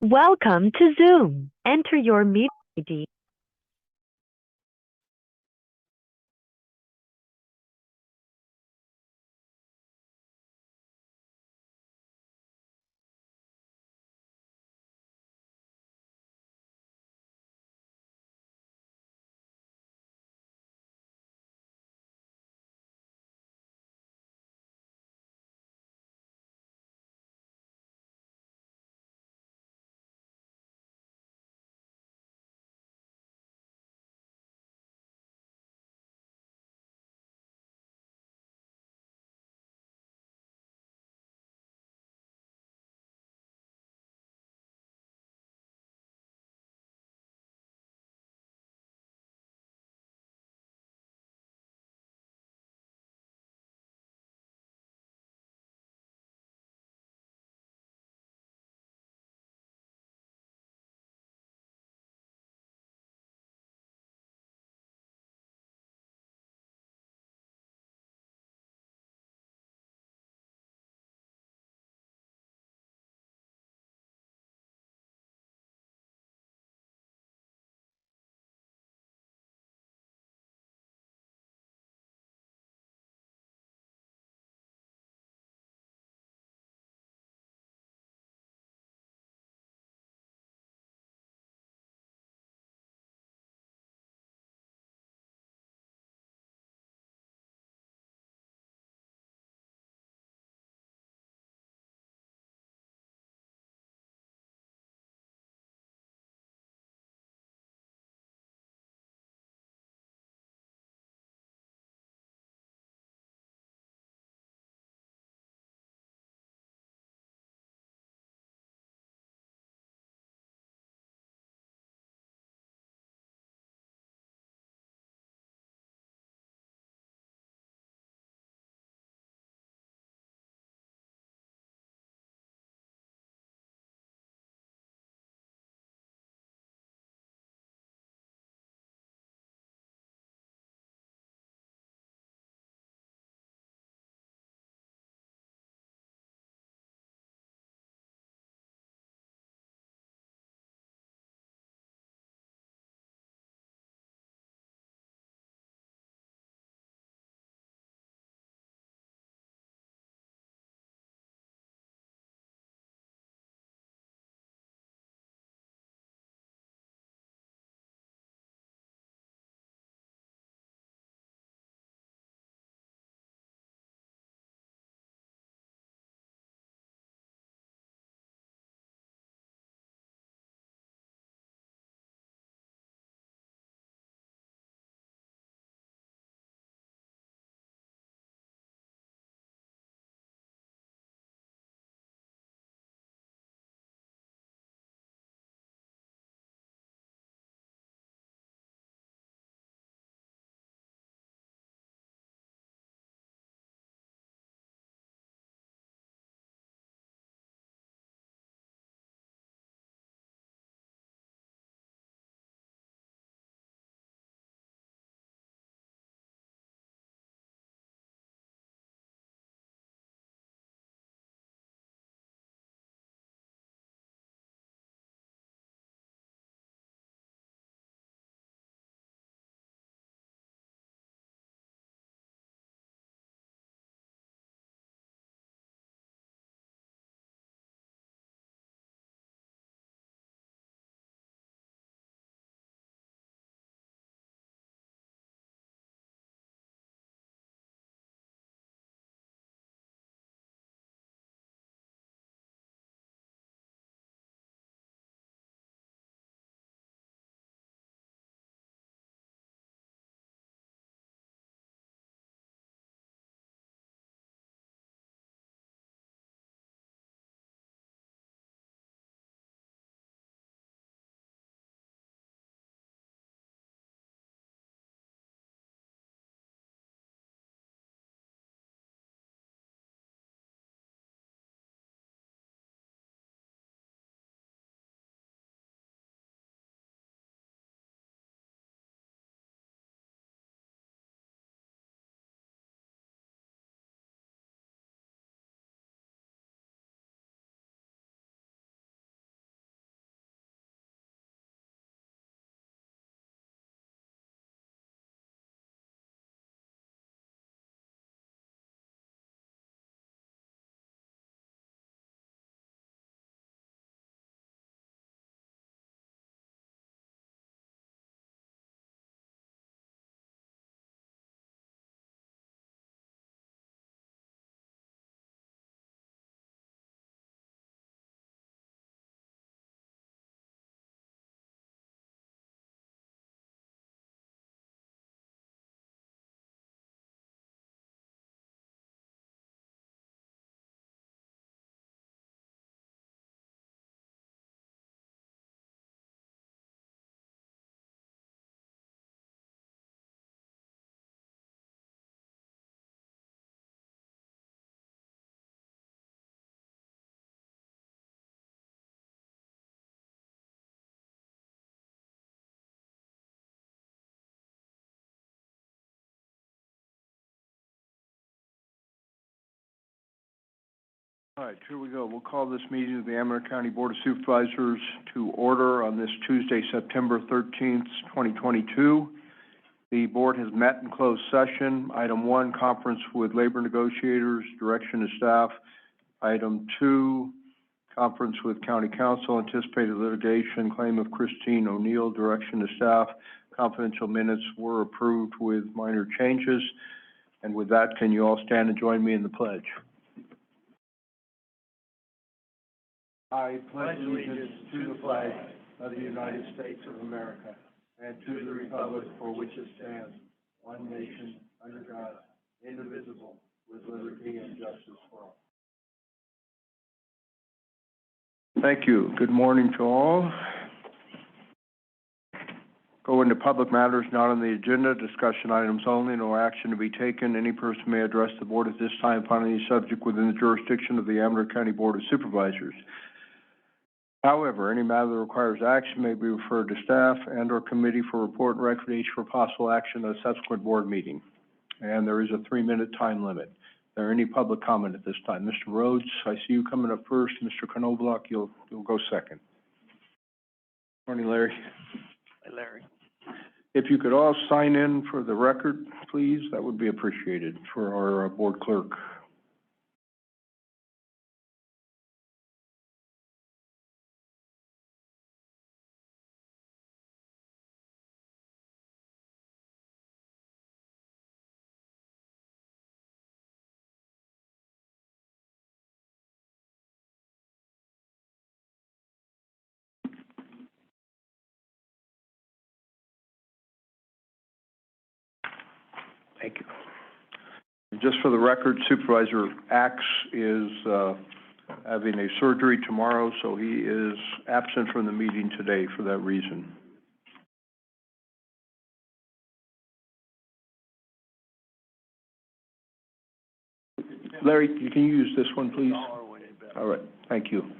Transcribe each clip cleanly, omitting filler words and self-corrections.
Welcome to Zoom. Enter your meeting ID. All right, here we go. We'll call this meeting of the Amador County Board of Supervisors to order on this Tuesday, September 13th, 2022. The board has met in closed session. Item 1, conference with labor negotiators, direction to staff. Item 2, conference with county council, anticipated litigation, claim of Christine O'Neill, direction to staff. Confidential minutes were approved with minor changes. And with that, can you all stand and join me in the pledge? I pledge allegiance to the flag of the United States of America and to the republic for which it stands, one nation, under God, indivisible, with liberty and justice for all. Thank you. Good morning to all. Go into public matters not on the agenda, discussion items only, no action to be taken. Any person may address the board at this time upon any subject within the jurisdiction of the Amador County Board of Supervisors. However, any matter that requires action may be referred to staff and or committee for report and recommendation for possible action at a subsequent board meeting. And there is a 3-minute time limit. Is there any public comment at this time? Mr. Rhodes, I see you coming up first. Mr. Knoblauch, you'll go second. Morning, Larry. Hi, Larry. If you could all sign in for the record, please, that would be appreciated for our board clerk. Thank you. Just for the record, Supervisor Axe is having a surgery tomorrow, so he is absent from the meeting today for that reason. Larry, you can use this one, please. All right, thank you.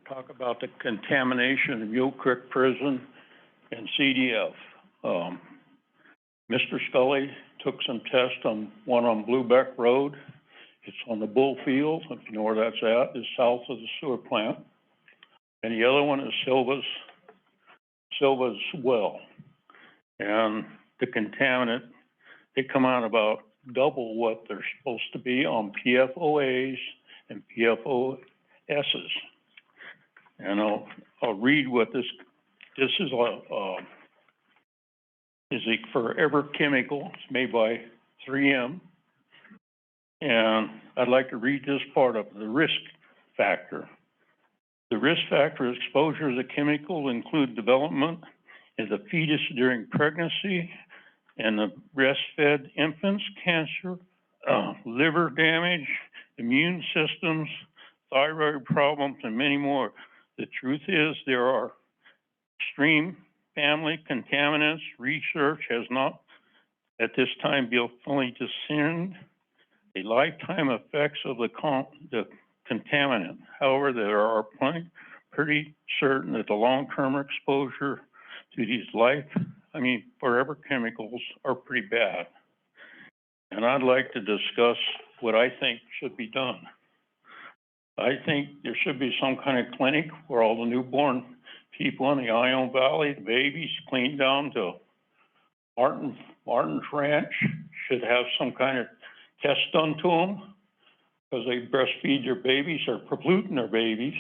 Talk about the contamination of Mule Creek Prison and CDF. Mr. Scully took some tests on one on Bluebeck Road. It's on the Bull Field, if you know where that's at, it's south of the sewer plant. And the other one is Silva's well. And the contaminant, they come out about double what they're supposed to be on PFOAs and PFOSs. And I'll read what this is a forever chemical. It's made by 3M. And I'd like to read this part of the risk factor. The risk factor of exposure to the chemical include development in the fetus during pregnancy and the breastfed infants, cancer, liver damage, immune systems, thyroid problems, and many more. The truth is there are extreme family contaminants. Research has not at this time been fully discerned the lifetime effects of the contaminant. However, there are pretty certain that the long-term exposure to these forever chemicals are pretty bad. And I'd like to discuss what I think should be done. I think there should be some kind of clinic where all the newborn people in the Ione Valley, the babies, cleaned down to Martin's Ranch, should have some kind of test done to them because they breastfeed their babies or polluting their babies.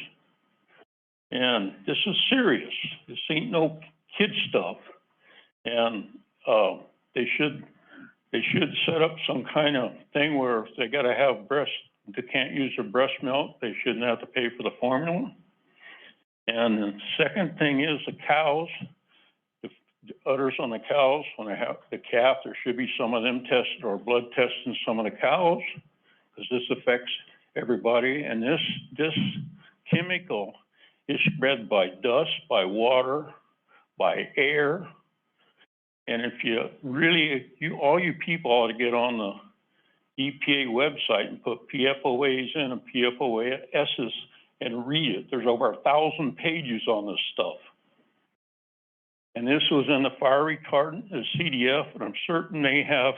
And this is serious. This ain't no kid stuff. And they should set up some kind of thing where if they got to have they can't use their breast milk, they shouldn't have to pay for the formula. And the second thing is the cows, the udders on the cows, when they have the calf, there should be some of them tested or blood tests in some of the cows, because this affects everybody. And this chemical is spread by dust, by water, by air. And if all you people ought to get on the EPA website and put PFOAs in and PFOSs and read it. There's over 1,000 pages on this stuff. And this was in the fire retardant, the CDF, and I'm certain they have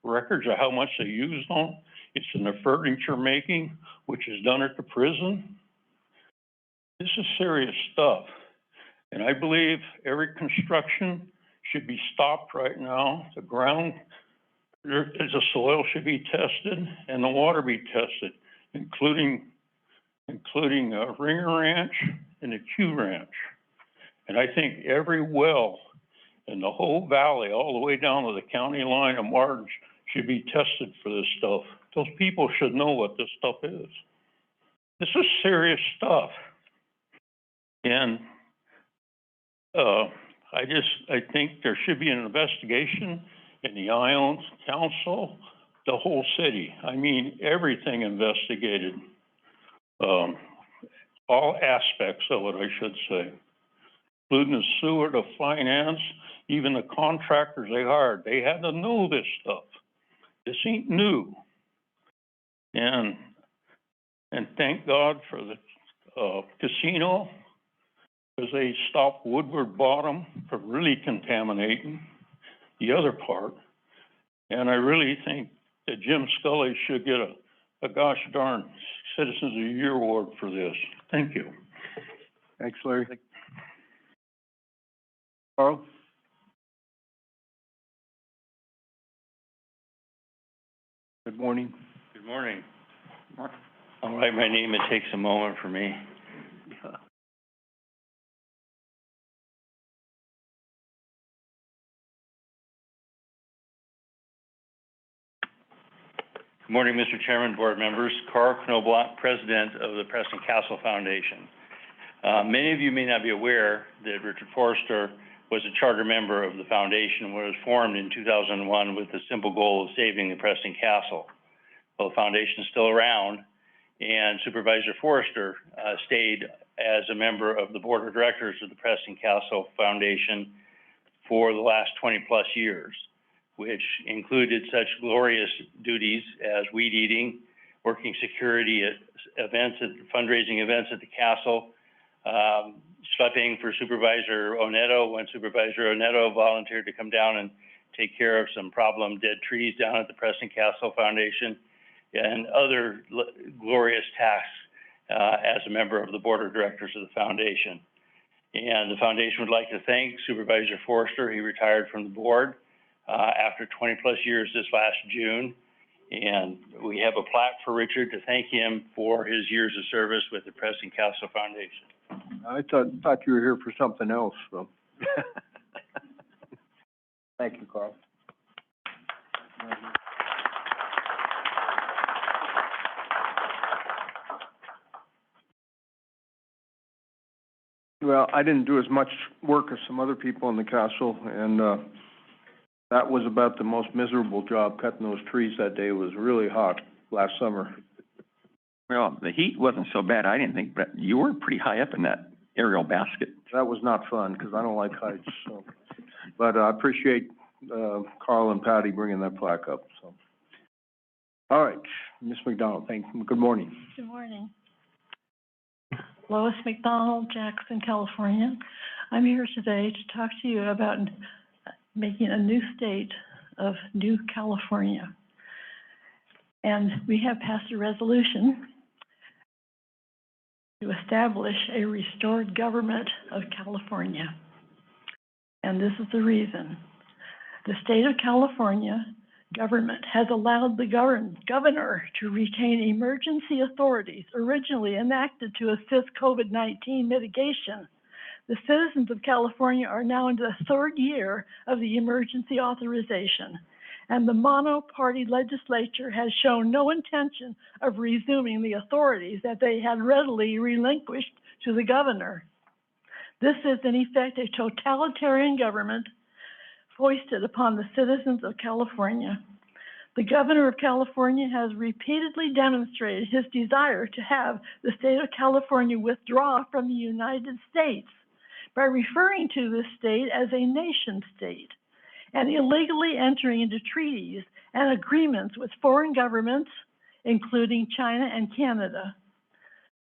records of how much they used on. It's in the furniture making, which is done at the prison. This is serious stuff. And I believe every construction should be stopped right now. The ground, the soil should be tested and the water be tested, including Ringer Ranch and the Q Ranch. And I think every well in the whole valley, all the way down to the county line of Martin, should be tested for this stuff. Those people should know what this stuff is. This is serious stuff. And I think there should be an investigation in the Iowans Council, the whole city. I mean, everything investigated. All aspects of it, I should say, including the sewer, the finance, even the contractors they hired. They had to know this stuff. This ain't new. And thank God for the casino, because they stopped Woodward Bottom from really contaminating the other part. And I really think that Jim Scully should get a gosh darn Citizens of the Year award for this. Thank you. Thanks, Larry. Carl? Good morning. Good morning. I'll write my name. It takes a moment for me. Good morning, Mr. Chairman, board members. Carl Knobloch, president of the Preston Castle Foundation. Many of you may not be aware that Richard Forrester was a charter member of the foundation when it was formed in 2001 with the simple goal of saving the Preston Castle. Well, the foundation is still around, and Supervisor Forrester stayed as a member of the board of directors of the Preston Castle Foundation for the last 20 plus years, which included such glorious duties as weed eating, working security at events, at fundraising events at the castle, schlepping for Supervisor Oneto when Supervisor Oneto volunteered to come down and take care of some problem dead trees down at the Preston Castle Foundation, and other glorious tasks as a member of the board of directors of the foundation. And the foundation would like to thank Supervisor Forrester. He retired from the board after 20 plus years this last June. And we have a plaque for Richard to thank him for his years of service with the Preston Castle Foundation. I thought you were here for something else, so. Thank you, Carl. Well, I didn't do as much work as some other people in the castle, and that was about the most miserable job, cutting those trees that day. It was really hot last summer. Well, the heat wasn't so bad, I didn't think, but you were pretty high up in that aerial basket. That was not fun, because I don't like heights, so. But I appreciate Carl and Patty bringing that plaque up, so. All right, Ms. McDonald, good morning. Good morning. Lois McDonald, Jackson, California. I'm here today to talk to you about making a new state of New California. And we have passed a resolution to establish a restored government of California. And this is the reason. The state of California government has allowed the governor to retain emergency authorities originally enacted to assist COVID-19 mitigation. The citizens of California are now into the third year of the emergency authorization, and the mono-party legislature has shown no intention of resuming the authorities that they had readily relinquished to the governor. This is in effect a totalitarian government foisted upon the citizens of California. The governor of California has repeatedly demonstrated his desire to have the state of California withdraw from the United States by referring to this state as a nation state and illegally entering into treaties and agreements with foreign governments, including China and Canada.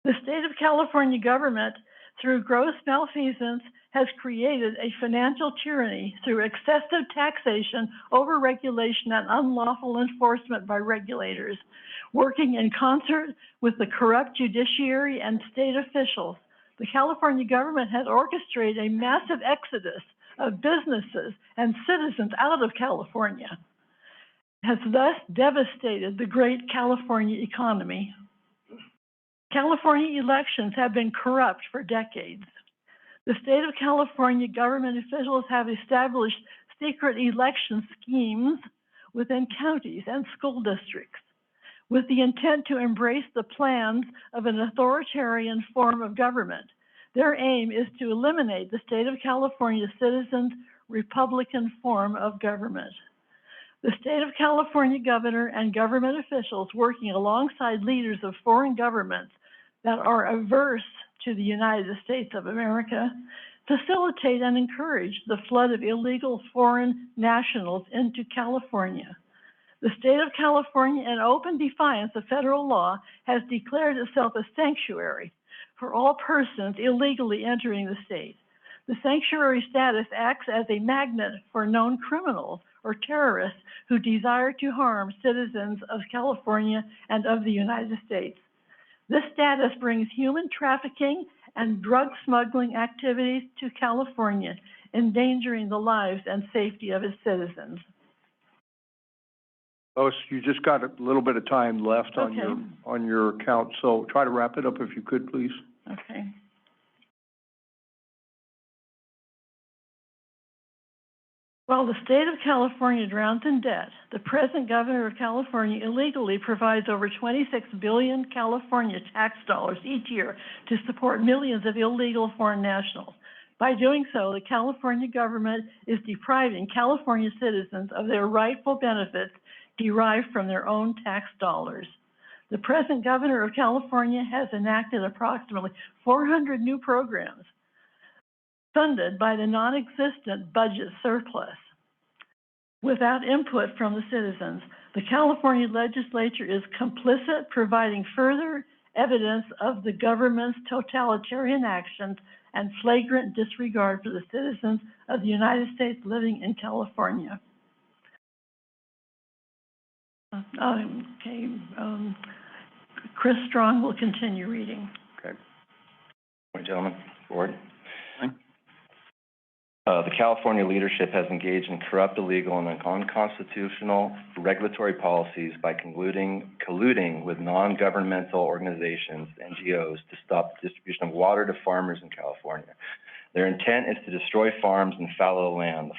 The state of California government, through gross malfeasance, has created a financial tyranny through excessive taxation, overregulation, and unlawful enforcement by regulators, Working in concert with the corrupt judiciary and state officials, the California government has orchestrated a massive exodus of businesses and citizens out of California, has thus devastated the great California economy. California elections have been corrupt for decades. The state of California government officials have established secret election schemes within counties and school districts with the intent to embrace the plans of an authoritarian form of government. Their aim is to eliminate the state of California's citizens' Republican form of government. The state of California governor and government officials working alongside leaders of foreign governments that are averse to the United States of America facilitate and encourage the flood of illegal foreign nationals into California. The state of California, in open defiance of federal law, has declared itself a sanctuary for all persons illegally entering the state. The sanctuary status acts as a magnet for known criminals or terrorists who desire to harm citizens of California and of the United States. This status brings human trafficking and drug smuggling activities to California, endangering the lives and safety of its citizens. Lois, you just got a little bit of time left on your account, so try to wrap it up if you could, please. Okay. While the state of California drowns in debt, the present governor of California illegally provides over 26 billion California tax dollars each year to support millions of illegal foreign nationals. By doing so, the California government is depriving California citizens of their rightful benefits derived from their own tax dollars. The present governor of California has enacted approximately 400 new programs funded by the non-existent budget surplus. Without input from the citizens, the California legislature is complicit, providing further evidence of the government's totalitarian actions and flagrant disregard for the citizens of the United States living in California. Chris Strong will continue reading. Okay. Morning, gentlemen. Board. The California leadership has engaged in corrupt, illegal, and unconstitutional regulatory policies by colluding with non-governmental organizations, NGOs, to stop the distribution of water to farmers in California. Their intent is to destroy farms and fallow land.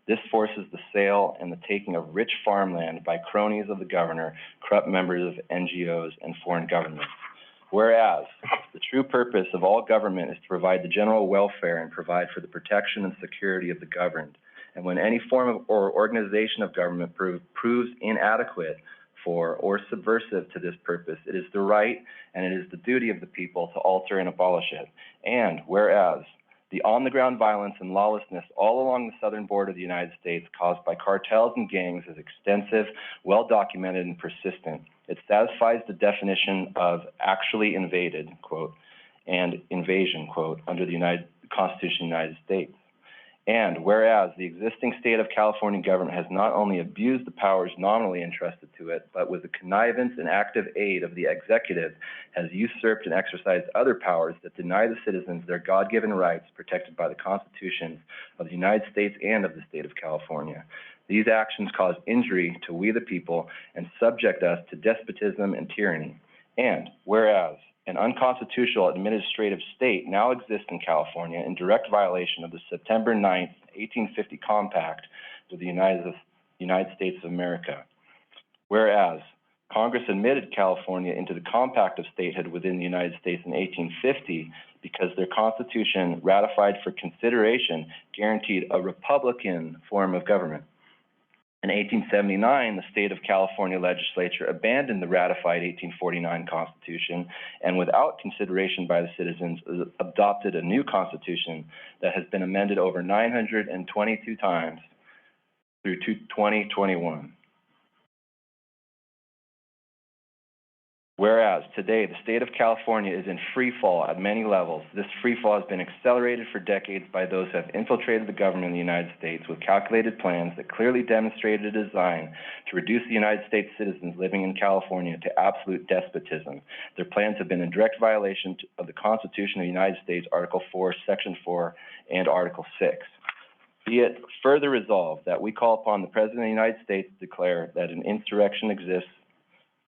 This forces the sale and the taking of rich farmland by cronies of the governor, corrupt members of NGOs, and foreign governments. Whereas, the true purpose of all government is to provide the general welfare and provide for the protection and security of the governed. And when any form of or organization of government proves inadequate for or subversive to this purpose, it is the right and it is the duty of the people to alter and abolish it. And whereas, the on-the-ground violence and lawlessness all along the southern border of the United States caused by cartels and gangs is extensive, well-documented, and persistent. It satisfies the definition of actually invaded, quote, and invasion, quote, under the Constitution of the United States. And whereas the existing state of California government has not only abused the powers nominally entrusted to it, but with the connivance and active aid of the executive has usurped and exercised other powers that deny the citizens their God-given rights protected by the constitutions of the United States and of the state of California. These actions cause injury to we the people and subject us to despotism and tyranny. And whereas an unconstitutional administrative state now exists in California in direct violation of the September 9th, 1850 Compact with the United States of America. Whereas Congress admitted California into the Compact of Statehood within the United States in 1850 because their Constitution, ratified for consideration, guaranteed a Republican form of government. In 1879, the state of California legislature abandoned the ratified 1849 Constitution and without consideration by the citizens adopted a new Constitution that has been amended over 922 times through 2021. Whereas today, the state of California is in free fall at many levels. This free fall has been accelerated for decades by those who have infiltrated the government of the United States with calculated plans that clearly demonstrated a design to reduce the United States citizens living in California to absolute despotism. Their plans have been in direct violation of the Constitution of the United States, Article 4, Section 4, and Article 6. Be it further resolved that we call upon the President of the United States to declare that an insurrection exists.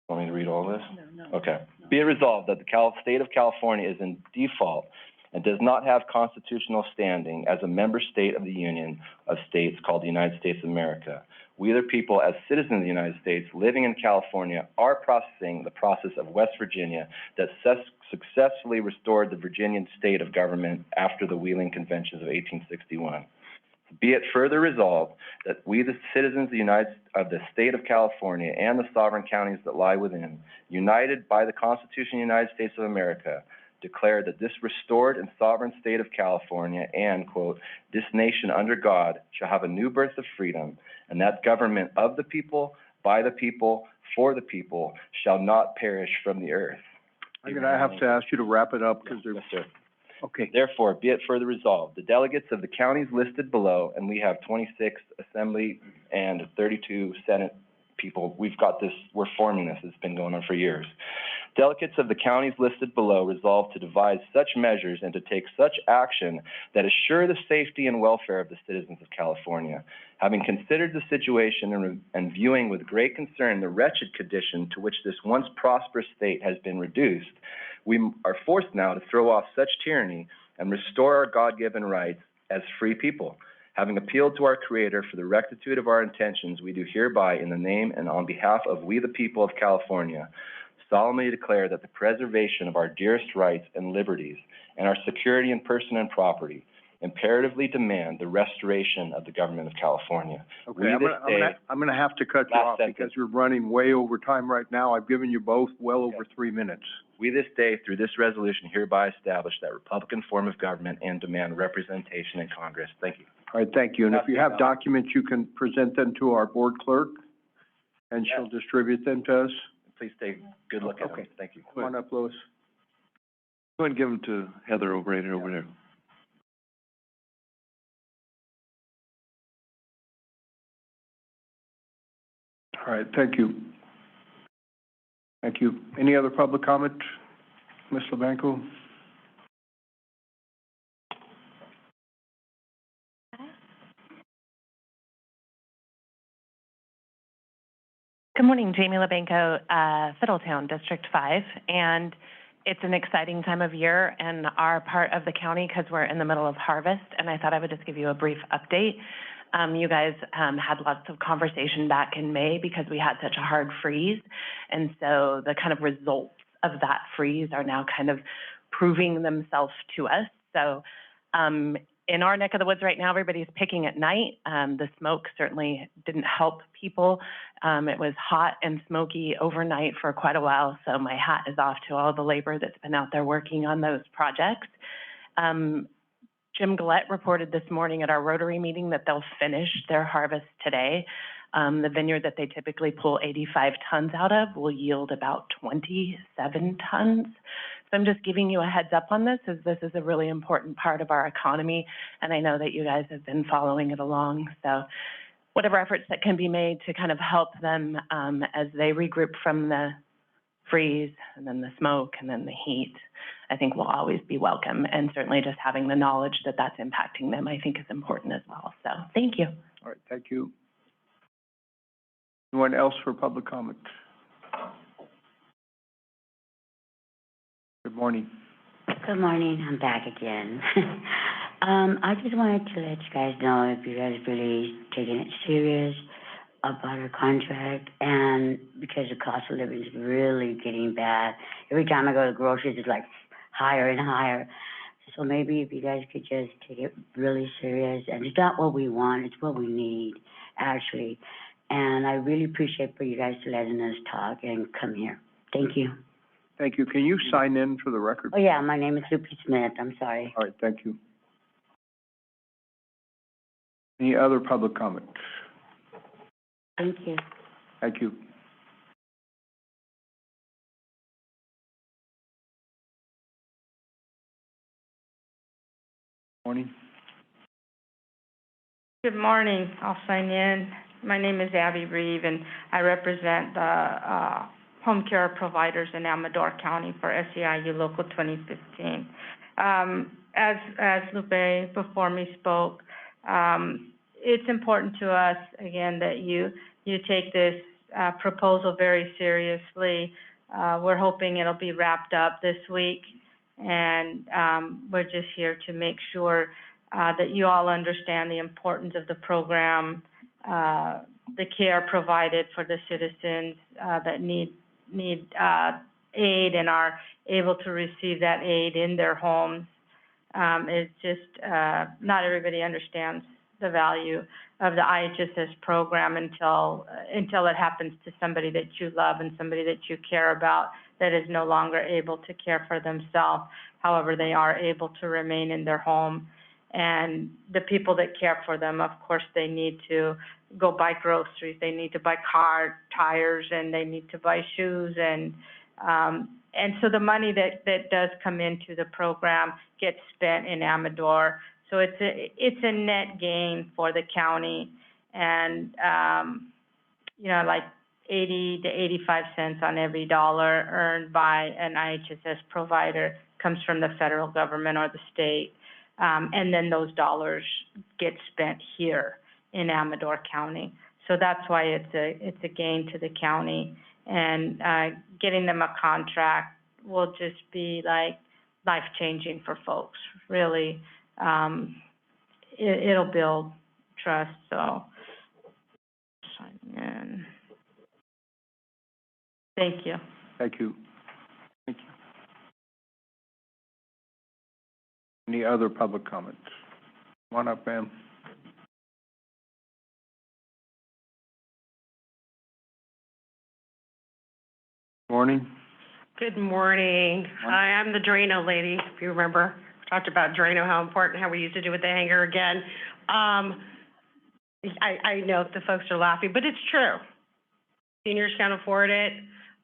Want me to read all this? No. Okay. Be it resolved that the state of California is in default and does not have constitutional standing as a member state of the Union of States called the United States of America. We, the people, as citizens of the United States living in California, are processing the process of West Virginia that successfully restored the Virginian state of government after the Wheeling Conventions of 1861. Be it further resolved that we, the citizens of the state of California and the sovereign counties that lie within, united by the Constitution of the United States of America, declare that this restored and sovereign state of California and, quote, this nation under God shall have a new birth of freedom, and that government of the people, by the people, for the people, shall not perish from the earth. I'm gonna have to ask you to wrap it up, because there's... Yes, sir. Okay. Therefore, be it further resolved, the delegates of the counties listed below, and we have 26 Assembly and 32 Senate people. We've got this, we're forming this, it's been going on for years. Delegates of the counties listed below resolve to devise such measures and to take such action that assure the safety and welfare of the citizens of California. Having considered the situation and viewing with great concern the wretched condition to which this once prosperous state has been reduced, we are forced now to throw off such tyranny and restore our God-given rights as free people. Having appealed to our Creator for the rectitude of our intentions, we do hereby, in the name and on behalf of we the people of California, solemnly declare that the preservation of our dearest rights and liberties and our security in person and property imperatively demand the restoration of the government of California. Okay, I'm gonna have to cut you off because you're running way over time right now. I've given you both well over 3 minutes. We this day, through this resolution, hereby establish that Republican form of government and demand representation in Congress. Thank you. All right, thank you. And if you have documents, you can present them to our board clerk, and she'll distribute them to us. Please take a good look at them. Okay. Thank you. Come on up, Louis. Go ahead and give them to Heather O'Brien over there. All right, thank you. Thank you. Any other public comment, Ms. LeBanco? Good morning, Jamie LeBanco, Fiddletown, District 5, and it's an exciting time of year in our part of the county because we're in the middle of harvest, and I thought I would just give you a brief update. You guys had lots of conversation back in May because we had such a hard freeze, and so the kind of results of that freeze are now kind of proving themselves to us. So in our neck of the woods right now, everybody's picking at night. The smoke certainly didn't help people. It was hot and smoky overnight for quite a while, so my hat is off to all the labor that's been out there working on those projects. Jim Gillette reported this morning at our Rotary meeting that they'll finish their harvest today. The vineyard that they typically pull 85 tons out of will yield about 27 tons. So I'm just giving you a heads up on this, as this is a really important part of our economy, and I know that you guys have been following it along. So whatever efforts that can be made to kind of help them as they regroup from the freeze and then the smoke and then the heat, I think will always be welcome. And certainly just having the knowledge that that's impacting them, I think is important as well. So thank you. All right, thank you. Anyone else for public comment? Good morning. Good morning, I'm back again. I just wanted to let you guys know if you guys really taking it serious about our contract, and because the cost of living is really getting bad. Every time I go to the groceries, it's like higher and higher. So maybe if you guys could just take it really serious, and it's not what we want, it's what we need, actually. And I really appreciate for you guys to letting us talk and come here. Thank you. Thank you. Can you sign in for the record? Oh, yeah, my name is Lupe Smith. I'm sorry. All right, thank you. Any other public comment? Thank you. Thank you. Morning. Good morning. I'll sign in. My name is Abby Reeve, and I represent the home care providers in Amador County for SEIU Local 2015. As Lupe before me spoke, it's important to us, again, that you take this proposal very seriously. We're hoping it'll be wrapped up this week, and we're just here to make sure that you all understand the importance of the program, the care provided for the citizens that need aid and are able to receive that aid in their homes. It's just not everybody understands the value of the IHSS program until it happens to somebody that you love and somebody that you care about that is no longer able to care for themselves. However, they are able to remain in their home. And the people that care for them, of course, they need to go buy groceries, they need to buy car tires, and they need to buy shoes, and so the money that does come into the program gets spent in Amador. So it's a net gain for the county, and like 80 to 85 cents on every dollar earned by an IHSS provider comes from the federal government or the state. And then those dollars get spent here in Amador County. So that's why it's a gain to the county. And getting them a contract will just be like life-changing for folks. Really, it'll build trust. So sign in. Thank you. Thank you. Thank you. Any other public comments? Come on up, ma'am. Morning. Good morning. Hi, I'm the Drano lady, if you remember. We talked about Drano, how important, how we used to do with the hanger again. I know the folks are laughing, but it's true. Seniors can't afford it.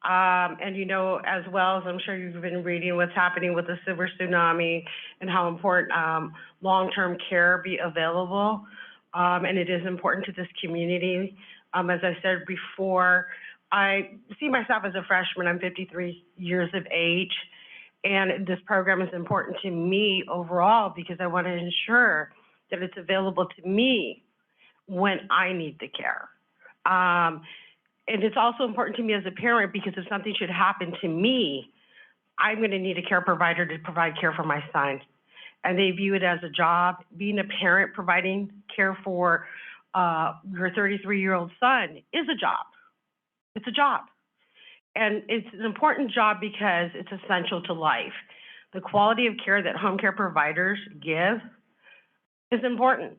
And you know as well as I'm sure you've been reading what's happening with the silver tsunami and how important long-term care be available. And it is important to this community. As I said before, I see myself as a freshman. I'm 53 years of age. And this program is important to me overall because I want to ensure that it's available to me when I need the care. And it's also important to me as a parent because if something should happen to me, I'm going to need a care provider to provide care for my son. And they view it as a job. Being a parent providing care for your 33-year-old son is a job. It's a job. And it's an important job because it's essential to life. The quality of care that home care providers give is important.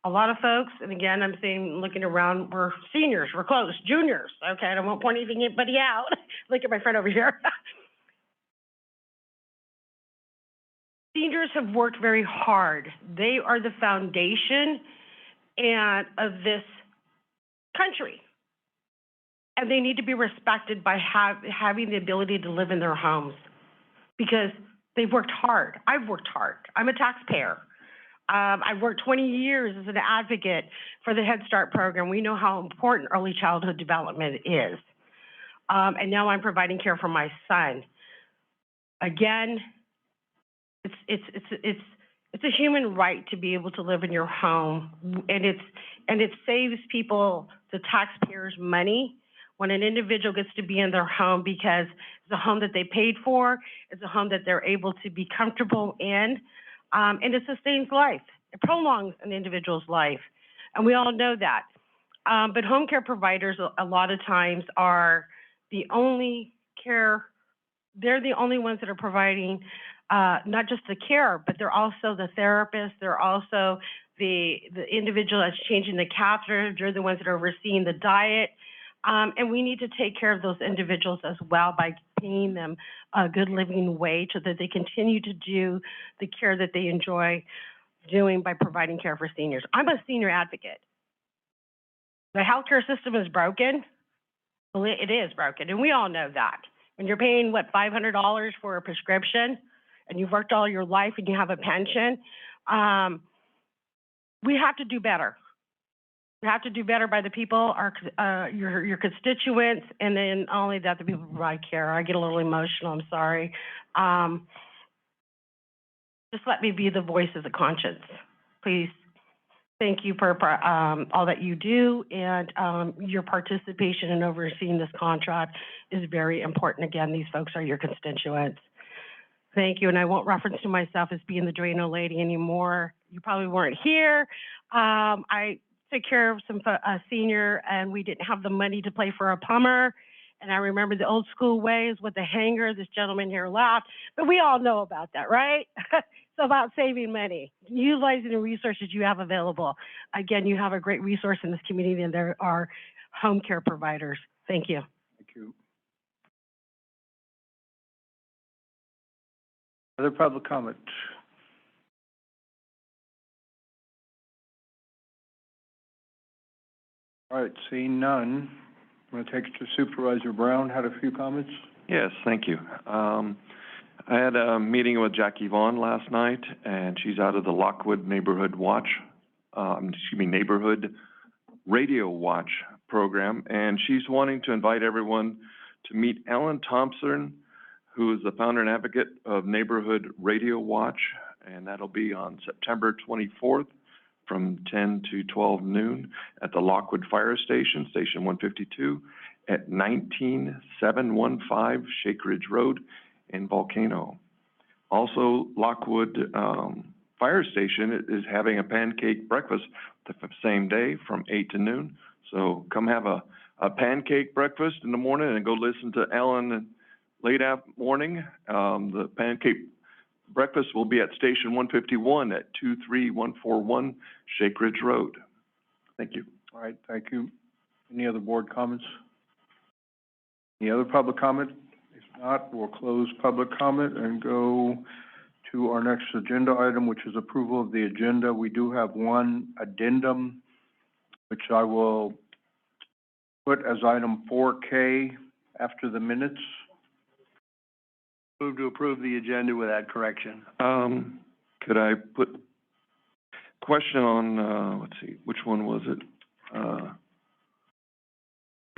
A lot of folks, and again, I'm saying, looking around, we're seniors, we're close, juniors, okay, and I won't point anybody out. Look at my friend over here. Seniors have worked very hard. They are the foundation of this country. And they need to be respected by having the ability to live in their homes because they've worked hard. I've worked hard. I'm a taxpayer. I've worked 20 years as an advocate for the Head Start program. We know how important early childhood development is. And now I'm providing care for my son. Again, it's a human right to be able to live in your home, and it saves people, the taxpayers, money when an individual gets to be in their home because it's a home that they paid for, it's a home that they're able to be comfortable in. And it sustains life. It prolongs an individual's life. And we all know that. But home care providers a lot of times are the only care, they're the only ones that are providing not just the care, but they're also the therapist, they're also the individual that's changing the catheter, they're the ones that are overseeing the diet. And we need to take care of those individuals as well by paying them a good living wage so that they continue to do the care that they enjoy doing by providing care for seniors. I'm a senior advocate. The healthcare system is broken. Well, it is broken, and we all know that. When you're paying, $500 for a prescription, and you've worked all your life and you have a pension, We have to do better. We have to do better by the people, your constituents, and then only that, the people who provide care. I get a little emotional, I'm sorry. Just let me be the voice of the conscience, please. Thank you for all that you do, and your participation in overseeing this contract is very important. Again, these folks are your constituents. Thank you, and I won't reference to myself as being the Drano lady anymore. You probably weren't here. I took care of some senior, and we didn't have the money to pay for a plumber. And I remember the old school ways with the hanger. This gentleman here laughed, but we all know about that, right? It's about saving money, utilizing the resources you have available. Again, you have a great resource in this community, and there are home care providers. Thank you. Thank you. Other public comment? All right, seeing none, I'm going to take it to Supervisor Brown. Had a few comments? Yes, thank you. I had a meeting with Jackie Vaughn last night, and she's out of the Lockwood Neighborhood Watch, Neighborhood Radio Watch program, and she's wanting to invite everyone to meet Ellen Thompson, who is the founder and advocate of Neighborhood Radio Watch, and that'll be on September 24th from 10 to 12 noon at the Lockwood Fire Station, Station 152, at 19715 Shake Ridge Road in Volcano. Also, Lockwood Fire Station is having a pancake breakfast the same day from 8 to noon. So come have a pancake breakfast in the morning and go listen to Ellen late morning. The pancake breakfast will be at Station 151 at 23141 Shake Ridge Road. Thank you. All right, thank you. Any other board comments? Any other public comment? If not, we'll close public comment and go to our next agenda item, which is approval of the agenda. We do have one addendum, which I will put as item 4K after the minutes. Move to approve the agenda with that correction. Could I put question on, let's see, which one was it?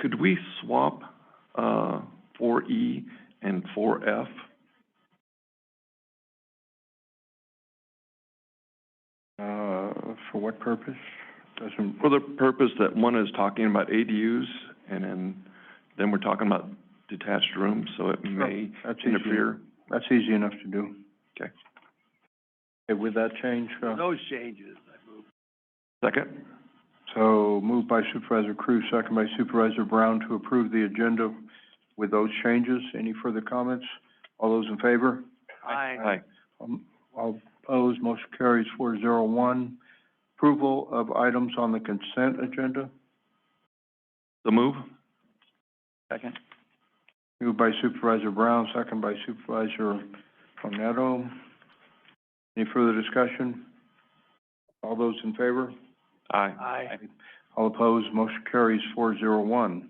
Could we swap 4E and 4F? For what purpose? For the purpose that one is talking about ADUs, and then we're talking about detached rooms, so it may interfere. That's easy enough to do. Okay. Okay, with that change, Those changes, I move. Second. So moved by Supervisor Cruz, second by Supervisor Brown to approve the agenda with those changes. Any further comments? All those in favor? Aye. All opposed, motion carries 401. Approval of items on the consent agenda. The move. Second. Moved by Supervisor Brown, second by Supervisor Cornetto. Any further discussion? All those in favor? Aye. Aye. All opposed, motion carries 401.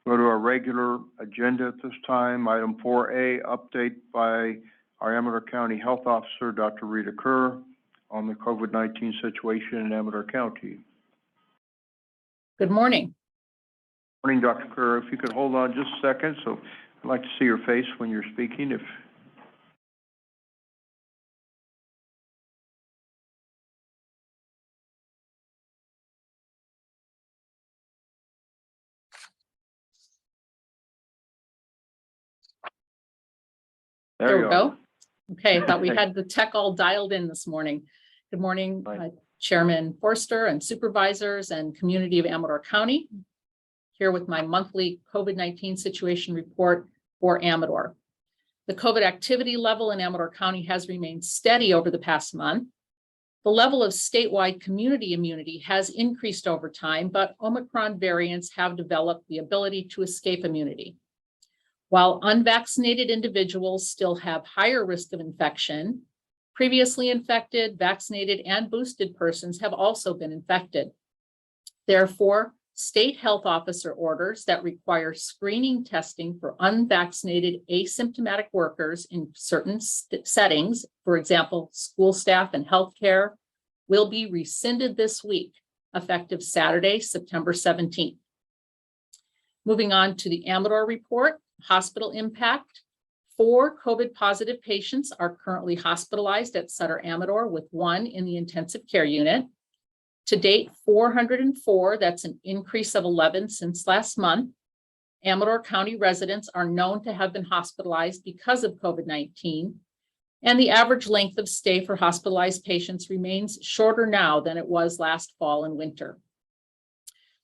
Go to our regular agenda at this time. Item 4A, update by our Amador County Health Officer, Dr. Rita Kerr, on the COVID-19 situation in Amador County. Good morning. Morning, Dr. Kerr. If you could hold on just a second, so I'd like to see your face when you're speaking. There we go. Okay, I thought we had the tech all dialed in this morning. Good morning, Chairman Forster and supervisors and community of Amador County. Here with my monthly COVID-19 situation report for Amador. The COVID activity level in Amador County has remained steady over the past month. The level of statewide community immunity has increased over time, but Omicron variants have developed the ability to escape immunity. While unvaccinated individuals still have higher risk of infection, previously infected, vaccinated, and boosted persons have also been infected. Therefore, state health officer orders that require screening testing for unvaccinated asymptomatic workers in certain settings, for example, school staff and healthcare, will be rescinded this week, effective Saturday, September 17th. Moving on to the Amador report, hospital impact. 4 COVID positive patients are currently hospitalized at Sutter Amador, with 1 in the intensive care unit. To date, 404, that's an increase of 11 since last month. Amador County residents are known to have been hospitalized because of COVID-19, and the average length of stay for hospitalized patients remains shorter now than it was last fall and winter.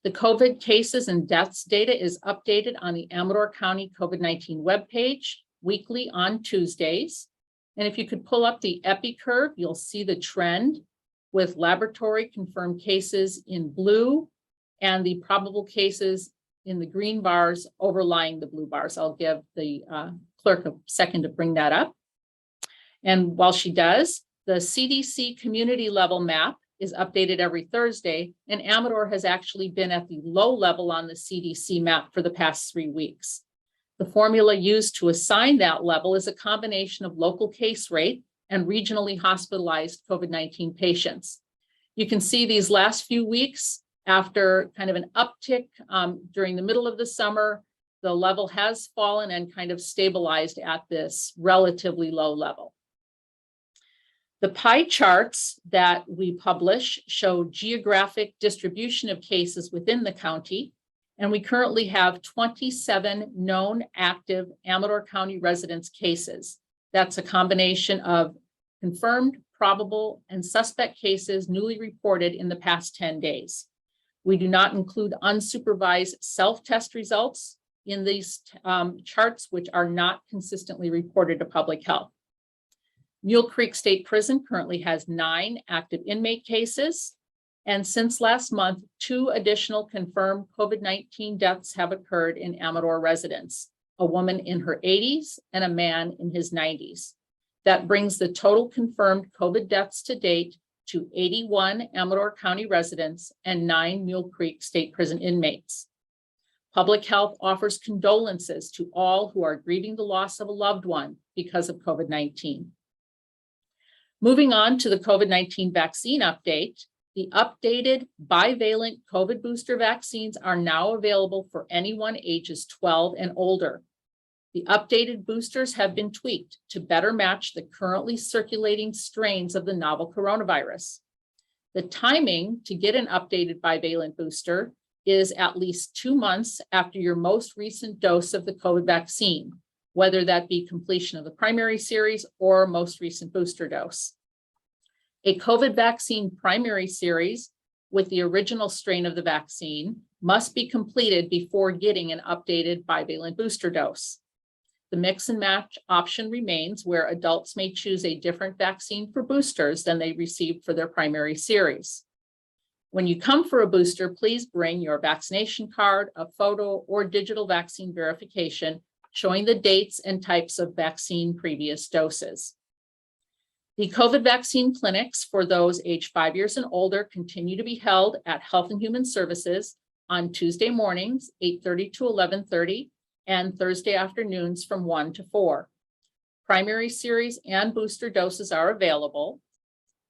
The COVID cases and deaths data is updated on the Amador County COVID-19 webpage weekly on Tuesdays. And if you could pull up the epi curve, you'll see the trend with laboratory confirmed cases in blue and the probable cases in the green bars overlying the blue bars. I'll give the clerk a second to bring that up. And while she does, the CDC community level map is updated every Thursday, and Amador has actually been at the low level on the CDC map for the past 3 weeks. The formula used to assign that level is a combination of local case rate and regionally hospitalized COVID-19 patients. You can see these last few weeks, after kind of an uptick during the middle of the summer, the level has fallen and kind of stabilized at this relatively low level. The pie charts that we publish show geographic distribution of cases within the county, and we currently have 27 known active Amador County residents cases. That's a combination of confirmed, probable, and suspect cases newly reported in the past 10 days. We do not include unsupervised self-test results in these charts, which are not consistently reported to public health. Mule Creek State Prison currently has 9 active inmate cases. And since last month, 2 additional confirmed COVID-19 deaths have occurred in Amador residents, a woman in her 80s and a man in his 90s. That brings the total confirmed COVID deaths to date to 81 Amador County residents and 9 Mule Creek State Prison inmates. Public Health offers condolences to all who are grieving the loss of a loved one because of COVID-19. Moving on to the COVID-19 vaccine update, the updated bivalent COVID booster vaccines are now available for anyone ages 12 and older. The updated boosters have been tweaked to better match the currently circulating strains of the novel coronavirus. The timing to get an updated bivalent booster is at least 2 months after your most recent dose of the COVID vaccine, whether that be completion of the primary series or most recent booster dose. A COVID vaccine primary series with the original strain of the vaccine must be completed before getting an updated bivalent booster dose. The mix and match option remains, where adults may choose a different vaccine for boosters than they received for their primary series. When you come for a booster, please bring your vaccination card, a photo, or digital vaccine verification showing the dates and types of vaccine previous doses. The COVID vaccine clinics for those aged 5 years and older continue to be held at Health and Human Services on Tuesday mornings, 8:30 to 11:30, and Thursday afternoons from 1 to 4. Primary series and booster doses are available.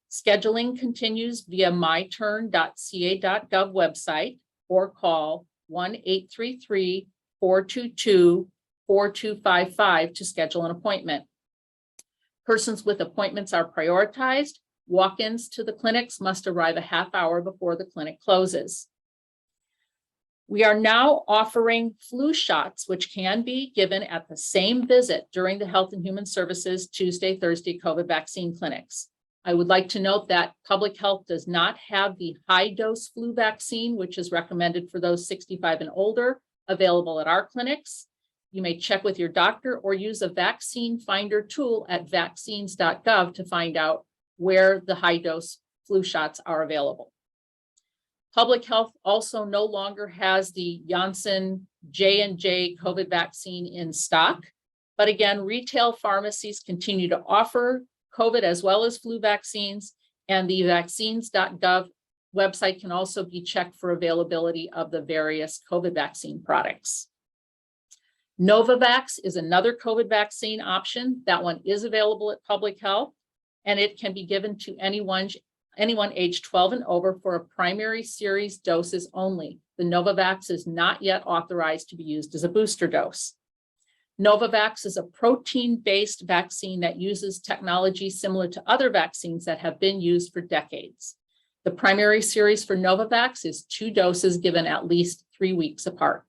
Scheduling continues via myturn.ca.gov website or call 1-833-422-4255 to schedule an appointment. Persons with appointments are prioritized. Walk-ins to the clinics must arrive a half hour before the clinic closes. We are now offering flu shots, which can be given at the same visit during the Health and Human Services Tuesday, Thursday COVID vaccine clinics. I would like to note that Public Health does not have the high-dose flu vaccine, which is recommended for those 65 and older, available at our clinics. You may check with your doctor or use a vaccine finder tool at vaccines.gov to find out where the high-dose flu shots are available. Public Health also no longer has the Janssen J&J COVID vaccine in stock, but again, retail pharmacies continue to offer COVID as well as flu vaccines, and the vaccines.gov website can also be checked for availability of the various COVID vaccine products. Novavax is another COVID vaccine option. That one is available at Public Health, and it can be given to anyone age 12 and over for a primary series doses only. The Novavax is not yet authorized to be used as a booster dose. Novavax is a protein-based vaccine that uses technology similar to other vaccines that have been used for decades. The primary series for Novavax is 2 doses given at least 3 weeks apart.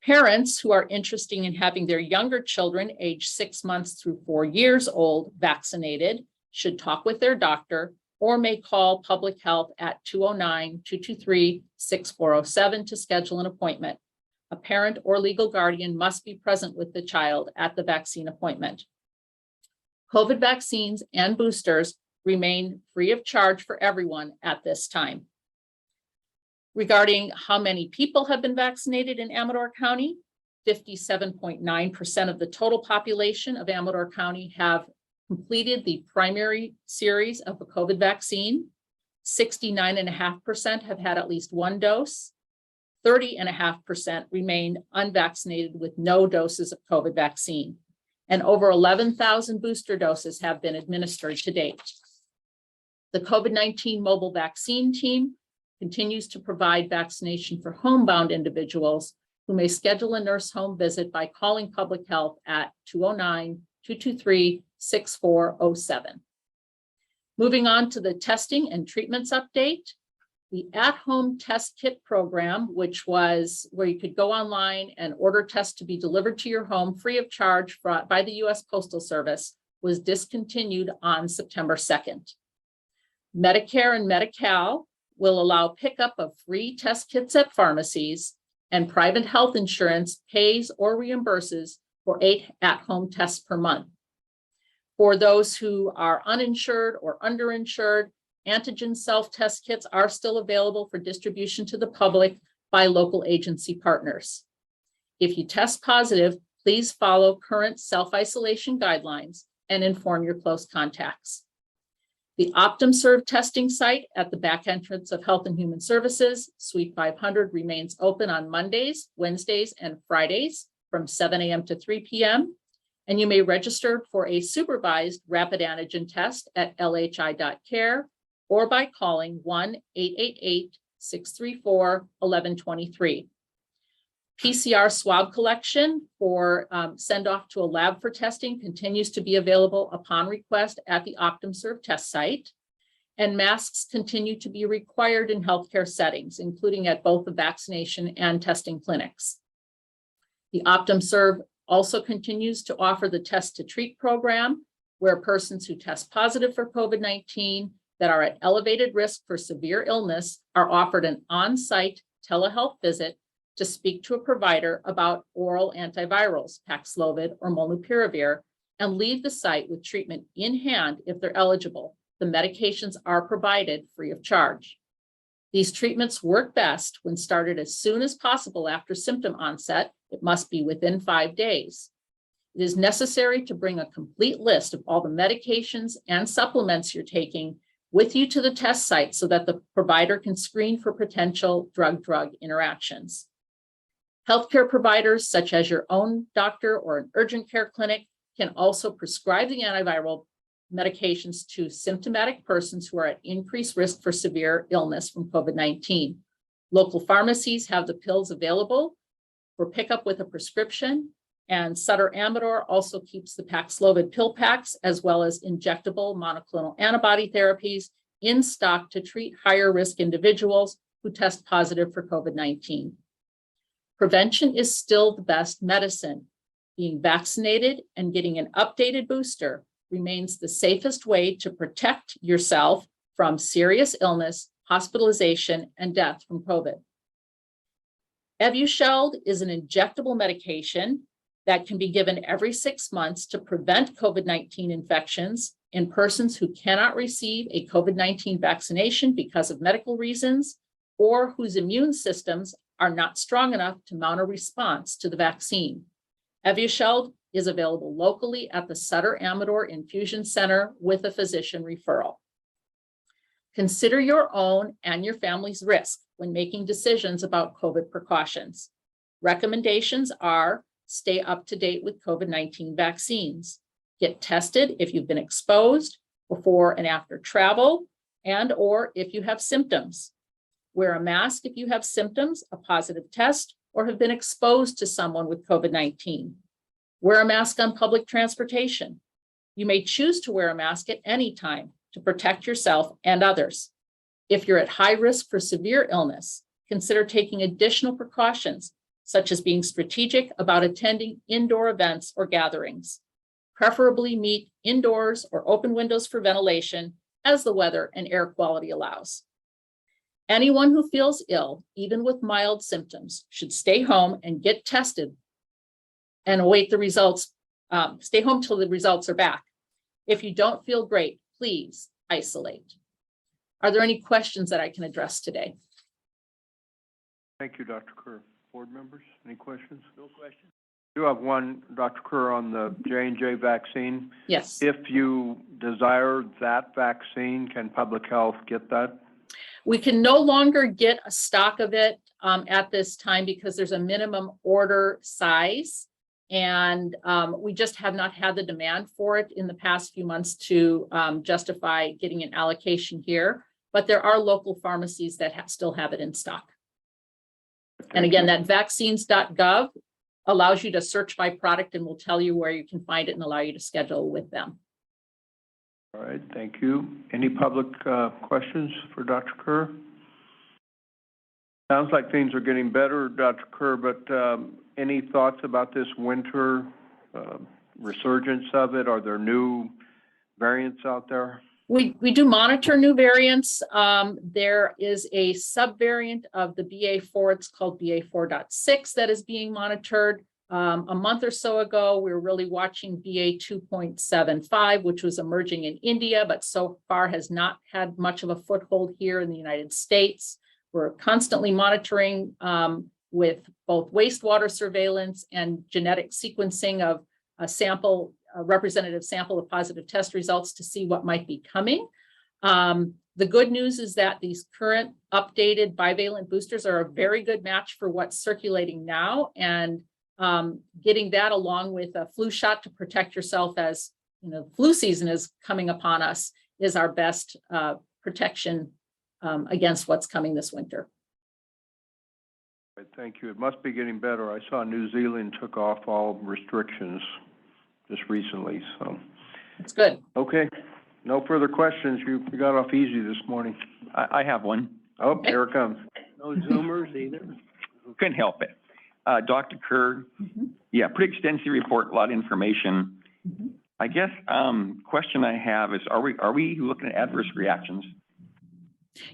Parents who are interested in having their younger children aged 6 months through 4 years old vaccinated should talk with their doctor or may call Public Health at 209-223-6407 to schedule an appointment. A parent or legal guardian must be present with the child at the vaccine appointment. COVID vaccines and boosters remain free of charge for everyone at this time. Regarding how many people have been vaccinated in Amador County, 57.9% of the total population of Amador County have completed the primary series of a COVID vaccine. 69.5% have had at least 1 dose. 30.5% remain unvaccinated with no doses of COVID vaccine. And over 11,000 booster doses have been administered to date. The COVID-19 mobile vaccine team continues to provide vaccination for homebound individuals who may schedule a nurse home visit by calling Public Health at 209-223-6407. Moving on to the testing and treatments update. The at-home test kit program, which was where you could go online and order tests to be delivered to your home free of charge by the U.S. Postal Service, was discontinued on September 2nd. Medicare and Medi-Cal will allow pickup of free test kits at pharmacies, and private health insurance pays or reimburses for 8 at-home tests per month. For those who are uninsured or underinsured, antigen self-test kits are still available for distribution to the public by local agency partners. If you test positive, please follow current self-isolation guidelines and inform your close contacts. The OptumServe testing site at the back entrance of Health and Human Services, Suite 500, remains open on Mondays, Wednesdays, and Fridays from 7 a.m. to 3 p.m. And you may register for a supervised rapid antigen test at lhi.care or by calling 1-888-634-1123. PCR swab collection for send off to a lab for testing continues to be available upon request at the OptumServe test site. And masks continue to be required in healthcare settings, including at both the vaccination and testing clinics. The OptumServe also continues to offer the Test to Treat program, where persons who test positive for COVID-19 that are at elevated risk for severe illness are offered an on-site telehealth visit to speak to a provider about oral antivirals, Paxlovid or Molnupiravir, and leave the site with treatment in hand if they're eligible. The medications are provided free of charge. These treatments work best when started as soon as possible after symptom onset. It must be within 5 days. It is necessary to bring a complete list of all the medications and supplements you're taking with you to the test site so that the provider can screen for potential drug-drug interactions. Healthcare providers, such as your own doctor or an urgent care clinic, can also prescribe the antiviral medications to symptomatic persons who are at increased risk for severe illness from COVID-19. Local pharmacies have the pills available for pickup with a prescription, and Sutter Amador also keeps the Paxlovid pill packs as well as injectable monoclonal antibody therapies in stock to treat higher risk individuals who test positive for COVID-19. Prevention is still the best medicine. Being vaccinated and getting an updated booster remains the safest way to protect yourself from serious illness, hospitalization, and death from COVID. Evusheld is an injectable medication that can be given every 6 months to prevent COVID-19 infections in persons who cannot receive a COVID-19 vaccination because of medical reasons or whose immune systems are not strong enough to mount a response to the vaccine. Evusheld is available locally at the Sutter Amador Infusion Center with a physician referral. Consider your own and your family's risk when making decisions about COVID precautions. Recommendations are stay up to date with COVID-19 vaccines. Get tested if you've been exposed before and after travel and or if you have symptoms. Wear a mask if you have symptoms, a positive test, or have been exposed to someone with COVID-19. Wear a mask on public transportation. You may choose to wear a mask at any time to protect yourself and others. If you're at high risk for severe illness, consider taking additional precautions, such as being strategic about attending indoor events or gatherings. Preferably meet indoors or open windows for ventilation as the weather and air quality allows. Anyone who feels ill, even with mild symptoms, should stay home and get tested and await the results. Stay home till the results are back. If you don't feel great, please isolate. Are there any questions that I can address today? Thank you, Dr. Kerr. Board members, any questions? No questions. I do have one, Dr. Kerr, on the J&J vaccine. Yes. If you desire that vaccine, can public health get that? We can no longer get a stock of it at this time because there's a minimum order size. And we just have not had the demand for it in the past few months to justify getting an allocation here. But there are local pharmacies that still have it in stock. And again, that vaccines.gov allows you to search by product and will tell you where you can find it and allow you to schedule with them. All right, thank you. Any public questions for Dr. Kerr? Sounds like things are getting better, Dr. Kerr, but any thoughts about this winter resurgence of it? Are there new variants out there? We do monitor new variants. There is a subvariant of the BA4, it's called BA4.6 that is being monitored. A month or so ago, we were really watching BA 2.75, which was emerging in India, but so far has not had much of a foothold here in the United States. We're constantly monitoring with both wastewater surveillance and genetic sequencing of a sample, a representative sample of positive test results to see what might be coming. The good news is that these current updated bivalent boosters are a very good match for what's circulating now, and getting that along with a flu shot to protect yourself as flu season is coming upon us is our best protection against what's coming this winter. Thank you. It must be getting better. I saw New Zealand took off all restrictions just recently, so. It's good. Okay, no further questions. You got off easy this morning. I have one. Oh, okay. Here it comes. No Zoomers either? Couldn't help it. Dr. Kerr, yeah, pretty extensive report, a lot of information. I guess question I have is, are we looking at adverse reactions?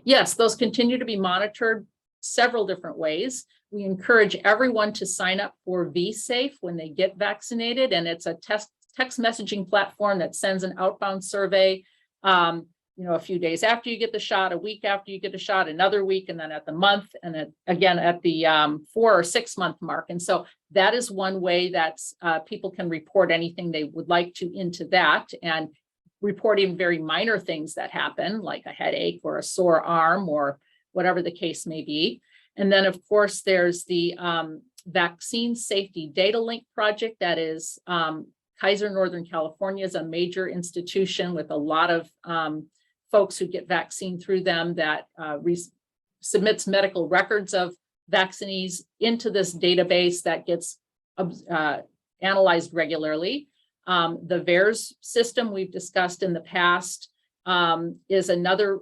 Yes, those continue to be monitored several different ways. We encourage everyone to sign up for vSafe when they get vaccinated, and it's a text messaging platform that sends an outbound survey, a few days after you get the shot, a week after you get a shot, another week, and then at the month, and again at the 4 or 6 month mark. And so that is one way that people can report anything they would like to into that, and reporting very minor things that happen, like a headache or a sore arm or whatever the case may be. And then, of course, there's the Vaccine Safety Data Link project that is Kaiser Northern California is a major institution with a lot of folks who get vaccine through them that submits medical records of vaccinees into this database that gets analyzed regularly. The VAERS system we've discussed in the past is another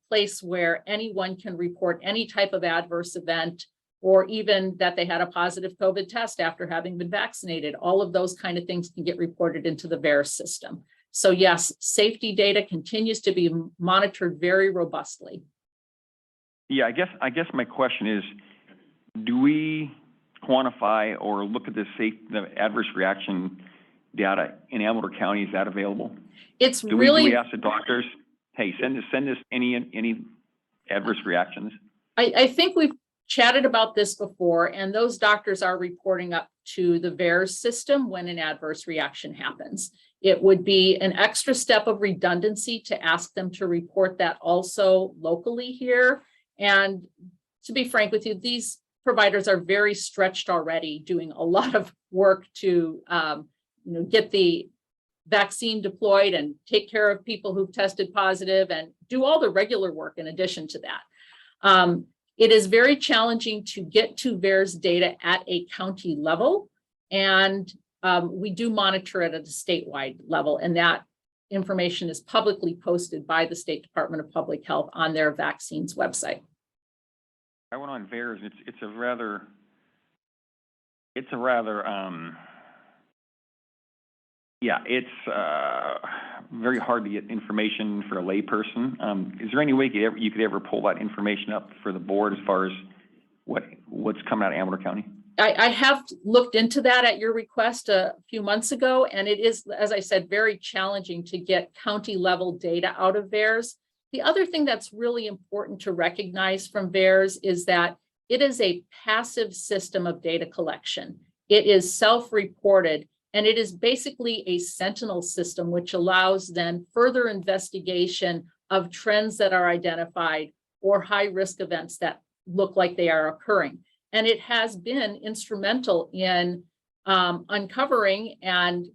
place where anyone can report any type of adverse event, or even that they had a positive COVID test after having been vaccinated. All of those kind of things can get reported into the VAERS system. So yes, safety data continues to be monitored very robustly. Yeah, I guess my question is, do we quantify or look at the adverse reaction data in Amador County? Is that available? It's do really. We ask the doctors, hey, send us any adverse reactions? I think we've chatted about this before, and those doctors are reporting up to the VAERS system when an adverse reaction happens. It would be an extra step of redundancy to ask them to report that also locally here. And to be frank with you, these providers are very stretched already, doing a lot of work to get the vaccine deployed and take care of people who've tested positive and do all the regular work in addition to that. It is very challenging to get to VAERS data at a county level, and we do monitor it at a statewide level, and that information is publicly posted by the State Department of Public Health on their vaccines website. I went on VAERS. It's a rather very hard to get information for a layperson. Is there any way you could ever pull that information up for the board as far as what's coming out of Amador County? I have looked into that at your request a few months ago, and it is, as I said, very challenging to get county level data out of VAERS. The other thing that's really important to recognize from VAERS is that it is a passive system of data collection. It is self-reported, and it is basically a sentinel system, which allows then further investigation of trends that are identified or high-risk events that look like they are occurring. And it has been instrumental in uncovering and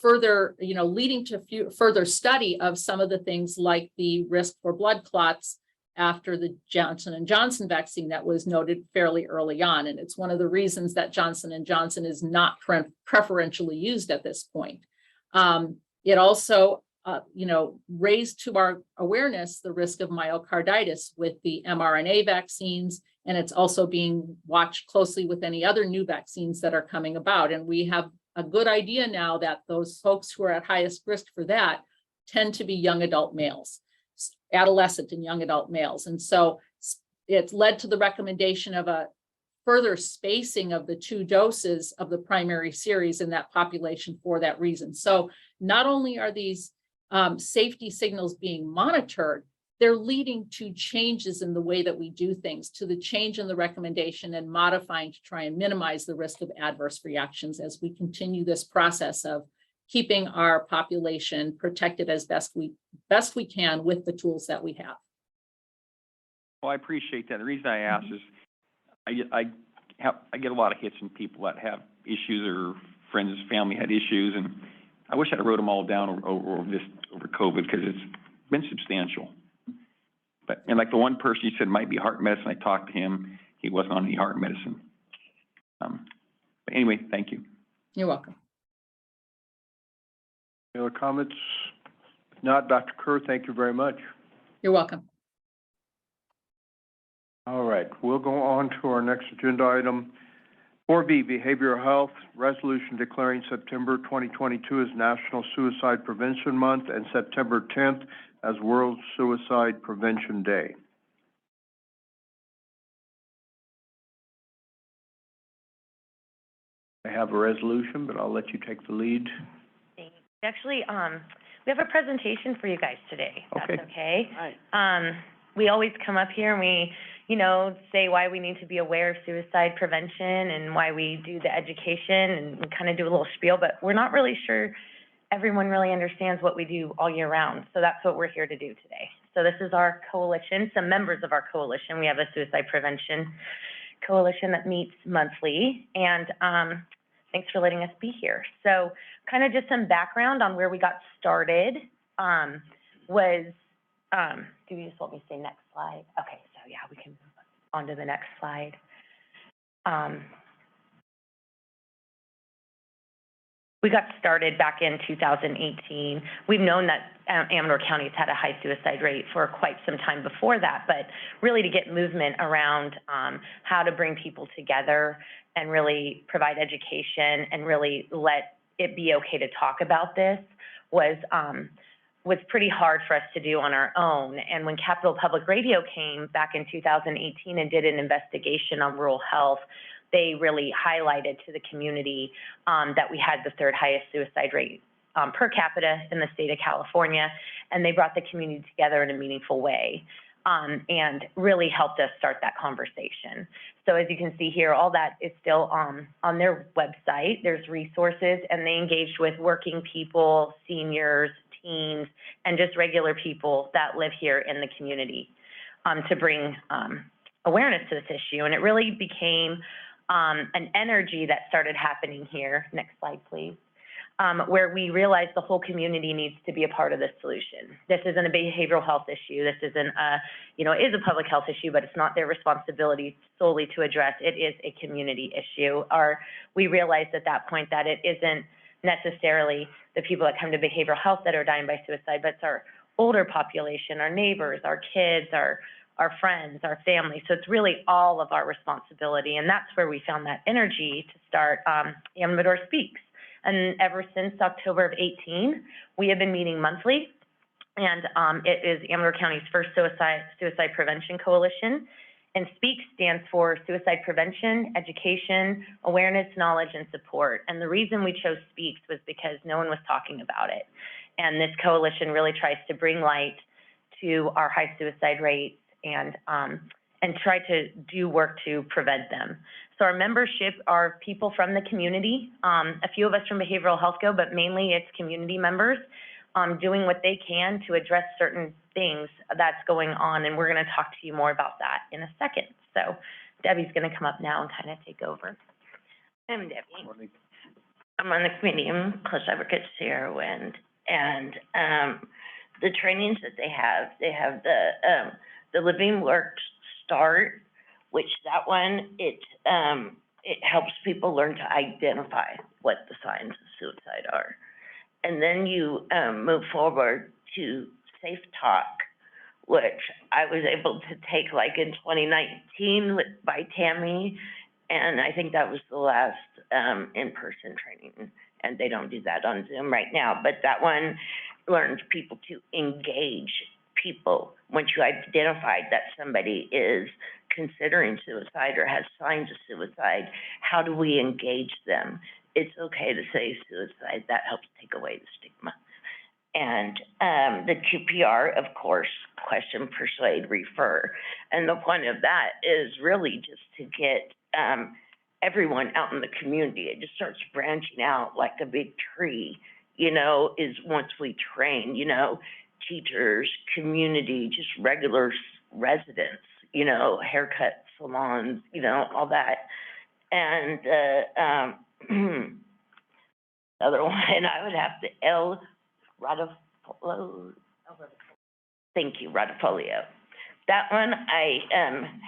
further, leading to further study of some of the things like the risk for blood clots after the Johnson & Johnson vaccine that was noted fairly early on. And it's one of the reasons that Johnson & Johnson is not preferentially used at this point. It also, raised to our awareness the risk of myocarditis with the mRNA vaccines, and it's also being watched closely with any other new vaccines that are coming about. And we have a good idea now that those folks who are at highest risk for that tend to be young adult males, adolescent and young adult males. And so it's led to the recommendation of a further spacing of the 2 doses of the primary series in that population for that reason. So not only are these safety signals being monitored, they're leading to changes in the way that we do things, to the change in the recommendation and modifying to try and minimize the risk of adverse reactions as we continue this process of keeping our population protected as best we can with the tools that we have. Well, I appreciate that. The reason I ask is I get a lot of hits from people that have issues or friends and family had issues, and I wish I'd wrote them all down over COVID because it's been substantial. And like the one person you said might be heart medicine, I talked to him. He wasn't on any heart medicine. But anyway, thank you. You're welcome. Any other comments? If not, Dr. Kerr, thank you very much. You're welcome. All right, we'll go on to our next agenda item. 4B, Behavioral Health, resolution declaring September 2022 as National Suicide Prevention Month and September 10th as World Suicide Prevention Day. I have a resolution, but I'll let you take the lead. Thanks. Actually, we have a presentation for you guys today. Okay. That's okay. Right. We always come up here and we, say why we need to be aware of suicide prevention and why we do the education, and we kind of do a little spiel, but we're not really sure everyone really understands what we do all year round. So that's what we're here to do today. So this is our coalition, some members of our coalition. We have a suicide prevention coalition that meets monthly, and thanks for letting us be here. So kind of just some background on where we got started do you just want me to say next slide? Okay, so yeah, we can move on to the next slide. We got started back in 2018. We've known that Amador County has had a high suicide rate for quite some time before that, but really to get movement around how to bring people together and really provide education and really let it be okay to talk about this was pretty hard for us to do on our own. And when Capital Public Radio came back in 2018 and did an investigation on rural health, they really highlighted to the community that we had the 3rd highest suicide rate per capita in the state of California, and they brought the community together in a meaningful way. and really helped us start that conversation. So as you can see here, all that is still on their website. There's resources, and they engaged with working people, seniors, teens, and just regular people that live here in the community to bring awareness to this issue. And it really became an energy that started happening here. Next slide, please. Where we realized the whole community needs to be a part of this solution. This isn't a behavioral health issue. This isn't it is a public health issue, but it's not their responsibility solely to address. It is a community issue. We realized at that point that it isn't necessarily the people that come to behavioral health that are dying by suicide, but it's our older population, our neighbors, our kids, our friends, our family. So it's really all of our responsibility. And that's where we found that energy to start Amador Speaks. And ever since October of 18, we have been meeting monthly. And it is Amador County's first suicide prevention coalition. And SPEAK stands for Suicide Prevention, Education, Awareness, Knowledge, and Support. And the reason we chose SPEAKS was because no one was talking about it. And this coalition really tries to bring light to our high suicide rates and try to do work to prevent them. So our membership are people from the community. A few of us from behavioral health go, but mainly it's community members doing what they can to address certain things that's going on. And we're going to talk to you more about that in a second. So Debbie's going to come up now and kind of take over. I'm Debbie. I'm on the committee. I'm close advocate Sierra Wind. And the trainings that they have the Living Works Start, which that one, it helps people learn to identify what the signs of suicide are. And then you move forward to Safe Talk, which I was able to take like in 2019 by Tammy, and I think that was the last in-person training, and they don't do that on Zoom right now, but that one learns people to engage people. Once you identify that somebody is considering suicide or has signs of suicide, how do we engage them? It's okay to say suicide. That helps take away the stigma. And the QPR, of course, question, persuade, refer. And the point of that is really just to get everyone out in the community. It just starts branching out like a big tree, is once we train, teachers, community, just regular residents, haircut salons, all that. And other one, I would have to L. Radifolio. Thank you, Radifolio. That one I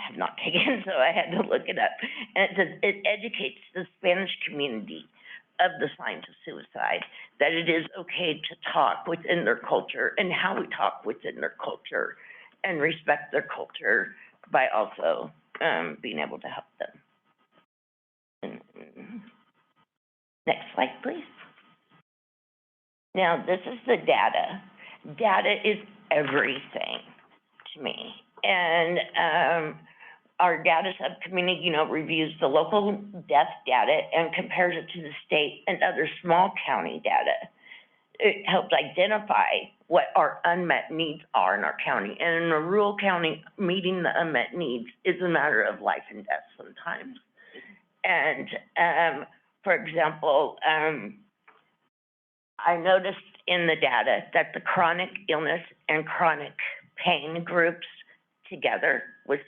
have not taken, so I had to look it up. And it says it educates the Spanish community of the signs of suicide, that it is okay to talk within their culture and how we talk within their culture and respect their culture by also being able to help them. Next slide, please. Now, this is the data. Data is everything to me. And our data subcommittee, reviews the local death data and compares it to the state and other small county data. It helps identify what our unmet needs are in our county. And in a rural county, meeting the unmet needs is a matter of life and death sometimes. And for example, I noticed in the data that the chronic illness and chronic pain groups together was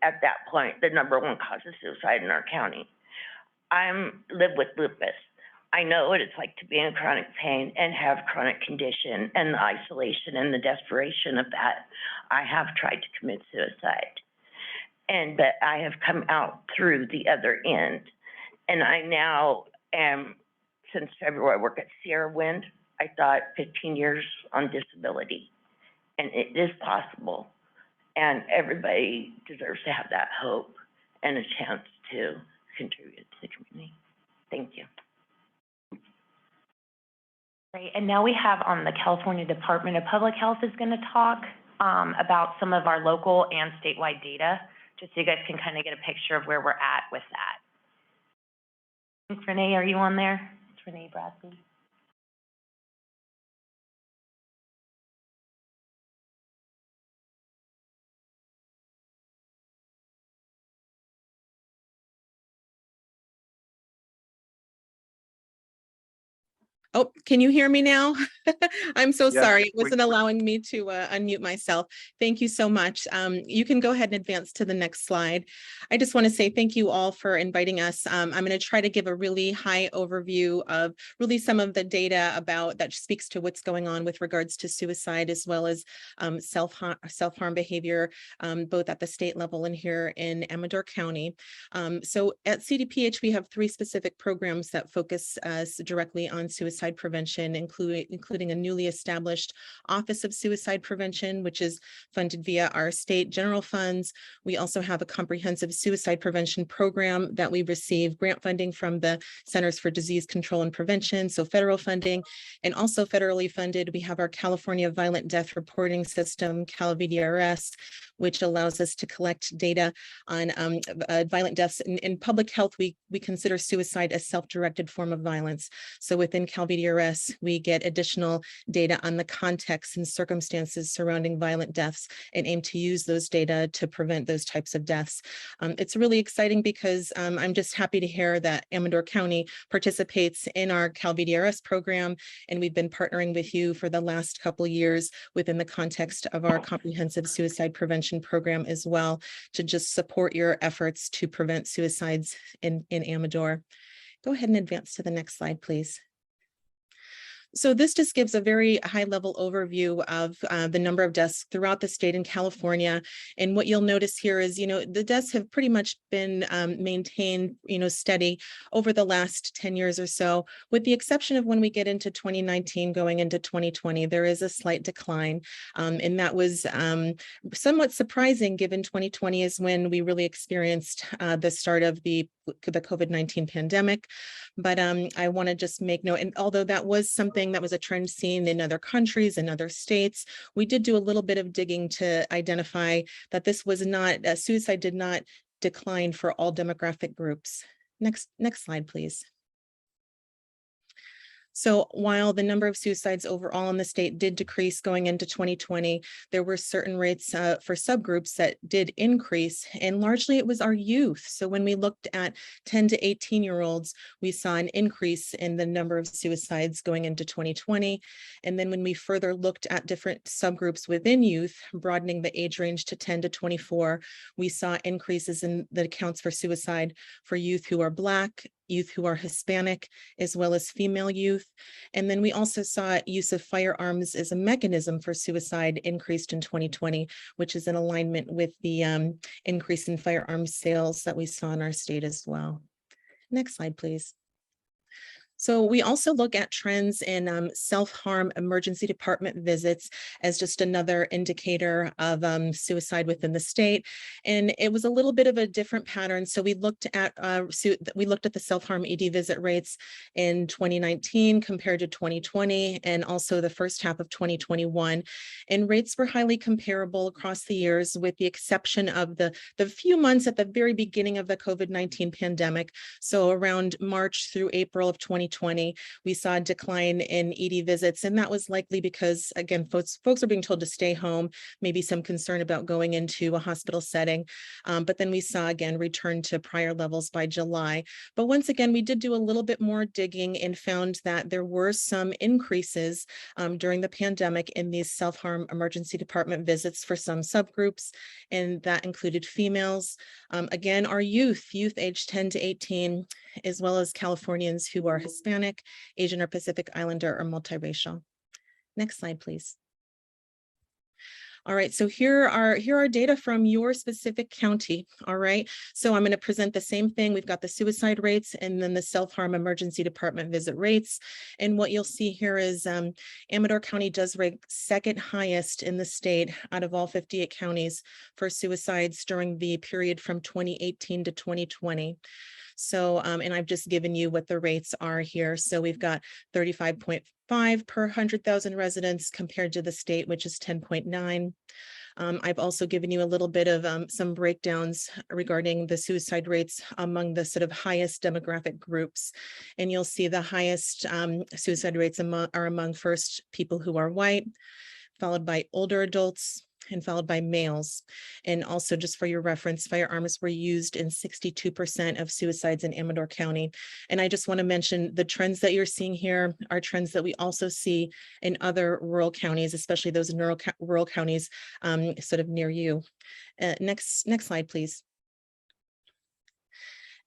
at that point the #1 cause of suicide in our county. I live with lupus. I know what it's like to be in chronic pain and have chronic condition and the isolation and the desperation of that. I have tried to commit suicide, but I have come out through the other end. And I now am, since February, I work at Sierra Wind. I thought 15 years on disability, and it is possible. And everybody deserves to have that hope and a chance to contribute to the community. Thank you. Great, and now we have the California Department of Public Health is going to talk about some of our local and statewide data, just so you guys can kind of get a picture of where we're at with that. I think Renee, are you on there? It's Renee Bradley. Oh, can you hear me now? I'm so Yes, sorry. It we- wasn't allowing me to unmute myself. Thank you so much. You can go ahead and advance to the next slide. I just want to say thank you all for inviting us. I'm going to try to give a really high overview of really some of the data about that speaks to what's going on with regards to suicide as well as self-harm behavior, both at the state level and here in Amador County. So at CDPH, we have 3 specific programs that focus directly on suicide prevention, including a newly established Office of Suicide Prevention, which is funded via our state general funds. We also have a comprehensive suicide prevention program that we receive grant funding from the Centers for Disease Control and Prevention, so federal funding, and also federally funded. We have our California Violent Death Reporting System, CalVDRS, which allows us to collect data on violent deaths. In public health, we consider suicide a self-directed form of violence. So within CalVDRS, we get additional data on the context and circumstances surrounding violent deaths and aim to use those data to prevent those types of deaths. It's really exciting because I'm just happy to hear that Amador County participates in our CalVDRS program, and we've been partnering with you for the last couple of years within the context of our comprehensive suicide prevention program as well, to just support your efforts to prevent suicides in Amador. Go ahead and advance to the next slide, please. So this just gives a very high level overview of the number of deaths throughout the state in California. And what you'll notice here is, the deaths have pretty much been maintained, steady over the last 10 years or so, with the exception of when we get into 2019 going into 2020, there is a slight decline. And that was somewhat surprising given 2020 is when we really experienced the start of the COVID-19 pandemic. But I want to just make note, and although that was something that was a trend seen in other countries and other states, we did do a little bit of digging to identify that this was not, suicide did not decline for all demographic groups. Next slide, please. So while the number of suicides overall in the state did decrease going into 2020, there were certain rates for subgroups that did increase, and largely it was our youth. So when we looked at 10 to 18-year-olds, we saw an increase in the number of suicides going into 2020. And then when we further looked at different subgroups within youth, broadening the age range to 10 to 24, we saw increases in the accounts for suicide for youth who are Black, youth who are Hispanic, as well as female youth. And then we also saw use of firearms as a mechanism for suicide increased in 2020, which is in alignment with the increase in firearms sales that we saw in our state as well. Next slide, please. So we also look at trends in self-harm emergency department visits as just another indicator of suicide within the state. And it was a little bit of a different pattern. So we looked at the self-harm ED visit rates in 2019 compared to 2020 and also the first half of 2021. And rates were highly comparable across the years, with the exception of the few months at the very beginning of the COVID-19 pandemic. So around March through April of 2020, we saw a decline in ED visits, and that was likely because, again, folks are being told to stay home, maybe some concern about going into a hospital setting. But then we saw, again, return to prior levels by July. But once again, we did do a little bit more digging and found that there were some increases during the pandemic in these self-harm emergency department visits for some subgroups, and that included females. Again, our youth aged 10 to 18, as well as Californians who are Hispanic, Asian or Pacific Islander, or multiracial. Next slide, please. All right, so here are data from your specific county. All right, so I'm going to present the same thing. We've got the suicide rates and then the self-harm emergency department visit rates. And what you'll see here is Amador County does rank second highest in the state out of all 58 counties for suicides during the period from 2018 to 2020. So, and I've just given you what the rates are here. So we've got 35.5 per 100,000 residents compared to the state, which is 10.9. I've also given you a little bit of some breakdowns regarding the suicide rates among the sort of highest demographic groups. And you'll see the highest suicide rates are among first people who are white, followed by older adults, and followed by males. And also, just for your reference, firearms were used in 62% of suicides in Amador County. And I just want to mention the trends that you're seeing here are trends that we also see in other rural counties, especially those in rural counties sort of near you. Next slide, please.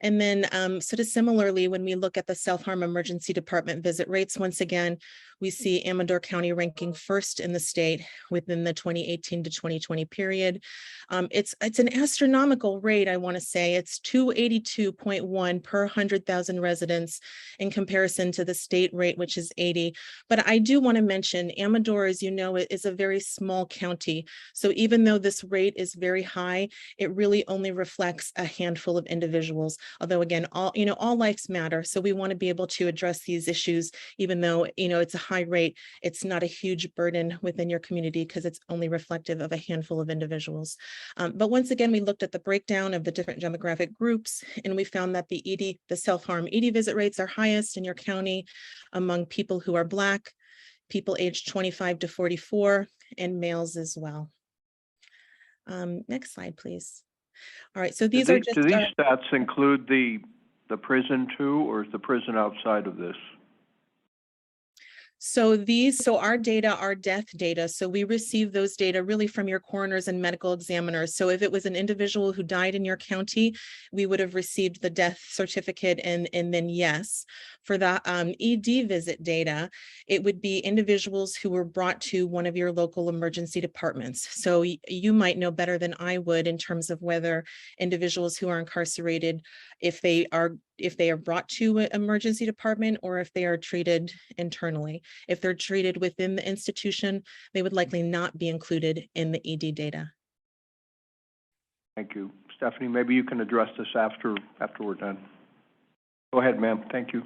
And then sort of similarly, when we look at the self-harm emergency department visit rates, once again, we see Amador County ranking first in the state within the 2018 to 2020 period. It's an astronomical rate, I want to say. It's 282.1 per 100,000 residents in comparison to the state rate, which is 80. But I do want to mention Amador, as you know, is a very small county. So even though this rate is very high, it really only reflects a handful of individuals. Although again, all lives matter. So we want to be able to address these issues, even though, it's a high rate, it's not a huge burden within your community because it's only reflective of a handful of individuals. But once again, we looked at the breakdown of the different demographic groups, and we found that the self-harm ED visit rates are highest in your county among people who are Black, people aged 25 to 44, and males as well. Next slide, please. All right, so these are just— Do these stats include the prison too, or is the prison outside of this? So our data are death data. So we receive those data really from your coroners and medical examiners. So if it was an individual who died in your county, we would have received the death certificate, and then yes. For the ED visit data, it would be individuals who were brought to one of your local emergency departments. So you might know better than I would in terms of whether individuals who are incarcerated, if they are brought to an emergency department or if they are treated internally. If they're treated within the institution, they would likely not be included in the ED data. Thank you. Stephanie, maybe you can address this after we're done. Go ahead, ma'am. Thank you.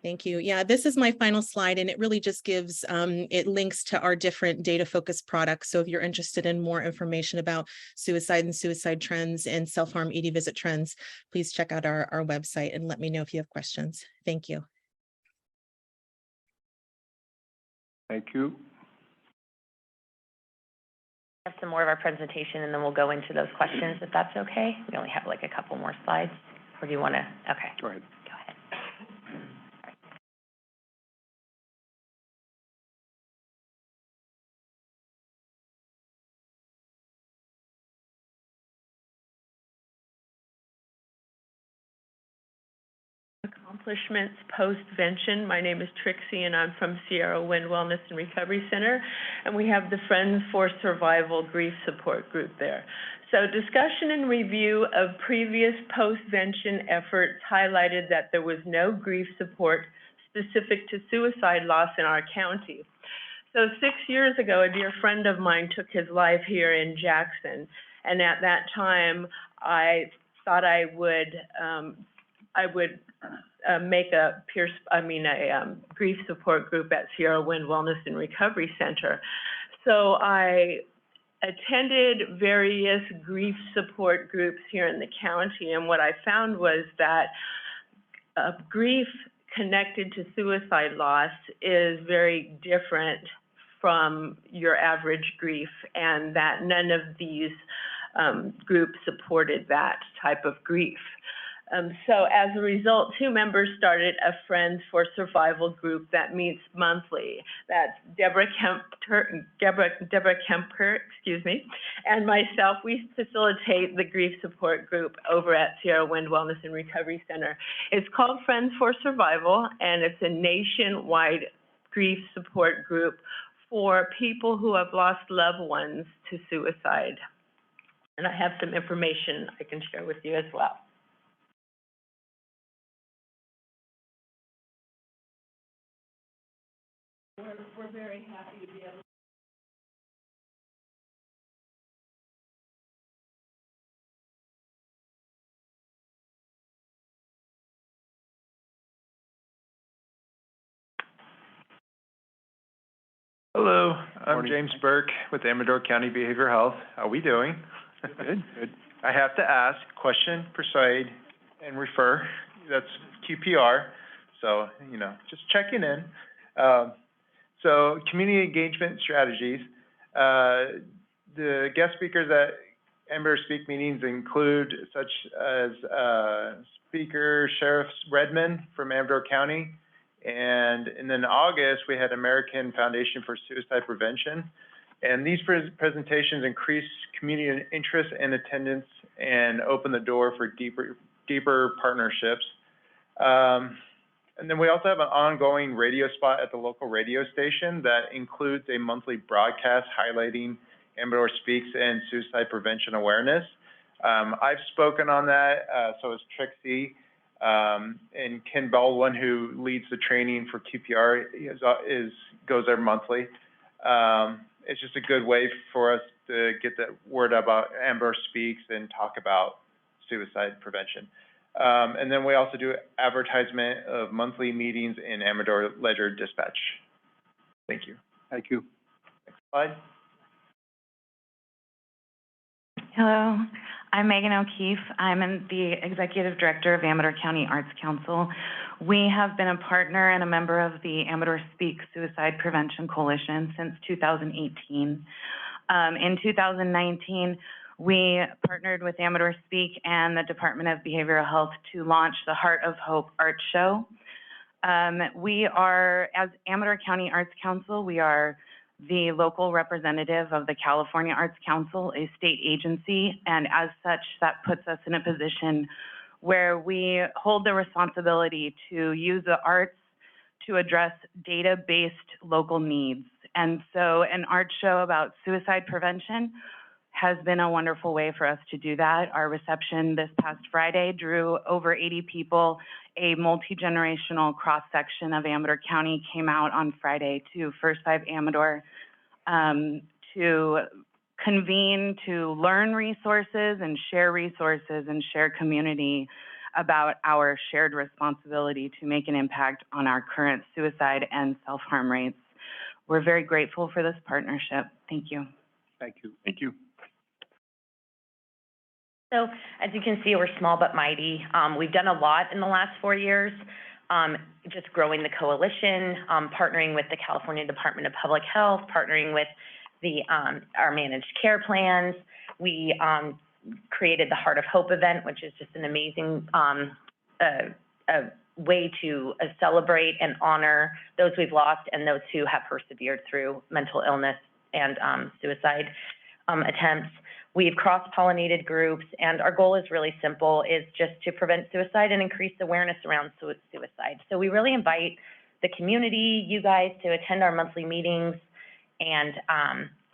Thank you. Yeah, this is my final slide, and it really just gives, it links to our different data-focused products. So if you're interested in more information about suicide and suicide trends and self-harm ED visit trends, please check out our website and let me know if you have questions. Thank you. Thank you. Have some more of our presentation, and then we'll go into those questions, if that's okay. We only have like a couple more slides, or do you want to? Okay. Go ahead. Go ahead. Accomplishments post-vention. My name is Trixie, and I'm from Sierra Wind Wellness and Recovery Center, and we have the Friends for Survival Grief Support Group there. So discussion and review of previous post-vention efforts highlighted that there was no grief support specific to suicide loss in our county. So 6 years ago, a dear friend of mine took his life here in Jackson, and at that time, I thought I would make a grief support group at Sierra Wind Wellness and Recovery Center. So I attended various grief support groups here in the county, and what I found was that grief connected to suicide loss is very different from your average grief, and that none of these groups supported that type of grief. So as a result, 2 members started a Friends for Survival group that meets monthly. That's Deborah Kemper, and myself. We facilitate the grief support group over at Sierra Wind Wellness and Recovery Center. It's called Friends for Survival, and it's a nationwide grief support group for people who have lost loved ones to suicide. And I have some information I can share with you as well. We're very happy to be able to. Hello, I'm Morning. James Burke with Amador County Behavioral Health. How are we doing? Good. Good. I have to ask, question, persuade, and refer. That's QPR. So, just checking in. So community engagement strategies. the guest speakers at Amador Speak meetings include such as, Speaker Sheriff Redmond from Amador County. And then in August, we had American Foundation for Suicide Prevention. And these presentations increase community interest and attendance and open the door for deeper partnerships. And then we also have an ongoing radio spot at the local radio station that includes a monthly broadcast highlighting Amador Speaks and suicide prevention awareness. I've spoken on that, so is Trixie. And Ken Baldwin, who leads the training for QPR, goes there monthly. It's just a good way for us to get the word about Amador Speaks and talk about suicide prevention. And then we also do advertisement of monthly meetings in Amador Ledger Dispatch. Thank you. Thank you. Next slide. Hello, I'm Megan O'Keefe. I'm the Executive Director of Amador County Arts Council. We have been a partner and a member of the Amador Speak Suicide Prevention Coalition since 2018. In 2019, we partnered with Amador Speak and the Department of Behavioral Health to launch the Heart of Hope Art Show. We are, as Amador County Arts Council, we are the local representative of the California Arts Council, a state agency, and as such, that puts us in a position where we hold the responsibility to use the arts to address data-based local needs. And so an art show about suicide prevention has been a wonderful way for us to do that. Our reception this past Friday drew over 80 people. A multi-generational cross-section of Amador County came out on Friday to First 5 Amador to convene, to learn resources and share community about our shared responsibility to make an impact on our current suicide and self-harm rates. We're very grateful for this partnership. Thank you. Thank you. Thank you. So as you can see, we're small but mighty. We've done a lot in the last 4 years, just growing the coalition, partnering with the California Department of Public Health, partnering with the our managed care plans. We created the Heart of Hope event, which is just an amazing way to celebrate and honor those we've lost and those who have persevered through mental illness and suicide attempts. We've cross-pollinated groups, and our goal is really simple, is just to prevent suicide and increase awareness around suicide. So we really invite the community, you guys, to attend our monthly meetings, and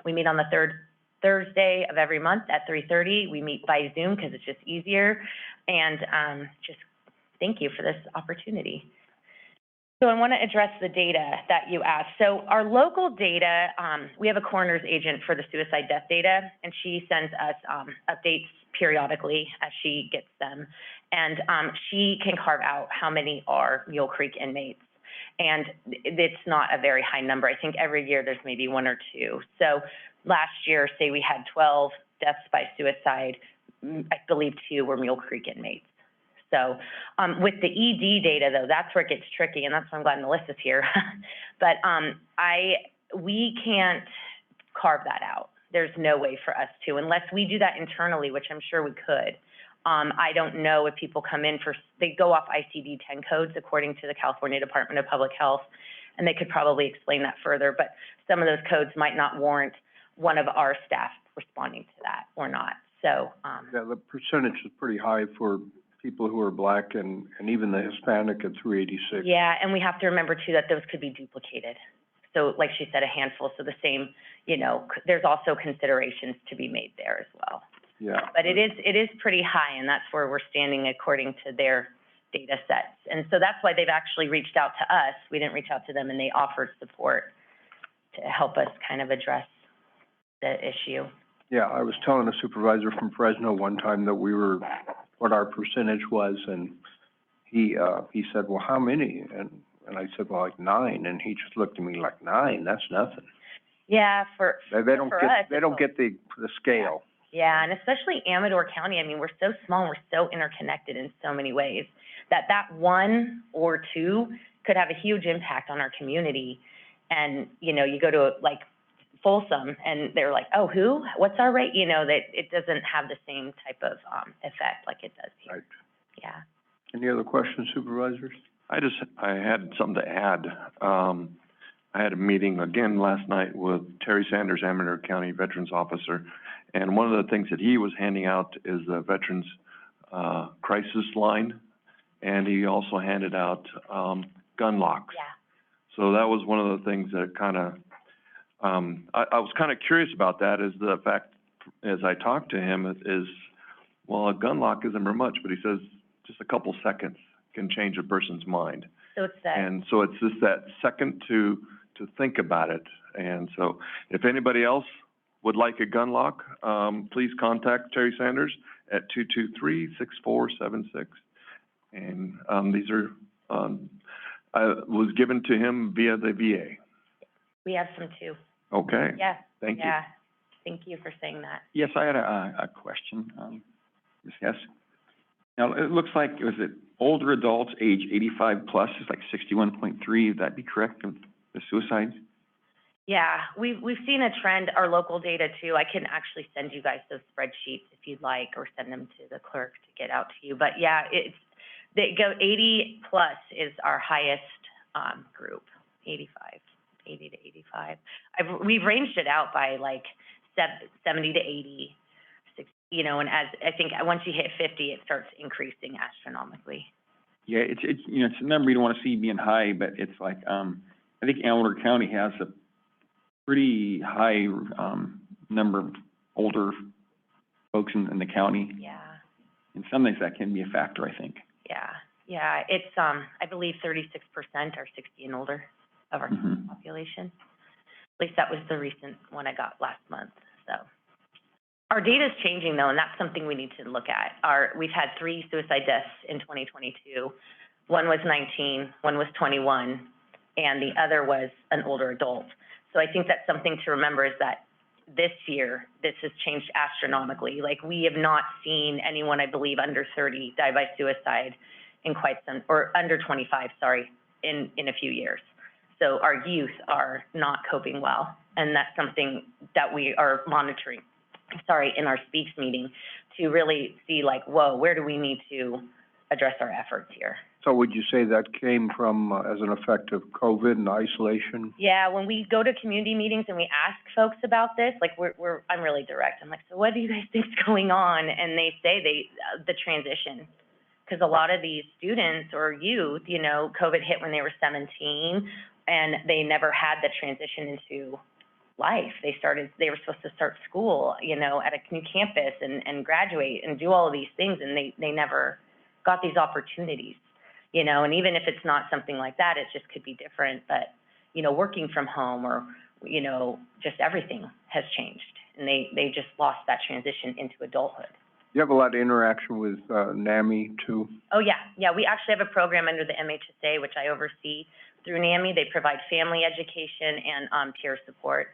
we meet on the third Thursday of every month at 3:30. We meet by Zoom because it's just easier, and just thank you for this opportunity. So I want to address the data that you asked. So our local data, we have a coroner's agent for the suicide death data, and she sends us updates periodically as she gets them. And she can carve out how many are Mule Creek inmates. And it's not a very high number. I think every year there's maybe 1 or 2. So last year, say we had 12 deaths by suicide, I believe 2 were Mule Creek inmates. So with the ED data, though, that's where it gets tricky, and that's why I'm glad Melissa's here. But we can't carve that out. There's no way for us to, unless we do that internally, which I'm sure we could. I don't know if people come in they go off ICD-10 codes according to the California Department of Public Health, and they could probably explain that further, but some of those codes might not warrant one of our staff responding to that or not. So yeah, the percentage is pretty high for people who are Black and even the Hispanic at 386. Yeah, and we have to remember too that those could be duplicated. So like she said, a handful, so the same, there's also considerations to be made there as well. Yeah. But it is pretty high, and that's where we're standing according to their data sets. And so that's why they've actually reached out to us. We didn't reach out to them, and they offered support to help us kind of address the issue. Yeah, I was telling a supervisor from Fresno one time that what our percentage was, and he said, well, how many? And I said, well, like 9, and he just looked at me like, 9, that's nothing. Yeah, they don't get the scale. Yeah, and especially Amador County. I mean, we're so small and we're so interconnected in so many ways that 1 or 2 could have a huge impact on our community. And, you go to, like, Folsom, and they're like, oh, who? What's our rate? You know, that it doesn't have the same type of, effect like it does here. Right. Yeah. Any other questions, supervisors? I had something to add. I had a meeting again last night with Terry Sanders, Amador County Veterans Officer, and one of the things that he was handing out is the Veterans, crisis line, and he also handed out, gun locks. Yeah. So that was one of the things that kind of, I was kind of curious about that, is the fact, as I talked to him, is, well, a gun lock isn't very much, but he says just a couple seconds can change a person's mind. So it's that. And so it's just that second to think about it. And so if anybody else would like a gun lock, please contact Terry Sanders at 223-6476. And, these are, was given to him via the VA. We have some too. Okay. Yeah. Thank you. Yeah. Thank you for saying that. Yes, I had a question, Ms. Hess. Now, it looks like, was it older adults age 85 plus is like 61.3, would that be correct, of the suicides? Yeah, we've seen a trend, our local data too. I can actually send you guys those spreadsheets if you'd like, or send them to the clerk to get out to you. But yeah, they go 80 plus is our highest, group, 80 to 85. We've ranged it out by like 70 to 80, 60, you know, and as, I think once you hit 50, it starts increasing astronomically. Yeah, it's, you know, it's a number you don't want to see being high, but it's like, I think Amador County has a pretty high, number of older folks in the county. Yeah. And sometimes that can be a factor, I think. Yeah, it's, I believe 36% are 60 and older of our population. At least that was the recent one I got last month, so. Our data is changing though, and that's something we need to look at. We've had 3 suicide deaths in 2022. One was 19, one was 21, and the other was an older adult. So I think that's something to remember, is that this year, this has changed astronomically. Like, we have not seen anyone, I believe, under 30 die by suicide in quite some, or under 25, sorry, in a few years. So our youth are not coping well, and that's something that we are monitoring, in our Speaks meeting, to really see like, whoa, where do we need to address our efforts here? So would you say that came from, as an effect of COVID and isolation? Yeah, when we go to community meetings and we ask folks about this, like I'm really direct. I'm like, so what do you guys think's going on? And they say the transition, because a lot of these students or youth, you know, COVID hit when they were 17, and they never had the transition into life. They were supposed to start school, you know, at a new campus and graduate and do all of these things, and they never got these opportunities, you know. And even if it's not something like that, it just could be different. But, you know, working from home, or, you know, just everything has changed, and they just lost that transition into adulthood. You have a lot of interaction with NAMI too? Oh, yeah. We actually have a program under the MHSA, which I oversee through NAMI. They provide family education and peer support.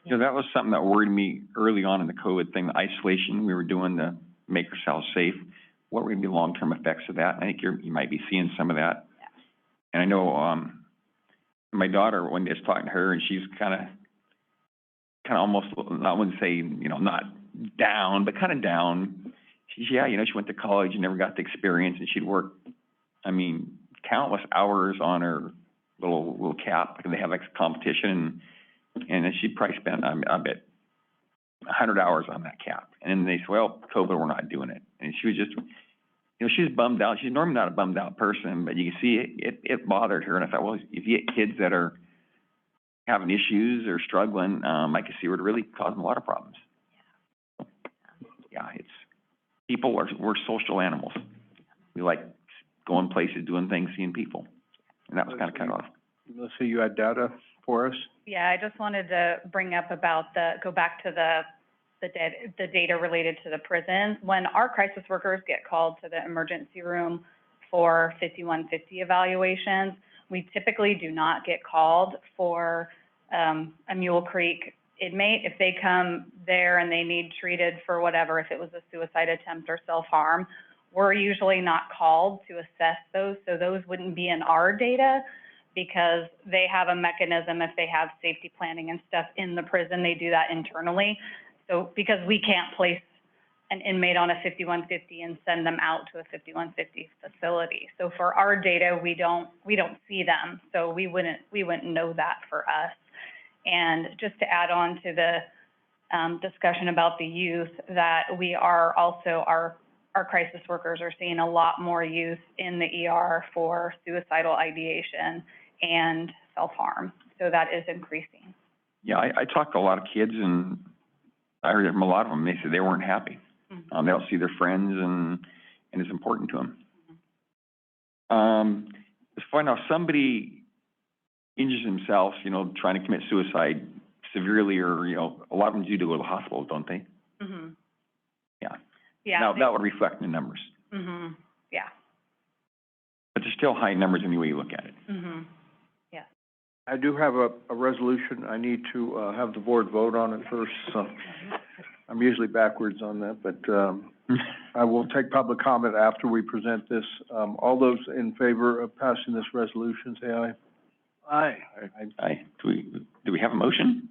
You know, that was something that worried me early on in the COVID thing, the isolation we were doing to make ourselves safe. What were going to be long-term effects of that? I think you might be seeing some of that. Yeah. And I know, my daughter, one day I was talking to her, and she's kind of almost, I wouldn't say, you know, not down, but kind of down. You know, she went to college and never got the experience, and she'd work, I mean, countless hours on her little cap, because they have like a competition, and then she'd probably spend, I bet, 100 hours on that cap. And then they said, well, COVID, we're not doing it. And she was just, you know, she was bummed out. She's normally not a bummed out person, but you can see it bothered her. And I thought, well, if you get kids that are having issues or struggling, I can see where it really causing a lot of problems. Yeah, we're social animals. We like going places, doing things, seeing people. And that was kind of cut off. Melissa, you had data for us? Yeah, I just wanted to bring up about go back to the data related to the prisons. When our crisis workers get called to the emergency room for 5150 evaluations, we typically do not get called for a Mule Creek inmate. If they come there and they need treated for whatever, if it was a suicide attempt or self-harm, we're usually not called to assess those, so those wouldn't be in our data. because they have a mechanism, if they have safety planning and stuff in the prison, they do that internally. So because we can't place an inmate on a 5150 and send them out to a 5150 facility. So for our data, we don't see them. So we wouldn't know that for us. And just to add on to the discussion about the youth, that we are also, our crisis workers are seeing a lot more youth in the ER for suicidal ideation and self-harm. So that is increasing. Yeah, I talked to a lot of kids, and I heard from a lot of them, they said they weren't happy. Mm-hmm. They don't see their friends, and it's important to them. As far now, somebody injures themselves, you know, trying to commit suicide severely, or, you know, a lot of them do go to the hospital, don't they? Mm-hmm. Yeah. Yeah. Now, that would reflect in the numbers. Mm-hmm. Yeah. But there's still high numbers any way you look at it. Mm-hmm. Yeah. I do have a resolution. I need to, have the board vote on it first, so I'm usually backwards on that, but, I will take public comment after we present this. All those in favor of passing this resolution, say aye. Aye. Aye. Do we have a motion?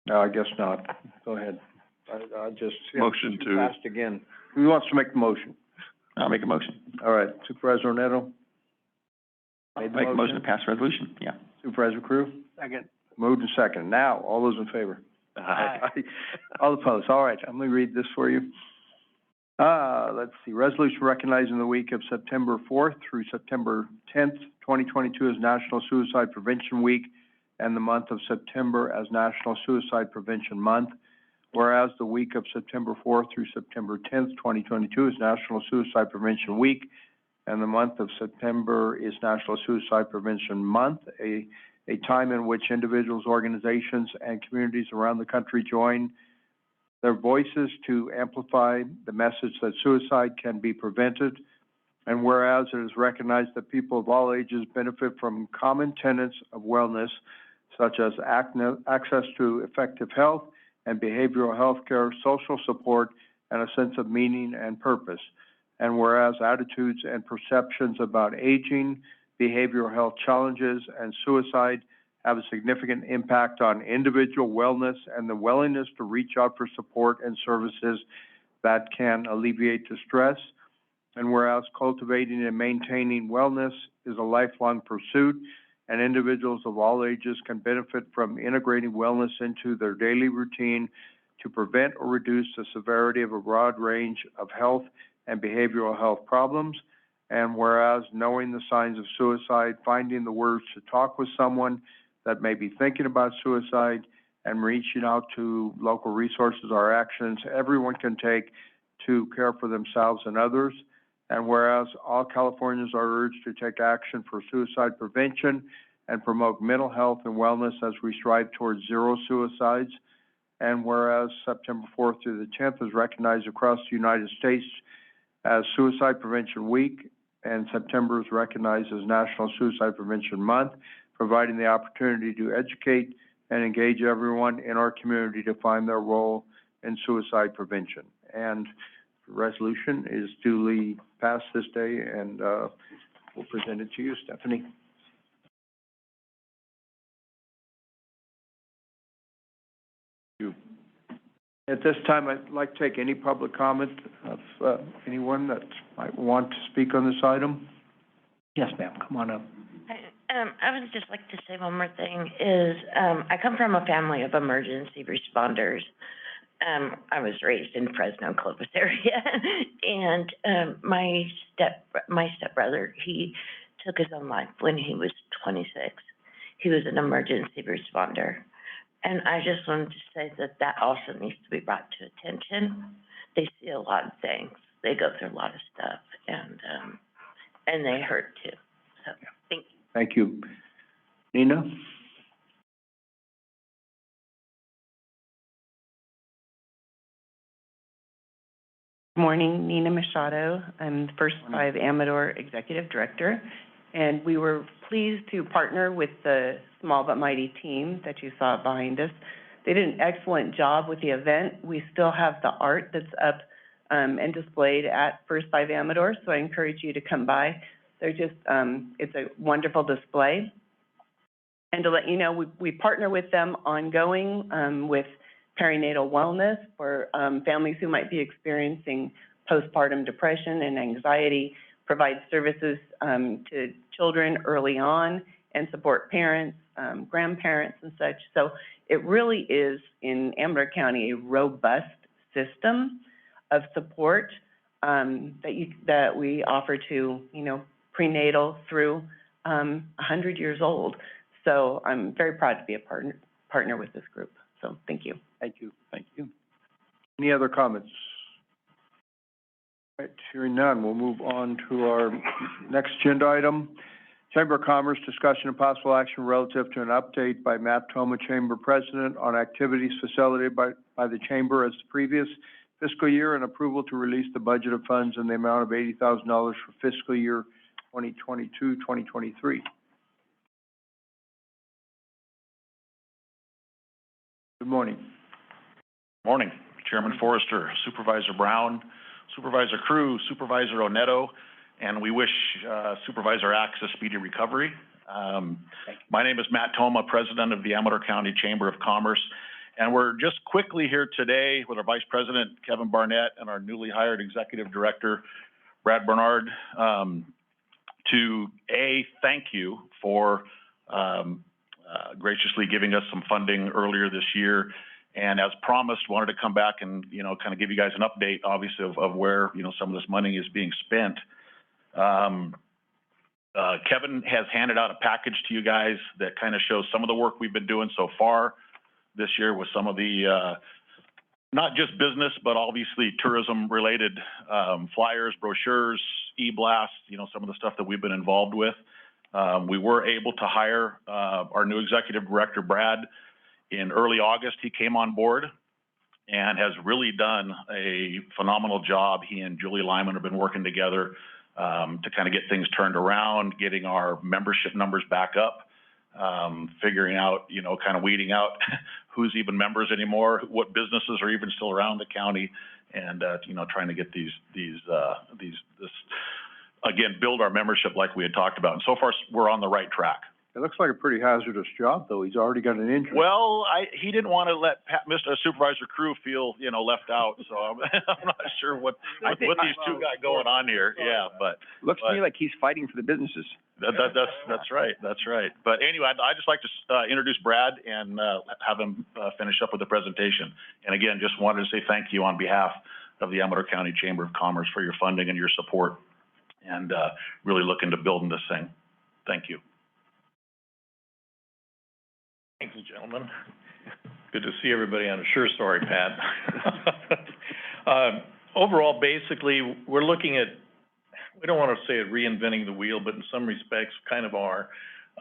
No, I guess not. Go ahead. I just. Motion to- Asked again. Who wants to make the motion? I'll make a motion. All right, Supervisor Neto? Make a motion to pass resolution, yeah. Supervisor Crew? Second. Moved and second. Now, all those in favor? Aye. All opposed. All right, I'm gonna read this for you. Let's see, resolution recognizing the week of September 4th through September 10th, 2022 as National Suicide Prevention Week, and the month of September as National Suicide Prevention Month. Whereas the week of September 4th through September 10th, 2022 is National Suicide Prevention Week, and the month of September is National Suicide Prevention Month, a time in which individuals, organizations, and communities around the country join their voices to amplify the message that suicide can be prevented. And whereas it is recognized that people of all ages benefit from common tenets of wellness, such as access to effective health and behavioral health care, social support, and a sense of meaning and purpose. And whereas attitudes and perceptions about aging, behavioral health challenges, and suicide have a significant impact on individual wellness and the willingness to reach out for support and services that can alleviate distress. And whereas cultivating and maintaining wellness is a lifelong pursuit, and individuals of all ages can benefit from integrating wellness into their daily routine to prevent or reduce the severity of a broad range of health and behavioral health problems. And whereas knowing the signs of suicide, finding the words to talk with someone that may be thinking about suicide, and reaching out to local resources are actions everyone can take to care for themselves and others. And whereas all Californians are urged to take action for suicide prevention and promote mental health and wellness as we strive towards zero suicides. And whereas September 4th through the 10th is recognized across the United States as Suicide Prevention Week, and September is recognized as National Suicide Prevention Month, providing the opportunity to educate and engage everyone in our community to find their role in suicide prevention. And the resolution is duly passed this day, and we'll present it to you, Stephanie. At this time, I'd like to take any public comment of anyone that might want to speak on this item. Yes, ma'am, come on up. I would just like to say one more thing, is, I come from a family of emergency responders. I was raised in Fresno, Clovis area, and my stepbrother, he took his own life when he was 26. He was an emergency responder. And I just wanted to say that also needs to be brought to attention. They see a lot of things. They go through a lot of stuff, and they hurt too. So, thank you. Thank you. Nina? Morning, Nina Machado. I'm the First Five Amador Executive Director, and we were pleased to partner with the Small But Mighty team that you saw behind us. They did an excellent job with the event. We still have the art that's up and displayed at First Five Amador, so I encourage you to come by. They're just, it's a wonderful display. And to let you know, we partner with them ongoing, with perinatal wellness for, families who might be experiencing postpartum depression and anxiety, provide services, to children early on, and support parents, grandparents and such. So it really is, in Amador County, a robust system of support, that we offer to, prenatal through, 100 years old. So I'm very proud to be a partner with this group. So thank you. Thank you. Thank you. Any other comments? All right, hearing none, we'll move on to our next agenda item. Chamber of Commerce discussion and possible action relative to an update by Matt Toma, Chamber President, on activities facilitated by the Chamber as the previous fiscal year, and approval to release the budget of funds in the amount of $80,000 for fiscal year 2022-2023. Good morning. Morning, Chairman Forrester, Supervisor Brown, Supervisor Crew, Supervisor Oneto, and we wish Supervisor Axe a speedy recovery. My name is Matt Toma, President of the Amador County Chamber of Commerce, and we're just quickly here today with our Vice President, Kevin Barnett, and our newly hired Executive Director, Brad Bernard, to thank you for graciously giving us some funding earlier this year. And as promised, wanted to come back and, kind of give you guys an update, obviously, of where, some of this money is being spent. Kevin has handed out a package to you guys that kind of shows some of the work we've been doing so far this year with some of the, not just business, but obviously tourism-related flyers, brochures, e-blasts, some of the stuff that we've been involved with. We were able to hire our new Executive Director, Brad, in early August. He came on board and has really done a phenomenal job. He and Julie Lyman have been working together to kind of get things turned around, getting our membership numbers back up, figuring out, kind of weeding out who's even members anymore, what businesses are even still around the county, and, trying to get this, again, build our membership like we had talked about. And so far, we're on the right track. It looks like a pretty hazardous job, though. He's already got an injury. Well, he didn't want to let Mr. Supervisor Crew feel, left out, so I'm not sure what these two got going on here. Yeah, but looks to me like he's fighting for the businesses. That's right. That's right. But anyway, I'd just like to introduce Brad and have him finish up with the presentation. And again, just wanted to say thank you on behalf of the Amador County Chamber of Commerce for your funding and your support, and really looking to building this thing. Thank you. Thanks, gentlemen. Good to see everybody on a sure story, Pat. Overall, basically, we're looking at, we don't want to say reinventing the wheel, but in some respects kind of are.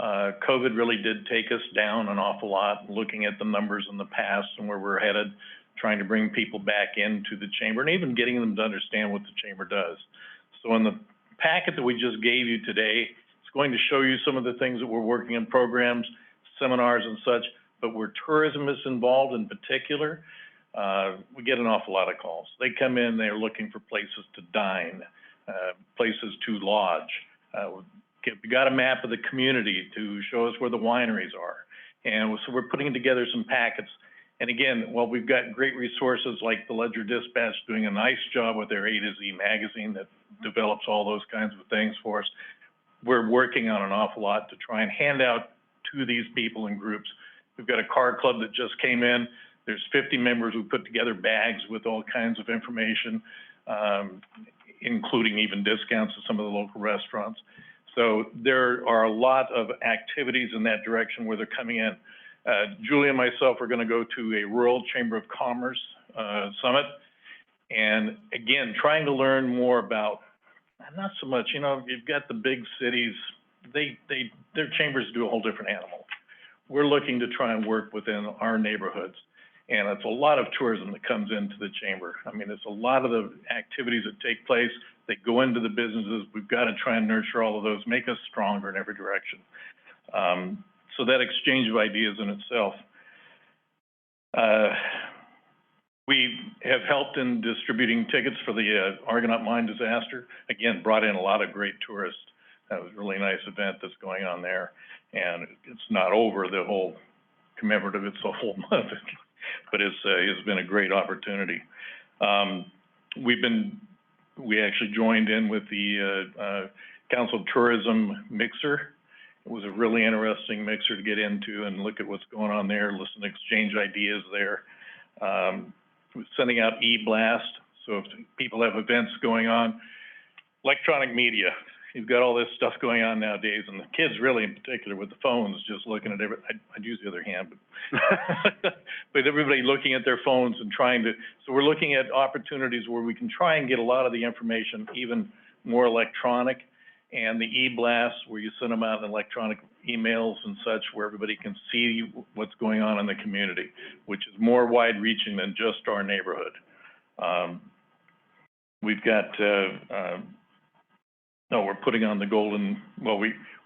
COVID really did take us down an awful lot, looking at the numbers in the past and where we're headed, trying to bring people back into the chamber and even getting them to understand what the chamber does. So in the packet that we just gave you today, it's going to show you some of the things that we're working on, programs, seminars and such, but where tourism is involved in particular, we get an awful lot of calls. They come in, they're looking for places to dine, places to lodge. We got a map of the community to show us where the wineries are. And so we're putting together some packets. And again, while we've got great resources like the Ledger Dispatch doing a nice job with their A to Z magazine that develops all those kinds of things for us, we're working on an awful lot to try and hand out to these people and groups. We've got a car club that just came in. There's 50 members who put together bags with all kinds of information, including even discounts to some of the local restaurants. So there are a lot of activities in that direction where they're coming in. Julie and myself are going to go to a Rural Chamber of Commerce summit. And again, trying to learn more about, not so much, you've got the big cities, their chambers do a whole different animal. We're looking to try and work within our neighborhoods. And it's a lot of tourism that comes into the chamber. I mean, it's a lot of the activities that take place. They go into the businesses. We've got to try and nurture all of those, make us stronger in every direction. So that exchange of ideas in itself. We have helped in distributing tickets for the Argonaut mine disaster. Again, brought in a lot of great tourists. That was a really nice event that's going on there. And it's not over, the whole commemorative, it's a whole month, but it's been a great opportunity. We actually joined in with the Council of Tourism mixer. It was a really interesting mixer to get into and look at what's going on there, listen, exchange ideas there. Sending out e-blast, so if people have events going on, electronic media, you've got all this stuff going on nowadays, and the kids really in particular with the phones, just looking at I'd use the other hand, but, but everybody looking at their phones and trying to, so we're looking at opportunities where we can try and get a lot of the information even more electronic, and the e-blasts where you send them out in electronic emails and such where everybody can see what's going on in the community, which is more wide-reaching than just our neighborhood. We've got, we're putting on the golden,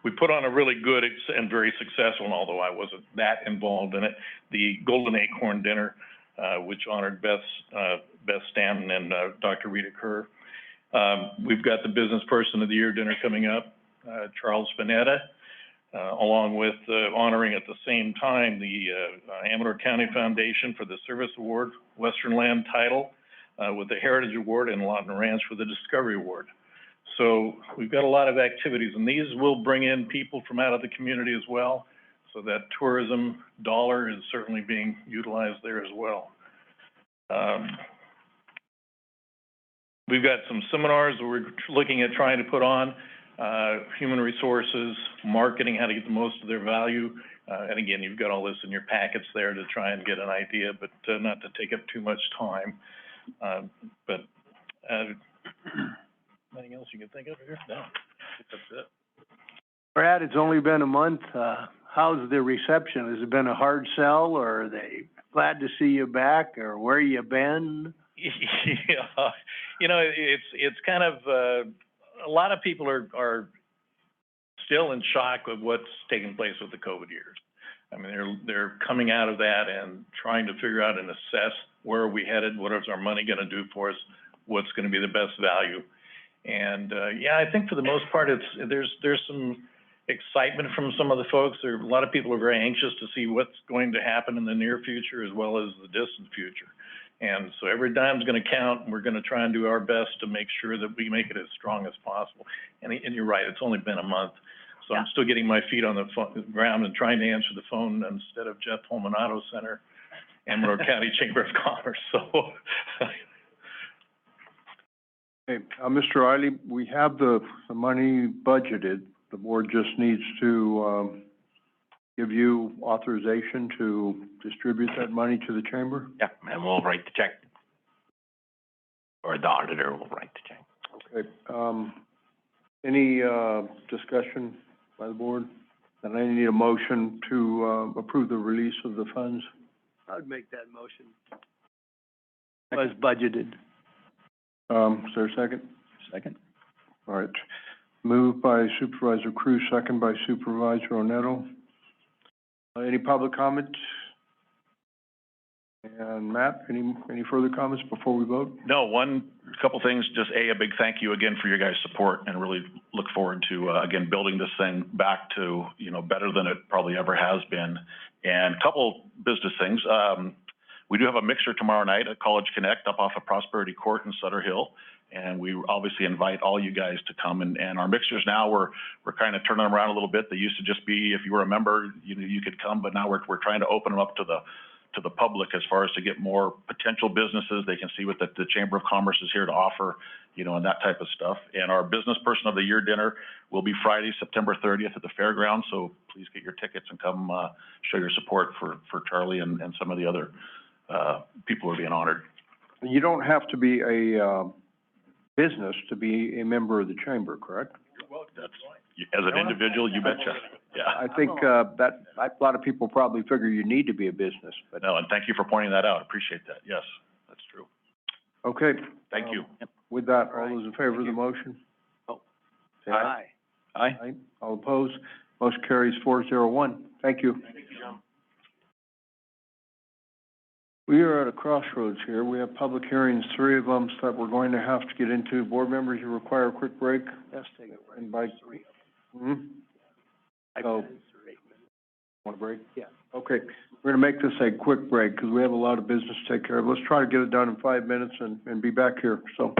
we put on a really good and very successful, and although I wasn't that involved in it, the Golden Acorn Dinner, which honored Beth Stanton and Dr. Rita Kerr. We've got the Business Person of the Year dinner coming up, Charles Spinetta, along with honoring at the same time the Amador County Foundation for the Service Award, Western Land Title with the Heritage Award, and Lawton Ranch for the Discovery Award. So we've got a lot of activities, and these will bring in people from out of the community as well, so that tourism dollar is certainly being utilized there as well. We've got some seminars that we're looking at trying to put on, human resources, marketing, how to get the most of their value. And again, you've got all this in your packets there to try and get an idea, but not to take up too much time. Anything else you can think of here? No, I think that's it. Brad, it's only been a month. How's the reception? Has it been a hard sell, or are they glad to see you back, or where you been? Yeah, you know, it's kind of, a lot of people are still in shock of what's taking place with the COVID years. I mean, they're coming out of that and trying to figure out and assess where are we headed, what is our money gonna do for us, what's gonna be the best value. And yeah, I think for the most part, there's some excitement from some of the folks. A lot of people are very anxious to see what's going to happen in the near future as well as the distant future. And so every dime's going to count, and we're going to try and do our best to make sure that we make it as strong as possible. And you're right, it's only been a month. So I'm still getting my feet on the ground and trying to answer the phone instead of Jeff Holman Auto Center, Amador County Chamber of Commerce. So. Hey, Mr. Riley, we have the money budgeted. The board just needs to give you authorization to distribute that money to the chamber? Yeah, and we'll write the check. Or the auditor will write the check. Okay. Any discussion by the board? Then I need a motion to approve the release of the funds. I'd make that motion. Was budgeted. Is there a second? Second. All right. Moved by Supervisor Cruz, second by Supervisor Onetto. Any public comment? And Matt, any further comments before we vote? No, couple things, just a big thank you again for your guys' support, and really look forward to, again, building this thing back to, better than it probably ever has been. And a couple business things. We do have a mixer tomorrow night at College Connect up off of Prosperity Court in Sutter Hill. And we obviously invite all you guys to come. And our mixers now, we're kind of turning them around a little bit. They used to just be, if you were a member, you could come, but now we're trying to open them up to the public as far as to get more potential businesses. They can see what the Chamber of Commerce is here to offer, and that type of stuff. And our Business Person of the Year dinner will be Friday, September 30th at the fairgrounds. So please get your tickets and come show your support for Charlie and some of the other people who are being honored. You don't have to be a business to be a member of the chamber, correct? Well, as an individual, you betcha. Yeah. I think that a lot of people probably figure you need to be a business, but. No, and thank you for pointing that out. Appreciate that. Yes, that's true. Okay. Thank you. With that, all those in favor of the motion? Say aye. Aye. All opposed? Motion carries 401. Thank you. Thank you, John. We are at a crossroads here. We have public hearings, 3 of them that we're going to have to get into. Board members, you require a quick break? Let's take it. And by Hmm? So, want a break? Yeah. Okay, we're gonna make this a quick break, because we have a lot of business to take care of. Let's try to get it done in 5 minutes and be back here, so.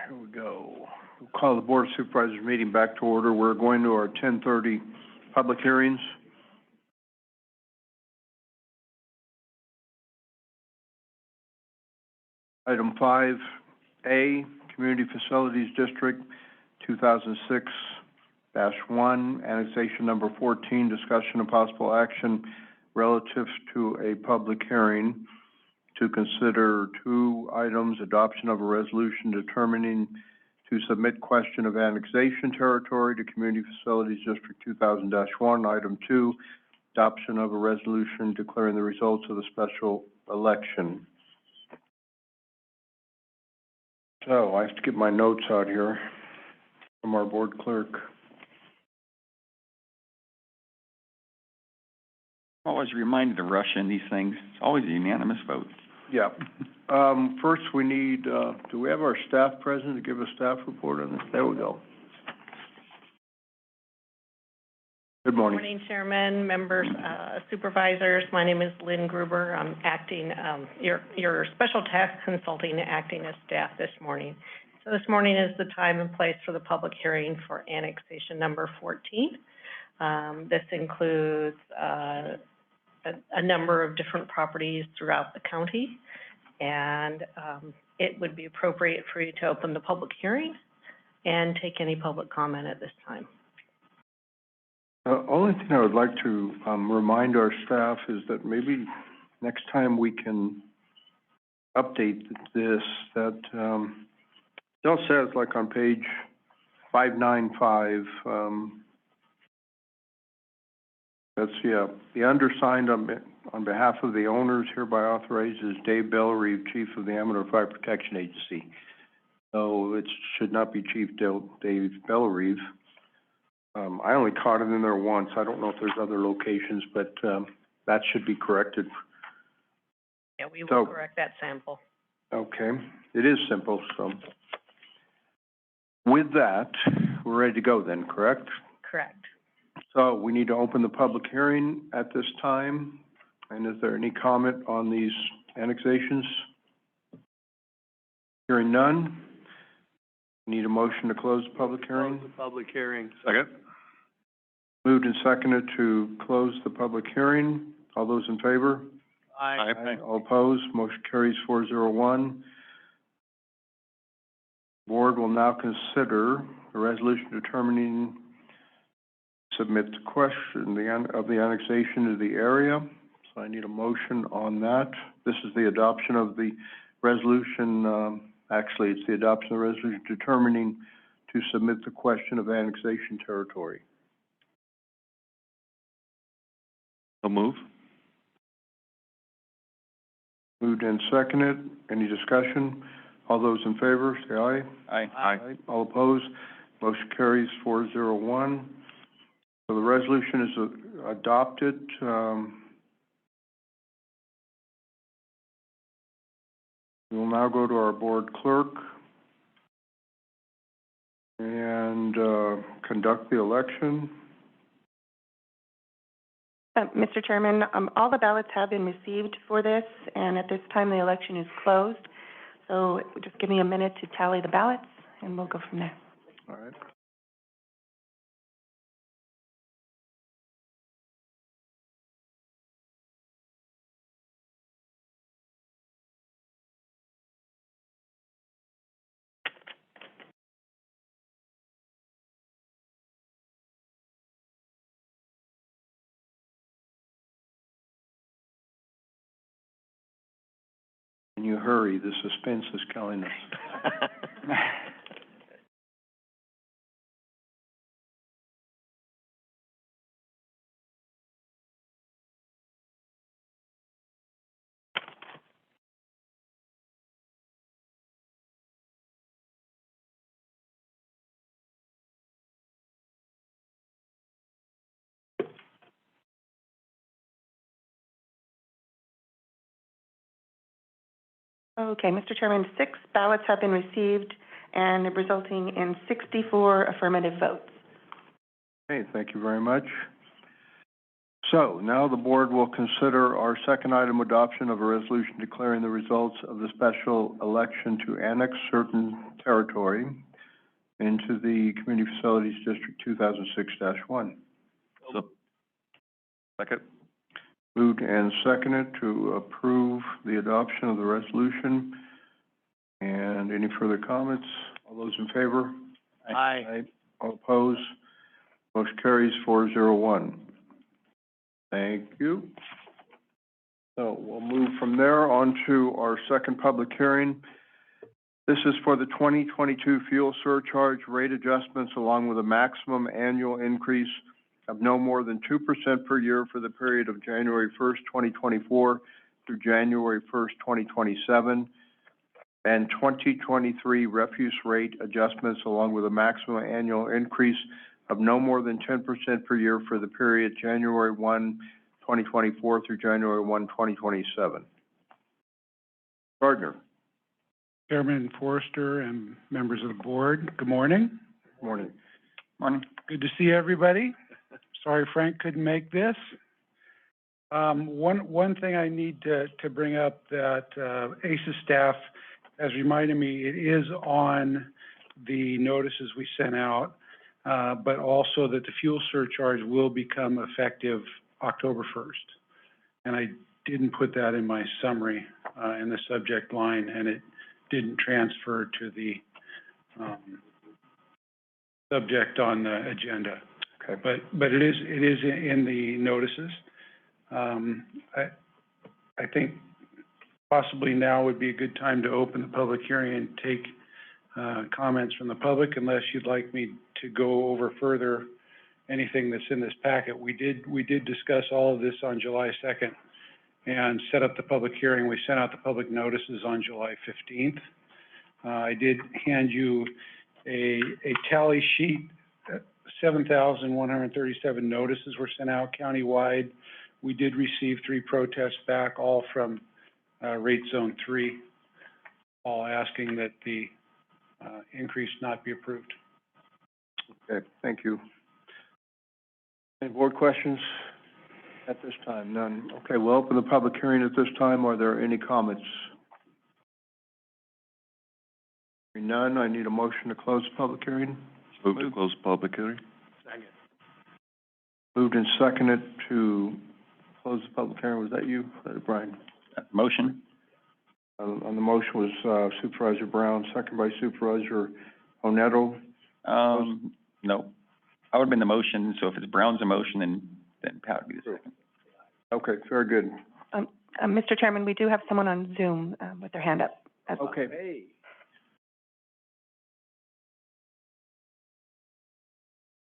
Here we go. We'll call the Board of Supervisors meeting back to order. We're going to our 10:30 public hearings. Item 5A, Community Facilities District 2006-1, Annexation Number 14, discussion of possible action relative to a public hearing to consider 2 items: adoption of a resolution determining to submit question of annexation territory to Community Facilities District 2000-1. Item 2, adoption of a resolution declaring the results of the special election. So I have to get my notes out here from our board clerk. Always reminded to rush in these things. It's always a unanimous vote. Yeah. First, we need, do we have our staff present to give a staff report on this? There we go. Good morning. Good morning, Chairman, members, supervisors. My name is Lynn Gruber. I'm acting, your special tax consulting, acting as staff this morning. So this morning is the time and place for the public hearing for annexation number 14. This includes a number of different properties throughout the county, and it would be appropriate for you to open the public hearing and take any public comment at this time. Only thing I would like to remind our staff is that maybe next time we can update this, that still says, like on page 595, that's, the undersigned on behalf of the owners hereby authorizes Dave Bellerive, Chief of the Amador Fire Protection Agency. So it should not be Chief Dave Bellerive. I only caught it in there once. I don't know if there's other locations, but that should be corrected. Yeah, we will correct that sample. Okay, it is simple, so. With that, we're ready to go then, correct? Correct. So we need to open the public hearing at this time. And is there any comment on these annexations? Hearing none. Need a motion to close the public hearing? Close the public hearing. Second. Moved and seconded to close the public hearing. All those in favor? Aye. Aye. All opposed? Motion carries 401. Board will now consider a resolution determining submit the question of the annexation to the area. So I need a motion on that. This is the adoption of the resolution, actually it's the adoption of the resolution determining to submit the question of annexation territory. So move. Moved and seconded. Any discussion? All those in favor, say aye. Aye. Aye. All opposed? Motion carries 401. So the resolution is adopted. We will now go to our board clerk and conduct the election. Mr. Chairman, all the ballots have been received for this, and at this time, the election is closed. So just give me a minute to tally the ballots, and we'll go from there. All right. Can you hurry? The suspense is killing us. Okay, Mr. Chairman, 6 ballots have been received, and resulting in 64 affirmative votes. Okay, thank you very much. So now the board will consider our second item, adoption of a resolution declaring the results of the special election to annex certain territory into the Community Facilities District 2006-1. So, second. Moved and seconded to approve the adoption of the resolution. And any further comments? All those in favor? Aye. All opposed? Motion carries 4-0-1. Thank you. So we'll move from there on to our second public hearing. This is for the 2022 fuel surcharge rate adjustments, along with a maximum annual increase of no more than 2% per year for the period of January 1st, 2024 through January 1st, 2027, and 2023 refuse rate adjustments, along with a maximum annual increase of no more than 10% per year for the period January 1, 2024 through January 1, 2027. Gardner. Chairman Forrester and members of the board, good morning. Morning. Morning. Good to see everybody. Sorry Frank couldn't make this. One thing I need to bring up that ACES staff has reminded me, it is on the notices we sent out, but also that the fuel surcharge will become effective October 1st. And I didn't put that in my summary in the subject line, and it didn't transfer to the subject on the agenda. Okay. But it is in the notices. I think possibly now would be a good time to open the public hearing and take comments from the public, unless you'd like me to go over further anything that's in this packet. We did discuss all of this on July 2nd and set up the public hearing. We sent out the public notices on July 15th. I did hand you a tally sheet. 7,137 notices were sent out countywide. We did receive 3 protests back, all from rate zone 3, all asking that the increase not be approved. Okay, thank you. Any board questions at this time? None. Okay, we'll open the public hearing at this time. Are there any comments? Hearing none, I need a motion to close the public hearing. Move to close public hearing. Second. Moved and seconded to close the public hearing. Was that you, Brian? Motion? On the motion was Supervisor Brown, second by Supervisor Onetto. No. I would have been the motion, so if it's Brown's a motion, then Pat would be the second. Okay, very good. Mr. Chairman, we do have someone on Zoom with their hand up as well. Okay. Hey.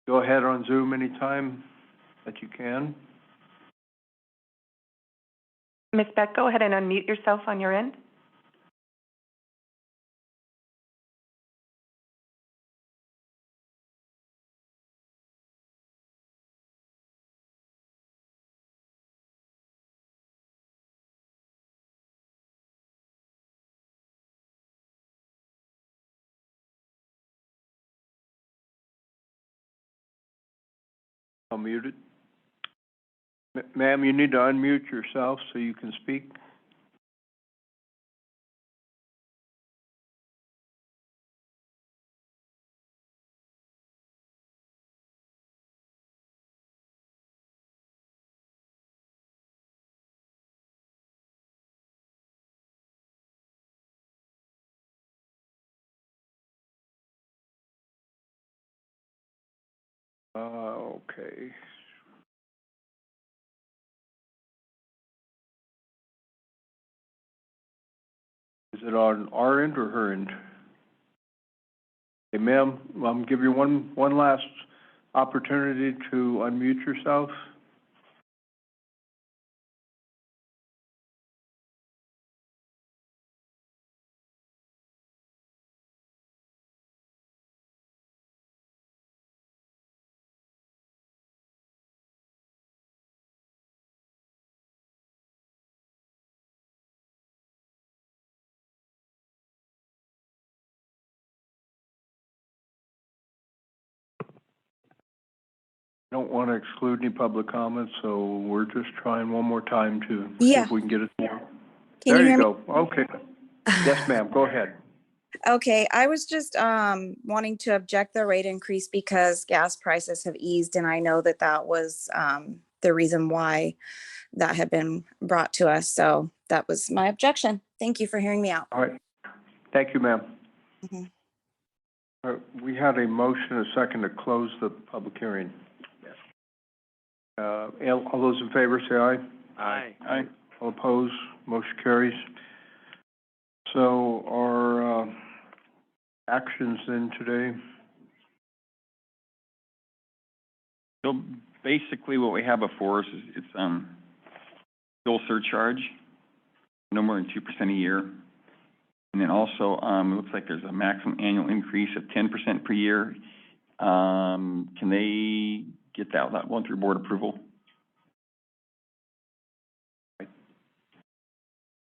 Go ahead on Zoom anytime that you can. Ms. Beck, go ahead and unmute yourself on your end. Unmuted. Ma'am, you need to unmute yourself so you can speak. Okay. Is it on our end or her end? Hey, ma'am, I'll give you one last opportunity to unmute yourself. Don't want to exclude any public comments, so we're just trying one more time to see if we can get it more. There you go. Okay. Yes, ma'am. Go ahead. Okay, I was just wanting to object the rate increase because gas prices have eased, and I know that that was the reason why that had been brought to us. So that was my objection. Thank you for hearing me out. All right. Thank you, ma'am. Mhm. We had a motion, and a second to close the public hearing. All those in favor say aye. Aye. Aye. All opposed, motion carries. So our actions then today, So basically what we have before us is, it's, fuel surcharge, no more than 2% a year. And then also, it looks like there's a maximum annual increase of 10% per year. Can they get that one through board approval?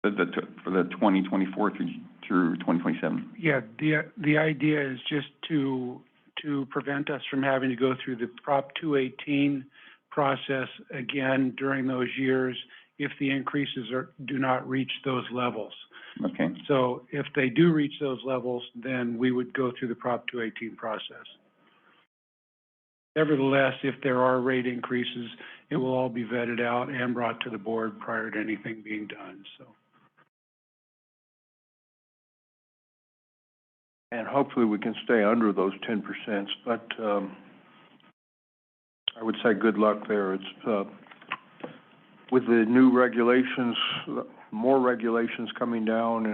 For the 2024 through 2027? Yeah, the idea is just to prevent us from having to go through the Prop 218 process again during those years if the increases do not reach those levels. Okay. So if they do reach those levels, then we would go through the Prop 218 process. Nevertheless, if there are rate increases, it will all be vetted out and brought to the board prior to anything being done, so. and hopefully we can stay under those 10%, but I would say good luck there. It's with the new regulations, more regulations coming down,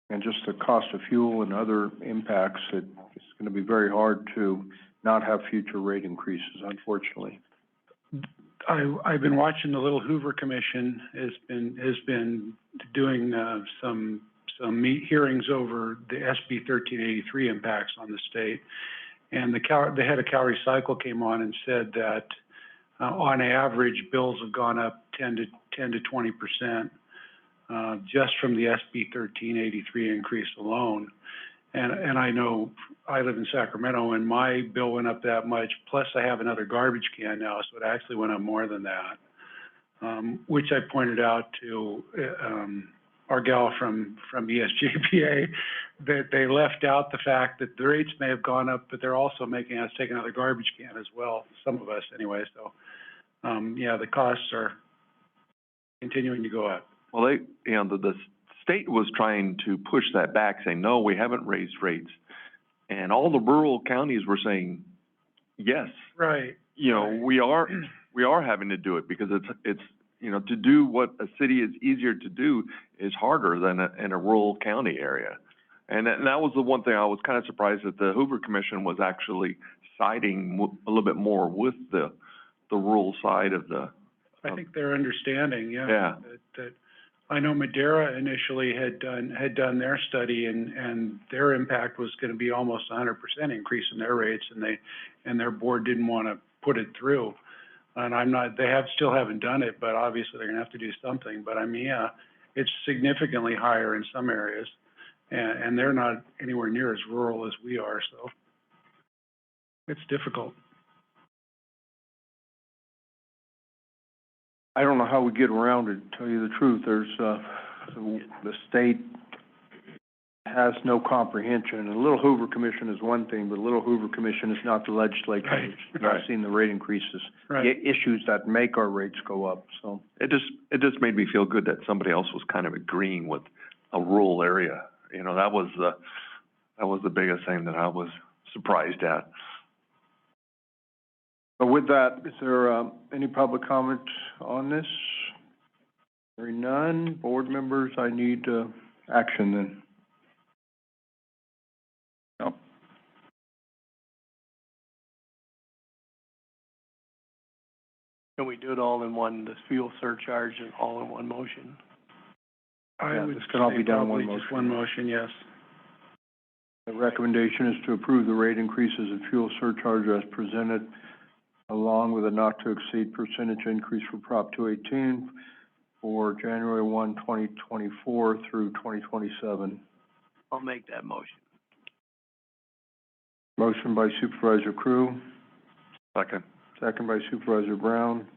and just the cost of fuel and other impacts, it's going to be very hard to not have future rate increases, unfortunately. I've been watching the Little Hoover Commission has been doing some hearings over the SB 1383 impacts on the state, and the head of Cal Recycle came on and said that on average bills have gone up 10 to 20% just from the SB 1383 increase alone. And I know I live in Sacramento, and my bill went up that much. Plus, I have another garbage can now, so it actually went up more than that. Which I pointed out to our gal from ESJPA, that they left out the fact that the rates may have gone up, but they're also making us take another garbage can as well. Some of us, anyway. So, yeah, the costs are continuing to go up. Well, the state was trying to push that back, saying, no, we haven't raised rates. And all the rural counties were saying, yes. Right. We are having to do it because it's to do what a city is easier to do is harder than in a rural county area. And that was the one thing I was kind of surprised that the Hoover Commission was actually siding a little bit more with the rural side of the. I think they're understanding, Yeah. That I know Madera initially had done their study, and their impact was going to be almost 100% increase in their rates, and their board didn't want to put it through. And they still haven't done it, but obviously they're going to have to do something. But I mean, yeah, it's significantly higher in some areas, and they're not anywhere near as rural as we are, so it's difficult. I don't know how we get around it, to tell you the truth. There's, the state has no comprehension. And the Little Hoover Commission is one thing, but the Little Hoover Commission is not the legislature. Right. It's not seeing the rate increases, Right. the issues that make our rates go up, so. It just made me feel good that somebody else was kind of agreeing with a rural area. That was the biggest thing that I was surprised at. But with that, is there any public comment on this? Hearing none, board members, I need action then. No. Can we do it all in one, the fuel surcharge and all in one motion? Yeah, would this can all say be done in probably one just motion. one motion, yes. The recommendation is to approve the rate increases in fuel surcharge as presented, along with a not-to-exceed percentage increase for Prop 218 for January 1, 2024 through 2027. I'll make that motion. Motion by Supervisor Crew, Second. Second by Supervisor Brown.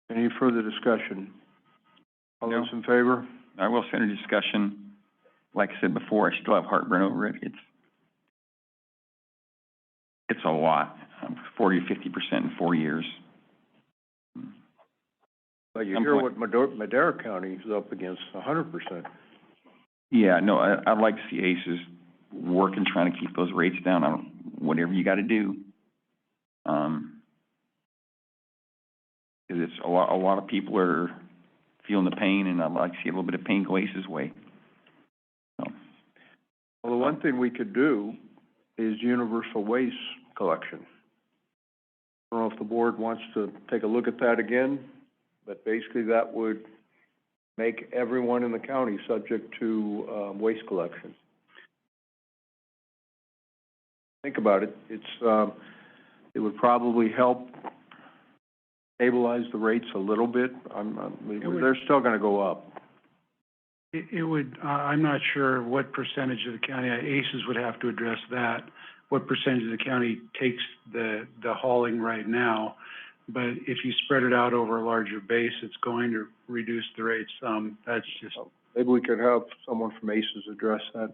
Any further discussion? All those in favor? I will send a discussion. Like I said before, I still have heartburn over it. It's a lot, 40 to 50% in 4 years. But you hear what Madera County is up against, 100%. Yeah, no, I'd like to see ACES working, trying to keep those rates down. Whatever you got to do. 'Cause it's a lot of people are feeling the pain, and I'd like to see a little bit of pain go ACES way. So. Well, the one thing we could do is universal waste collection. I don't know if the board wants to take a look at that again, but basically that would make everyone in the county subject to waste collection. Think about it. It would probably help stabilize the rates a little bit. They're still going to go up. It would, I'm not sure what percentage of the county, ACES would have to address that, what percentage of the county takes the hauling right now. But if you spread it out over a larger base, it's going to reduce the rates some. That's just. Maybe we could have someone from ACES address that.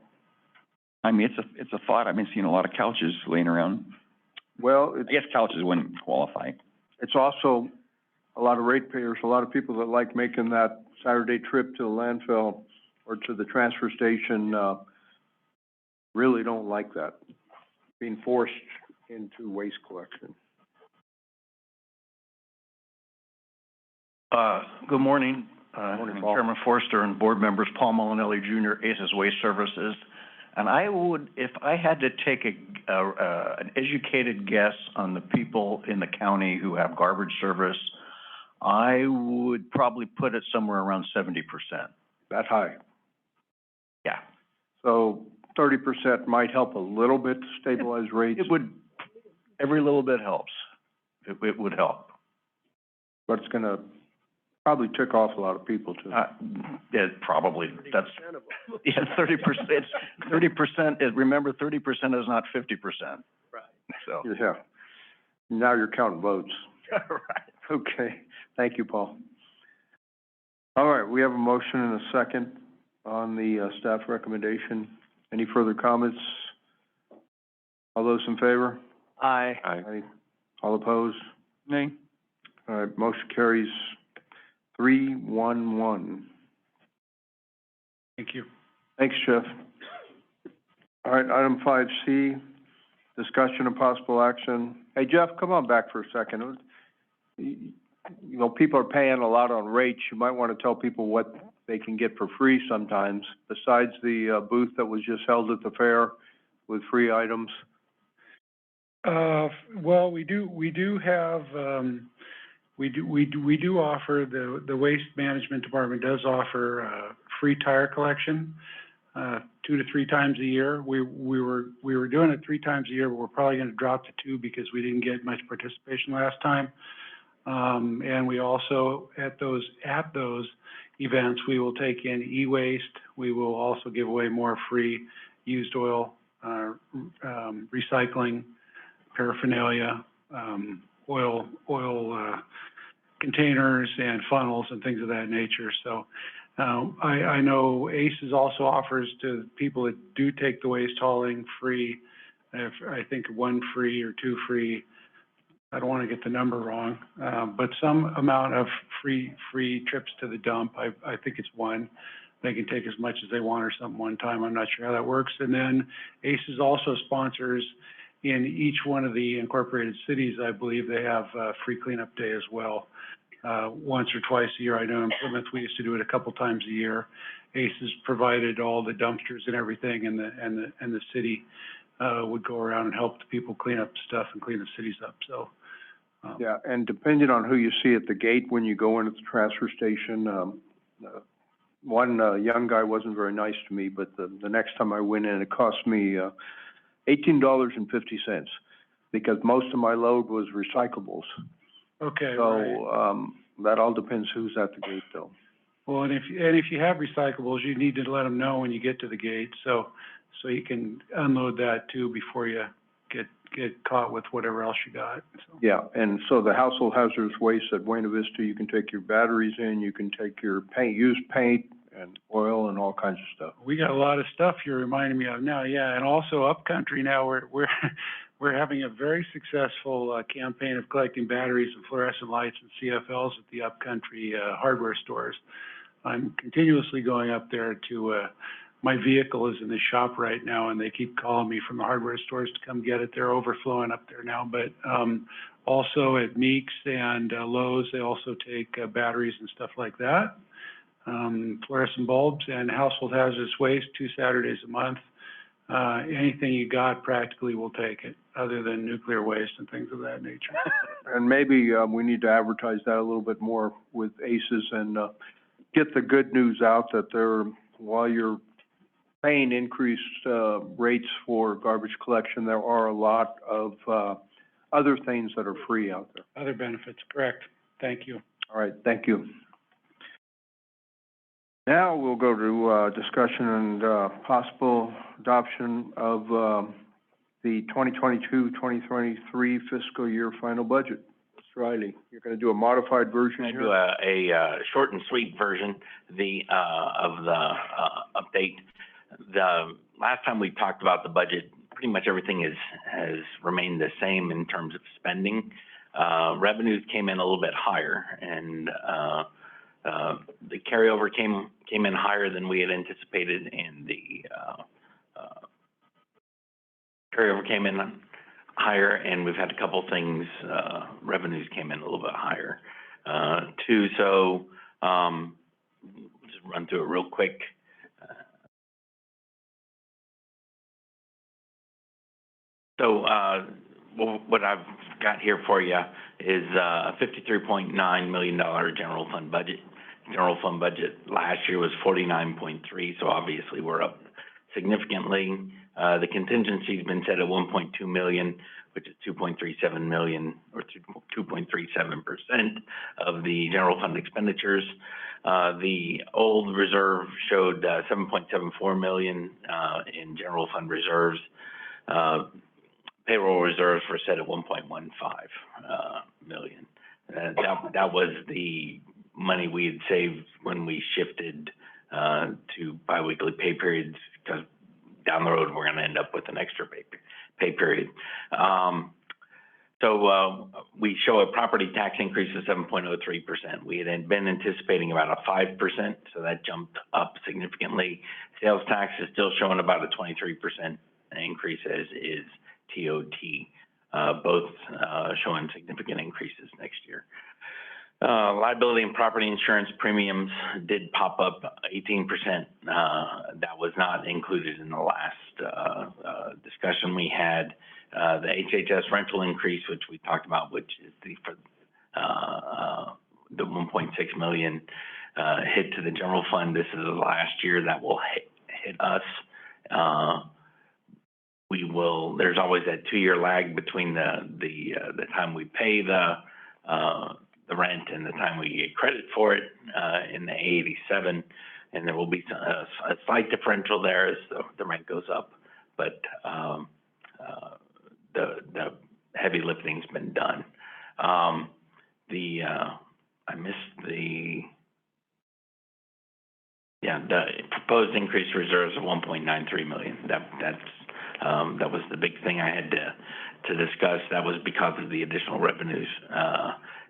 I mean, it's a thought. I've been seeing a lot of couches laying around. Well, I guess couches wouldn't qualify. It's also a lot of ratepayers, a lot of people that like making that Saturday trip to the landfill or to the transfer station, really don't like that, being forced into waste collection. Good morning. Morning, Paul. Chairman Forster and board members, Paul Molinelli Jr., ACES Waste Services. And I would, if I had to take an educated guess on the people in the county who have garbage service, I would probably put it somewhere around 70%. That high? Yeah. So 30% might help a little bit to stabilize rates? It would, every little bit helps. It would help. But it's going to probably tick off a lot of people too. Yeah, probably. That's, yeah, 30%, 30%, remember 30% is not 50%. Right. So. Yeah. Now you're counting votes. Right. Okay. Thank you, Paul. All right, we have a motion and a second on the staff recommendation. Any further comments? All those in favor? Aye. Aye. All opposed? Nay. All right, motion carries 3-1-1. Thank you. Thanks, Jeff. All right, item 5C, discussion of possible action. Hey, Jeff, come on back for a second. You know, people are paying a lot on rates. You might want to tell people what they can get for free sometimes, besides the booth that was just held at the fair with free items. Well, we do have, we do offer, the Waste Management Department does offer, free tire collection, 2 to 3 times a year. We were doing it 3 times a year, but we're probably going to drop to 2 because we didn't get much participation last time. And we also, at those events, we will take in e-waste. We will also give away more free used oil, recycling, paraphernalia, oil containers and funnels and things of that nature. So I know ACES also offers to people that do take the waste hauling free, I think 1 free or 2 free. I don't want to get the number wrong, but some amount of free trips to the dump. I think it's 1. They can take as much as they want or something one time. I'm not sure how that works. And then ACES also sponsors in each one of the incorporated cities. I believe they have a free cleanup day as well, once or twice a year. I know in Plymouth we used to do it a couple times a year. ACES provided all the dumpsters and everything, and the city would go around and help the people clean up stuff and clean the cities up. So. Yeah, and depending on who you see at the gate when you go into the transfer station, one young guy wasn't very nice to me, but the next time I went in, it cost me $18.50 because most of my load was recyclables. Okay. So right. That all depends who's at the gate, though. Well, and if you have recyclables, you need to let them know when you get to the gate, so you can unload that too before you get caught with whatever else you got, so. Yeah, and so the household hazardous waste at Buena Vista, you can take your batteries in, you can take your paint, used paint and oil and all kinds of stuff. We got a lot of stuff you're reminding me of now, yeah, and also upcountry now, we're we're having a very successful campaign of collecting batteries and fluorescent lights and CFLs at the upcountry hardware stores. I'm continuously going up there to, my vehicle is in the shop right now, and they keep calling me from the hardware stores to come get it. They're overflowing up there now, but also at Meeks and Lowe's, they also take batteries and stuff like that. Fluorescent bulbs and household hazardous waste, 2 Saturdays a month. Anything you got, practically we'll take it, other than nuclear waste and things of that nature. And maybe we need to advertise that a little bit more with ACES and get the good news out that while you're paying increased rates for garbage collection, there are a lot of other things that are free out there. Other benefits, correct. Thank you. All right, thank you. Now we'll go to discussion and possible adoption of the 2022-2023 fiscal year final budget. Mr. Riley, you're going to do a modified version here? I'm going to do a short and sweet version of the update. The last time we talked about the budget, pretty much everything has remained the same in terms of spending. Revenues came in a little bit higher, and the carryover came in higher than we had anticipated, and the carryover came in higher, and we've had a couple things, revenues came in a little bit higher, too. So, just run through it real quick. What I've got here for you is a $53.9 million general fund budget. General fund budget last year was 49.3, so obviously we're up significantly. The contingency's been set at 1.2 million, which is 2.37 million, or 2.37% of the general fund expenditures. The old reserve showed 7.74 million in general fund reserves. Payroll reserves were set at 1.15 million. That was the money we had saved when we shifted to biweekly pay periods, because down the road we're going to end up with an extra pay period. We show a property tax increase of 7.03%. We had been anticipating about a 5%, so that jumped up significantly. Sales tax is still showing about a 23% increase, as is TOT, both showing significant increases next year. Liability and property insurance premiums did pop up 18%. That was not included in the last discussion we had. The HHS rental increase, which we talked about, which is the 1.6 million hit to the general fund. This is the last year that will hit us. There's always that 2-year lag between the time we pay the rent and the time we get credit for it in the A87, and there will be a slight differential there as the rent goes up, but the heavy lifting's been done. I missed the proposed increased reserves of 1.93 million. That was the big thing I had to discuss. That was because of the additional revenues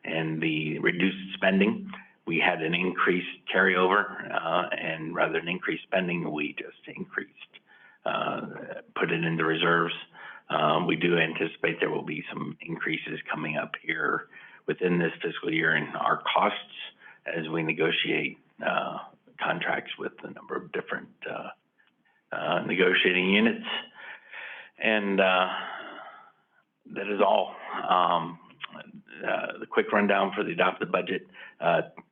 and the reduced spending. We had an increased carryover, and rather than increased spending, we just put it into reserves. We do anticipate there will be some increases coming up here within this fiscal year in our costs as we negotiate contracts with a number of different negotiating units. And that is all. The quick rundown for the adopted budget.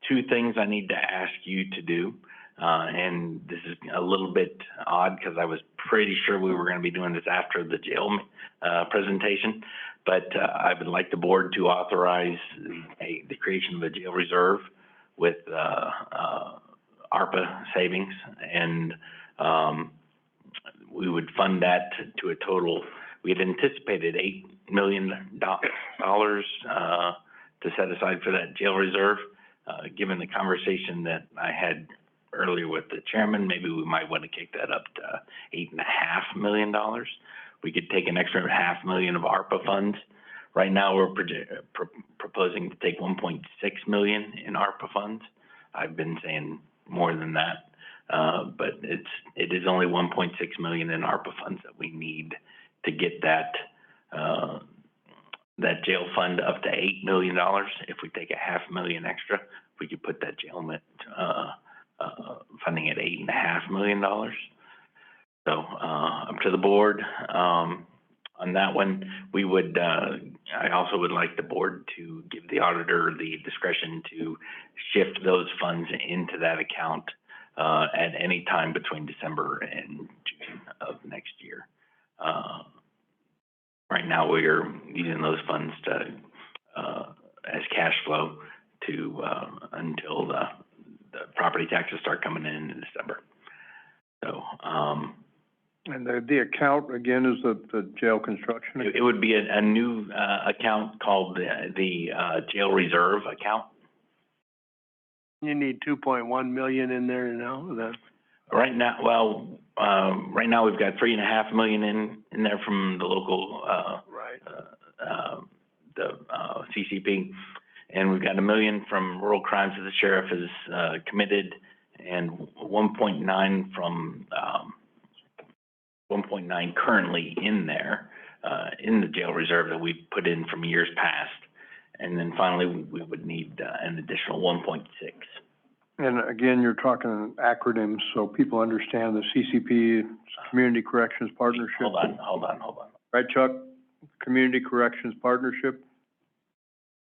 2 things I need to ask you to do, and this is a little bit odd because I was pretty sure we were going to be doing this after the jail presentation, but I would like the board to authorize the creation of a jail reserve with ARPA savings, and we would fund that to a total we had anticipated $8 million, to set aside for that jail reserve. Given the conversation that I had earlier with the chairman, maybe we might want to kick that up to $8.5 million. We could take an extra $500,000 of ARPA funds. Right now, we're proposing to take $1.6 million in ARPA funds. I've been saying more than that, but it is only $1.6 million in ARPA funds that we need to get that that jail fund up to $8 million. If we take $500,000 extra, we could put that jail funding at $8.5 million. So up to the board. On that one, we would, I also would like the board to give the auditor the discretion to shift those funds into that account at any time between December and June of next year. Right now, we are using those funds to, as cash flow to, until the property taxes start coming in December. So, and the account, again, is the jail construction? It would be a new, account called the jail reserve account. You need 2.1 million in there now, is that? Right now, well, right now we've got $3.5 million in there from the local, CCP. And we've got $1 million from rural crimes that the sheriff has, committed, and 1.9 from, 1.9 currently in there, in the jail reserve that we put in from years past. And then finally, we would need, an additional 1.6. And again, you're talking acronyms, so people understand the CCP, Community Corrections Partnership. Hold on. Right, Chuck? Community Corrections Partnership?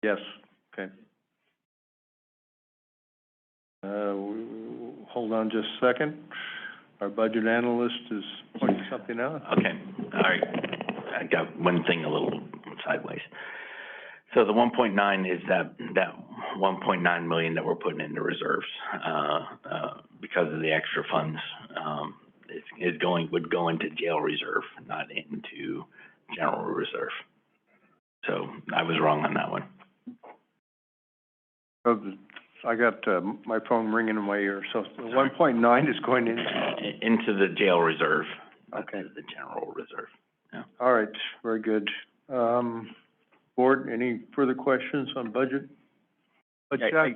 Yes, okay. Hold on just a second. Our budget analyst is pointing something out. Okay, all right. I got one thing a little sideways. So the 1.9 is that 1.9 million that we're putting into reserves, because of the extra funds, would go into jail reserve, not into general reserve. So I was wrong on that one. I got, my phone ringing in my ear, so the 1.9 is going into the jail reserve. Okay. The general reserve, yeah. All right, very good. Board, any further questions on budget? Yeah,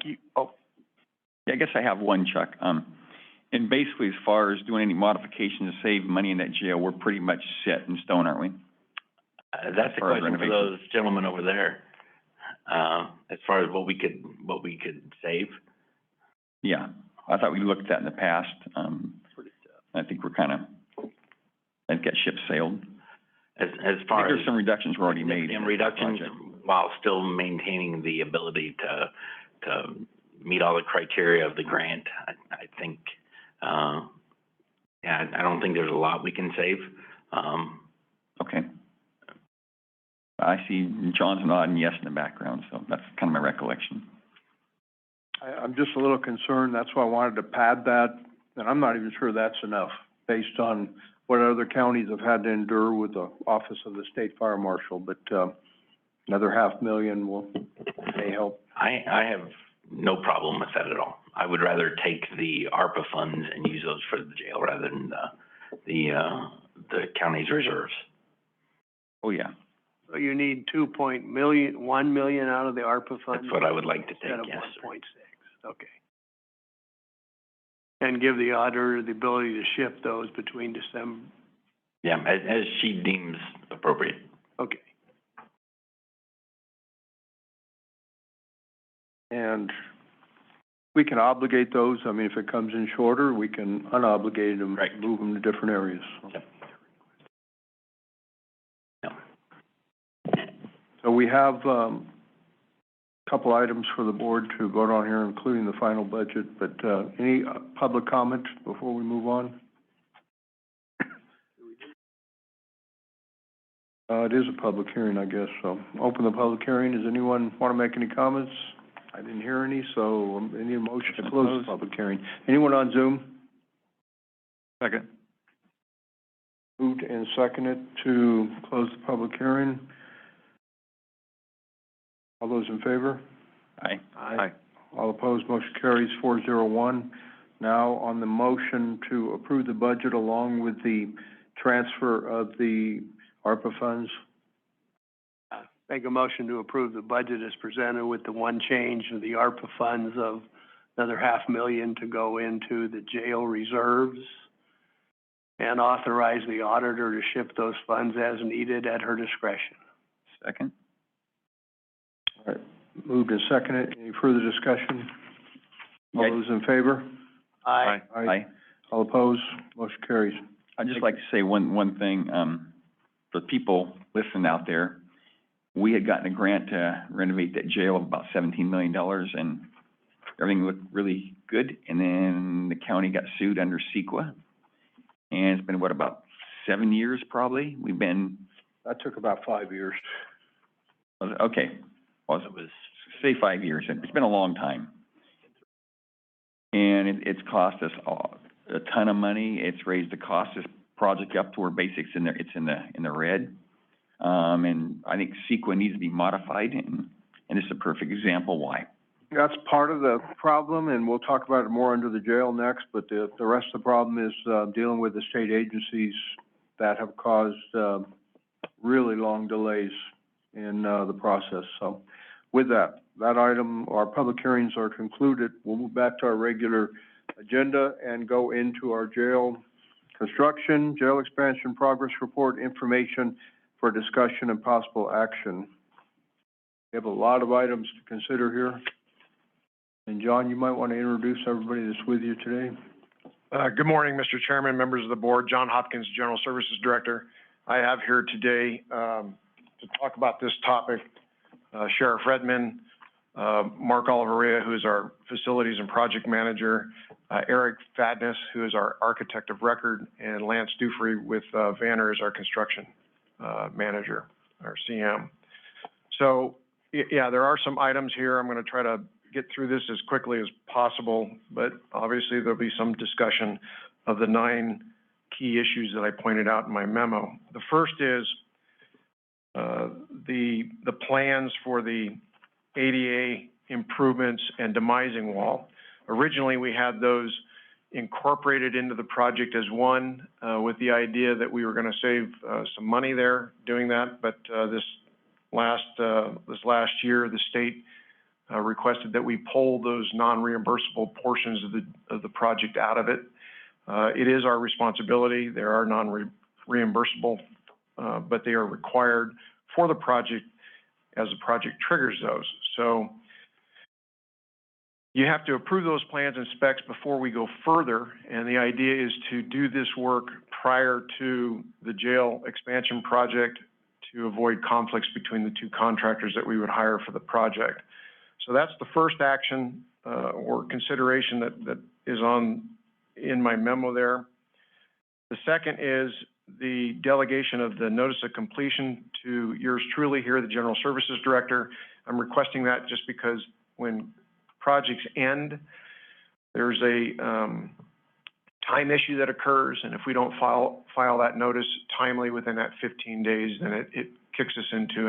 I guess I have one, Chuck. And basically, as far as doing any modifications to save money in that jail, we're pretty much set in stone, aren't we? That's a question for those gentlemen over there. As far as what we could save. Yeah, I thought we looked at that in the past. I think we're kind of, I think that ship sailed. As far as there's some reductions were already made. And reductions while still maintaining the ability to meet all the criteria of the grant. I think, yeah, I don't think there's a lot we can save. Okay. I see John's nodding yes in the background, so that's kind of my recollection. I'm just a little concerned, that's why I wanted to pad that, and I'm not even sure that's enough, based on what other counties have had to endure with the Office of the State Fire Marshal, but, another $500,000 may help. I have no problem with that at all. I would rather take the ARPA funds and use those for the jail rather than the county's reserves. Oh, yeah. So you need 1 million out of the ARPA fund? That's what I would like to take, instead of yes, 1.6, okay. And give the auditor the ability to shift those between December? Yeah, as she deems appropriate. Okay. And we can obligate those, I mean, if it comes in shorter, we can unobligate them, right. Move them to different areas. Yep. So we have, couple items for the board to vote on here, including the final budget, but, any public comment before we move on? It is a public hearing, I guess, so open the public hearing. Does anyone want to make any comments? I didn't hear any, so I need a motion to close the public hearing. Anyone on Zoom? Second. Moved and seconded to close the public hearing. All those in favor? Aye. Aye. All opposed, motion carries 401. Now on the motion to approve the budget along with the transfer of the ARPA funds. Make a motion to approve the budget as presented with the one change of the ARPA funds of another $500,000 to go into the jail reserves, and authorize the auditor to ship those funds as needed at her discretion. Second? All right, moved and seconded. Any further discussion? All Aye. those in favor? Aye. Aye. All opposed, motion carries. I'd just like to say one thing, for people listening out there. We had gotten a grant to renovate that jail of about $17 million, and everything looked really good. And then the county got sued under CEQA. And it's been, what, about 7 years probably? We've been... That took about 5 years. Okay, well, it was, say 5 years, and it's been a long time. And it's cost us a ton of money. It's raised the cost of this project up to where basically it's in the red. And I think CEQA needs to be modified, and it's a perfect example why. That's part of the problem, and we'll talk about it more under the jail next, but the rest of the problem is, dealing with the state agencies that have caused, really long delays in, the process. So with that item, our public hearings are concluded. We'll move back to our regular agenda and go into our jail construction, jail expansion progress report, information for discussion and possible action. We have a lot of items to consider here. And John, you might want to introduce everybody that's with you today. Good morning, Mr. Chairman, members of the board. John Hopkins, General Services Director. I have here today to talk about this topic Sheriff Redmond, Mark Oliveria, who is our Facilities and Project Manager, Eric Fadness, who is our Architect of Record, and Lance Dufrey with Vanner as our Construction Manager, our CM. So, yeah, there are some items here. I'm going to try to get through this as quickly as possible, but obviously there'll be some discussion of the 9 key issues that I pointed out in my memo. The first is the plans for the ADA improvements and demising wall. Originally, we had those incorporated into the project as one, with the idea that we were going to save some money there doing that, but this last year, the state requested that we pull those non-reimbursable portions of the project out of it. It is our responsibility. There are non-reimbursable, but they are required for the project as the project triggers those. So you have to approve those plans and specs before we go further, and the idea is to do this work prior to the jail expansion project to avoid conflicts between the 2 contractors that we would hire for the project. So that's the first action or consideration that is in my memo there. The second is the delegation of the notice of completion to yours truly here, the General Services Director. I'm requesting that just because when projects end, there's a time issue that occurs, and if we don't file that notice timely within that 15 days, then it kicks us into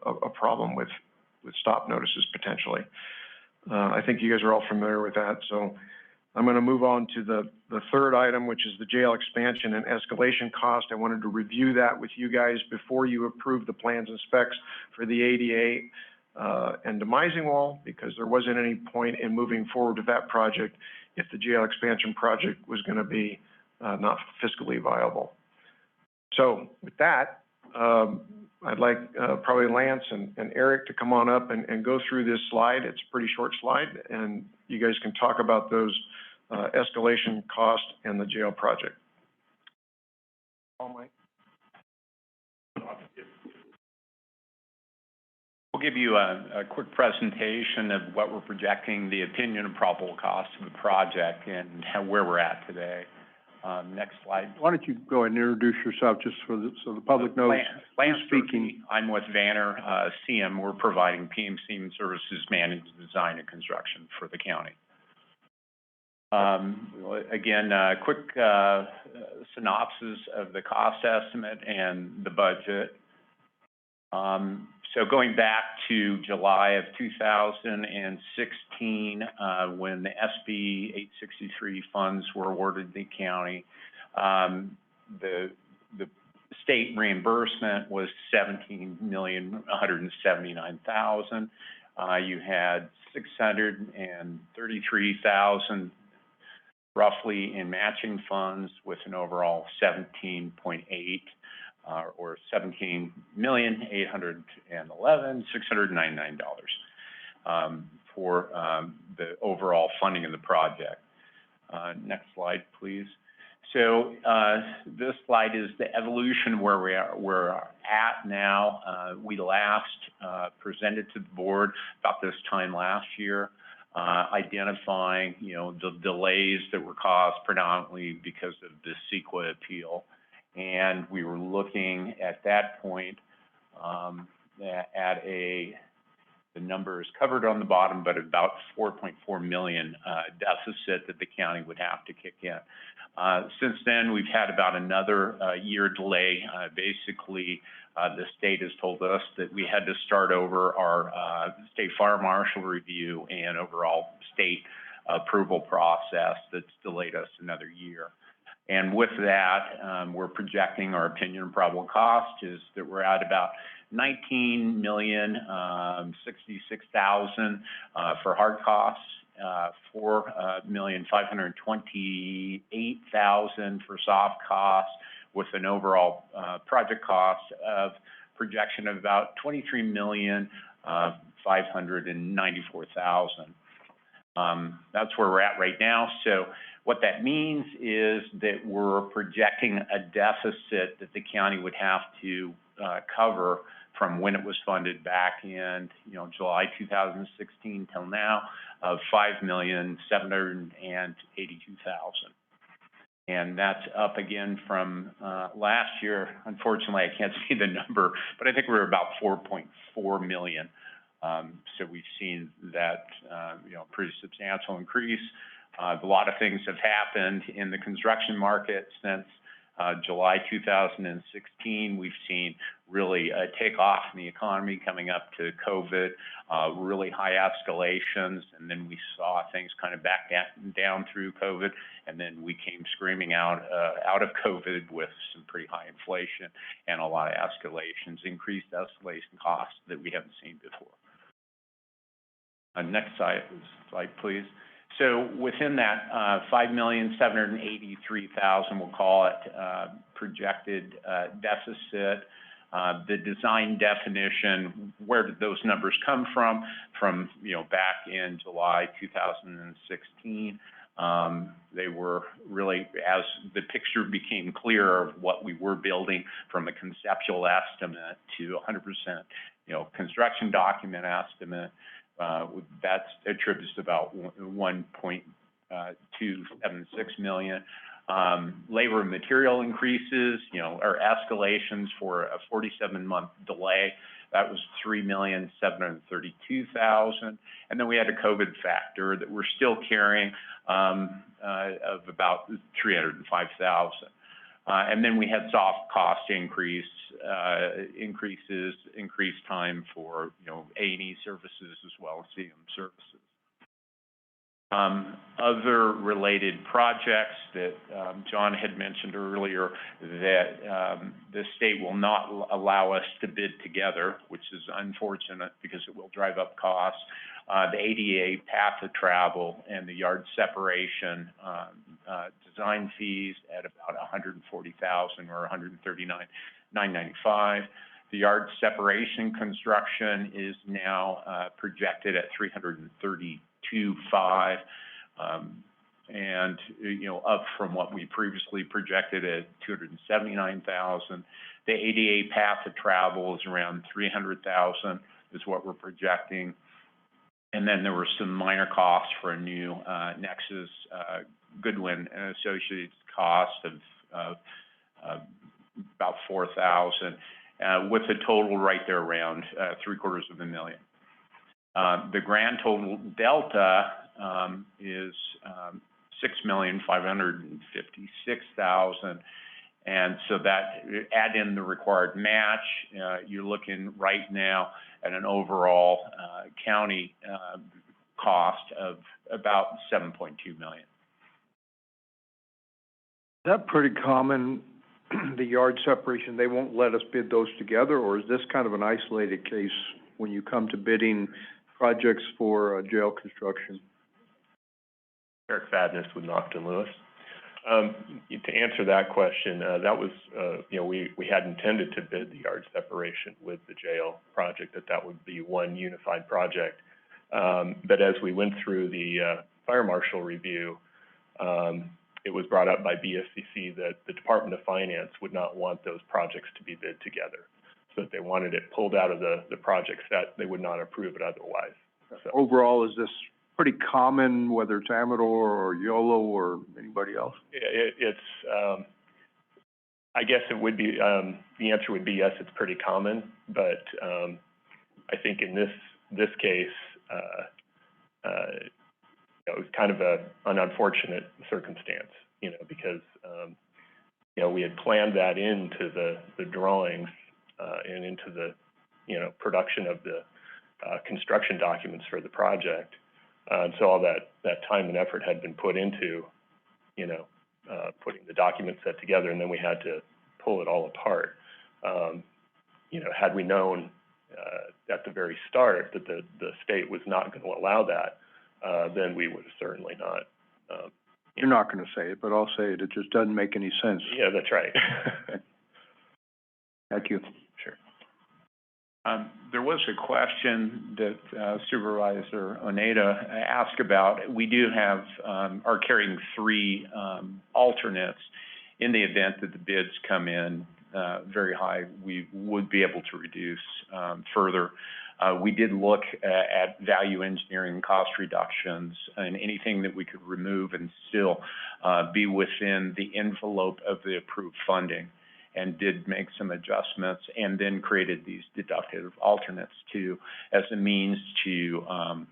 a problem with stop notices potentially. I think you guys are all familiar with that, so I'm going to move on to the third item, which is the jail expansion and escalation cost. I wanted to review that with you guys before you approve the plans and specs for the ADA and demising wall, because there wasn't any point in moving forward with that project if the jail expansion project was going to be not fiscally viable. So with that, I'd like probably Lance and Eric to come on up and go through this slide. It's a pretty short slide, and you guys can talk about those escalation cost and the jail project. We'll give you a quick presentation of what we're projecting, the opinion and probable cost of the project, and where we're at today. Next slide. Why don't you go ahead and introduce yourself just so the public knows Lance who's speaking. I'm with Vanner, CM. We're providing PMC services, managed design and construction for the county. Again, quick synopsis of the cost estimate and the budget. So going back to July of 2016, when the SB 863 funds were awarded to the county, the state reimbursement was $17,179,000. You had $633,000 roughly in matching funds, with an overall 17.8, or $17,811,699 for the overall funding of the project. Next slide, please. So this slide is the evolution where we're at now. We last presented to the board about this time last year, identifying, the delays that were caused predominantly because of the CEQA appeal. And we were looking at that point at the numbers covered on the bottom, but about $4.4 million deficit that the county would have to kick in. Since then, we've had about another year delay. Basically, the state has told us that we had to start over our state fire marshal review and overall state approval process that's delayed us another year. And with that, we're projecting our opinion of probable cost is that we're at about $19,066,000 for hard costs, $4,528,000 for soft costs, with an overall project cost of projection of about $23,594,000. That's where we're at right now. So what that means is that we're projecting a deficit that the county would have to cover from when it was funded back in, July 2016 till now, of $5,782,000. And that's up again from last year. Unfortunately, I can't see the number, but I think we're about $4.4 million. So we've seen that, pretty substantial increase. A lot of things have happened in the construction market since July 2016. We've seen really a takeoff in the economy coming up to COVID, really high escalations, and then we saw things kind of back down through COVID, and then we came screaming out of COVID with some pretty high inflation and a lot of escalations, increased escalation costs that we haven't seen before. Next slide, please. So within that $5,783,000, we'll call it, projected deficit, the design definition, where did those numbers come from? From, back in July 2016. They were really, as the picture became clearer of what we were building from a conceptual estimate to 100%, construction document estimate, that attributes to about $1.276 million. Labor and material increases, or escalations for a 47-month delay, that was $3,732,000. And then we had a COVID factor that we're still carrying of about $305,000. And then we had soft cost increased time for, A&E services as well as CM services. Other related projects that John had mentioned earlier that the state will not allow us to bid together, which is unfortunate because it will drive up costs. The ADA path of travel and the yard separation design fees at about $140,000 or $139,995. The yard separation construction is now projected at $332,500, and up from what we previously projected at $279,000. The ADA path of travel is around $300,000 is what we're projecting. And then there were some minor costs for a new Nexus Goodwin and Associates cost of about $4,000, with a total right there around $750,000. The grand total delta is $6,556,000. And so that, add in the required match, you're looking right now at an overall, county, cost of about $7.2 million. Is that pretty common, the yard separation? They won't let us bid those together, or is this kind of an isolated case when you come to bidding projects for jail construction? Eric Fadness with Nocton Lewis. To answer that question, that was, we had intended to bid the yard separation with the jail project, that would be one unified project. But as we went through the fire marshal review, it was brought up by BSCC that the Department of Finance would not want those projects to be bid together. So if they wanted it pulled out of the project set, they would not approve it otherwise. So, overall, is this pretty common, whether it's Amador or YOLO or anybody else? I guess it would be, the answer would be yes, it's pretty common, but I think in this case, it was kind of an unfortunate circumstance, because, we had planned that into the drawings and into the, production of the construction documents for the project. And so all that time and effort had been put into, putting the document set together, and then we had to pull it all apart. Had we known at the very start that the state was not going to allow that, then we would have certainly not. You're not going to say it, but I'll say it. It just doesn't make any sense. Yeah, that's right. Thank you. Sure. There was a question that Supervisor Oneta asked about. We do have, are carrying 3 alternates. In the event that the bids come in very high, we would be able to reduce further. We did look at value engineering, cost reductions, and anything that we could remove and still be within the envelope of the approved funding, and did make some adjustments, and then created these deductive alternates as a means to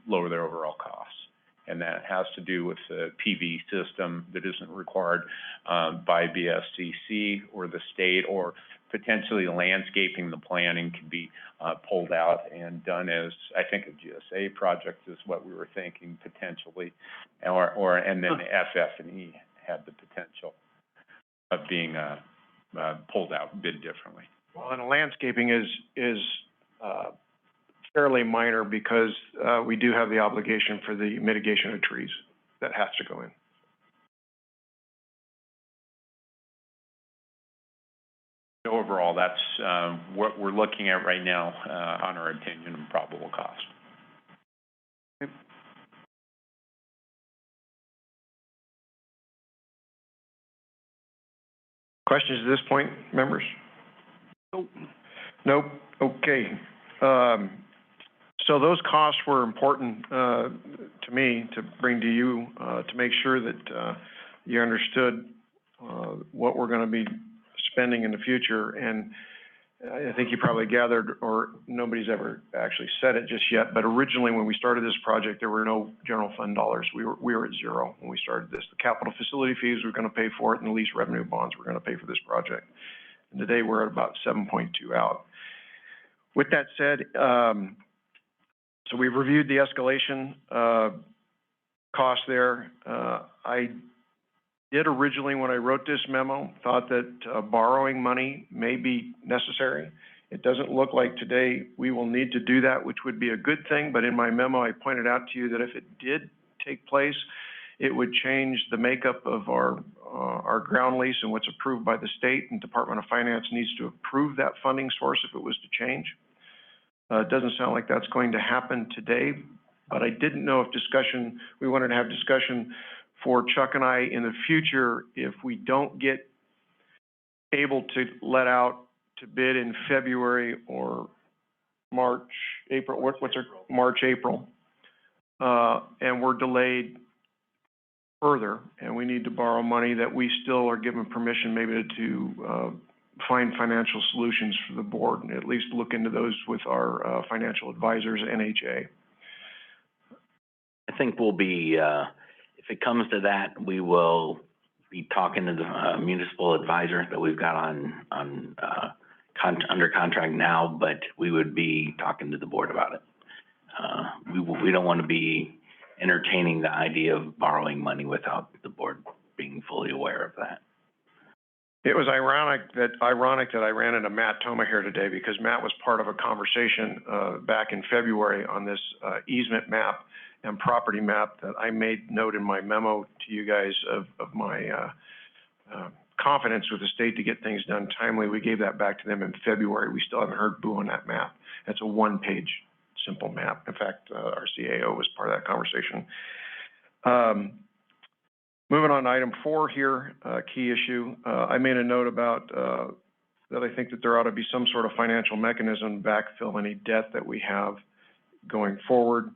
lower their overall costs. And that has to do with the PV system that isn't required by BSCC or the state, or potentially landscaping. The planning could be pulled out and done as, I think, a GSA project is what we were thinking potentially, and then FF&E had the potential of being pulled out, bid differently. Well, and landscaping is fairly minor because we do have the obligation for the mitigation of trees that has to go in. Overall, that's what we're looking at right now on our opinion and probable cost. Okay. Questions at this point, members? Nope. Nope. Okay. So those costs were important to me to bring to you to make sure that you understood what we're going to be spending in the future. And I think you probably gathered, or nobody's ever actually said it just yet, but originally when we started this project, there were no general fund dollars. We were at zero when we started this. The capital facility fees were going to pay for it, and the lease revenue bonds were going to pay for this project. And today we're at about 7.2 out. With that said, so we've reviewed the escalation cost there. I did originally, when I wrote this memo, thought that borrowing money may be necessary. It doesn't look like today we will need to do that, which would be a good thing. But in my memo, I pointed out to you that if it did take place, it would change the makeup of our ground lease and what's approved by the state, and Department of Finance needs to approve that funding source if it was to change. It doesn't sound like that's going to happen today, but I didn't know if we wanted to have discussion for Chuck and I in the future if we don't get able to let out to bid in February or March, April, March, April, and we're delayed further, and we need to borrow money, that we still are given permission maybe to find financial solutions for the board, and at least look into those with our financial advisors, NHA. I think we'll be, if if it comes to that, we will be talking to the municipal advisor that we've got under contract now, but we would be talking to the board about it. We don't want to be entertaining the idea of borrowing money without the board being fully aware of that. It was ironic that I ran into Matt Toma here today, because Matt was part of a conversation back in February on this easement map and property map that I made note in my memo to you guys of my confidence with the state to get things done timely. We gave that back to them in February. We still haven't heard boo on that map. It's a one-page simple map. In fact, our CAO was part of that conversation. Moving on to item 4 here, key issue. I made a note about that I think that there ought to be some sort of financial mechanism to backfill any debt that we have going forward.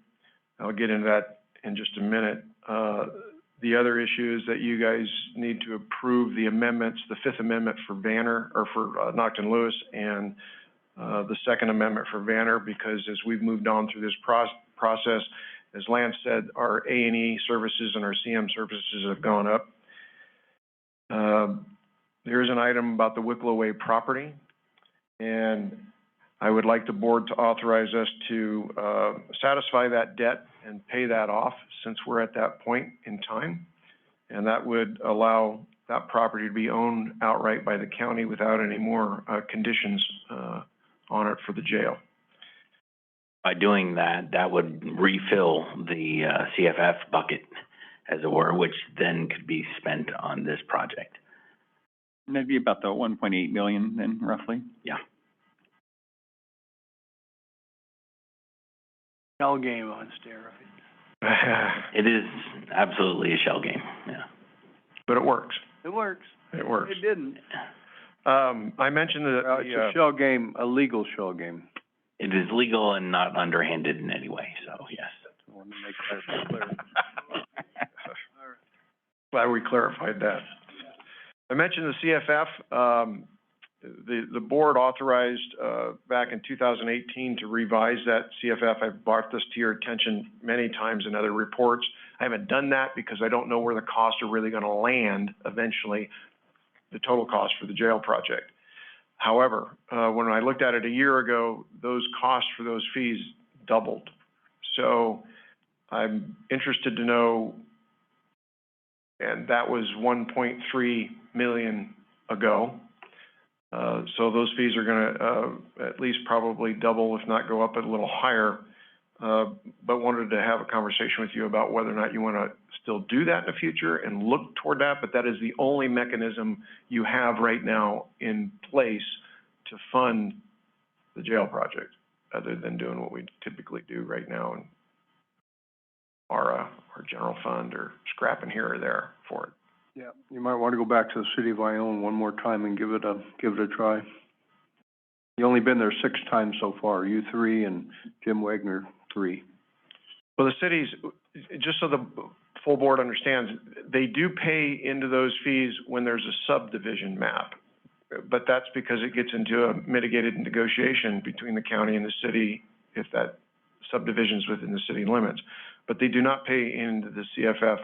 I'll get into that in just a minute. The other issue is that you guys need to approve the amendments, the 5th Amendment for Vanner, or for Nocton Lewis, and the 2nd Amendment for Vanner, because as we've moved on through this process, as Lance said, our A&E services and our CM services have gone up. There's an item about the Wicklow Way property, and I would like the board to authorize us to satisfy that debt and pay that off, since we're at that point in time. And that would allow that property to be owned outright by the county without any more conditions on it for the jail. By doing that, that would refill the CFF bucket, as it were, which then could be spent on this project. And that'd be about the 1.8 million then, roughly? Yeah. Shell game on steroids. It is absolutely a shell game, yeah. But it works. It works. It works. It didn't. I mentioned that it's a shell game, a legal shell game. It is legal and not underhanded in any way, so yes. I want to make that clear. Glad we clarified that. I mentioned the CFF. The board authorized back in 2018 to revise that CFF. I've brought this to your attention many times in other reports. I haven't done that because I don't know where the costs are really going to land eventually, the total cost for the jail project. However, when I looked at it a year ago, those costs for those fees doubled. So I'm interested to know, and that was 1.3 million ago. So those fees are going to at least probably double, if not go up a little higher. But wanted to have a conversation with you about whether or not you want to still do that in the future and look toward that. But that is the only mechanism you have right now in place to fund the jail project, other than doing what we typically do right now in our general fund or scrapping here or there for it. Yeah, you might want to go back to the city of Ione one more time and give it a try. You only been there 6 times so far, you 3 and Jim Wagner 3. Well, the cities, just so the full board understands, they do pay into those fees when there's a subdivision map. But that's because it gets into a mitigated negotiation between the county and the city if that subdivision's within the city limits. But they do not pay into the CFF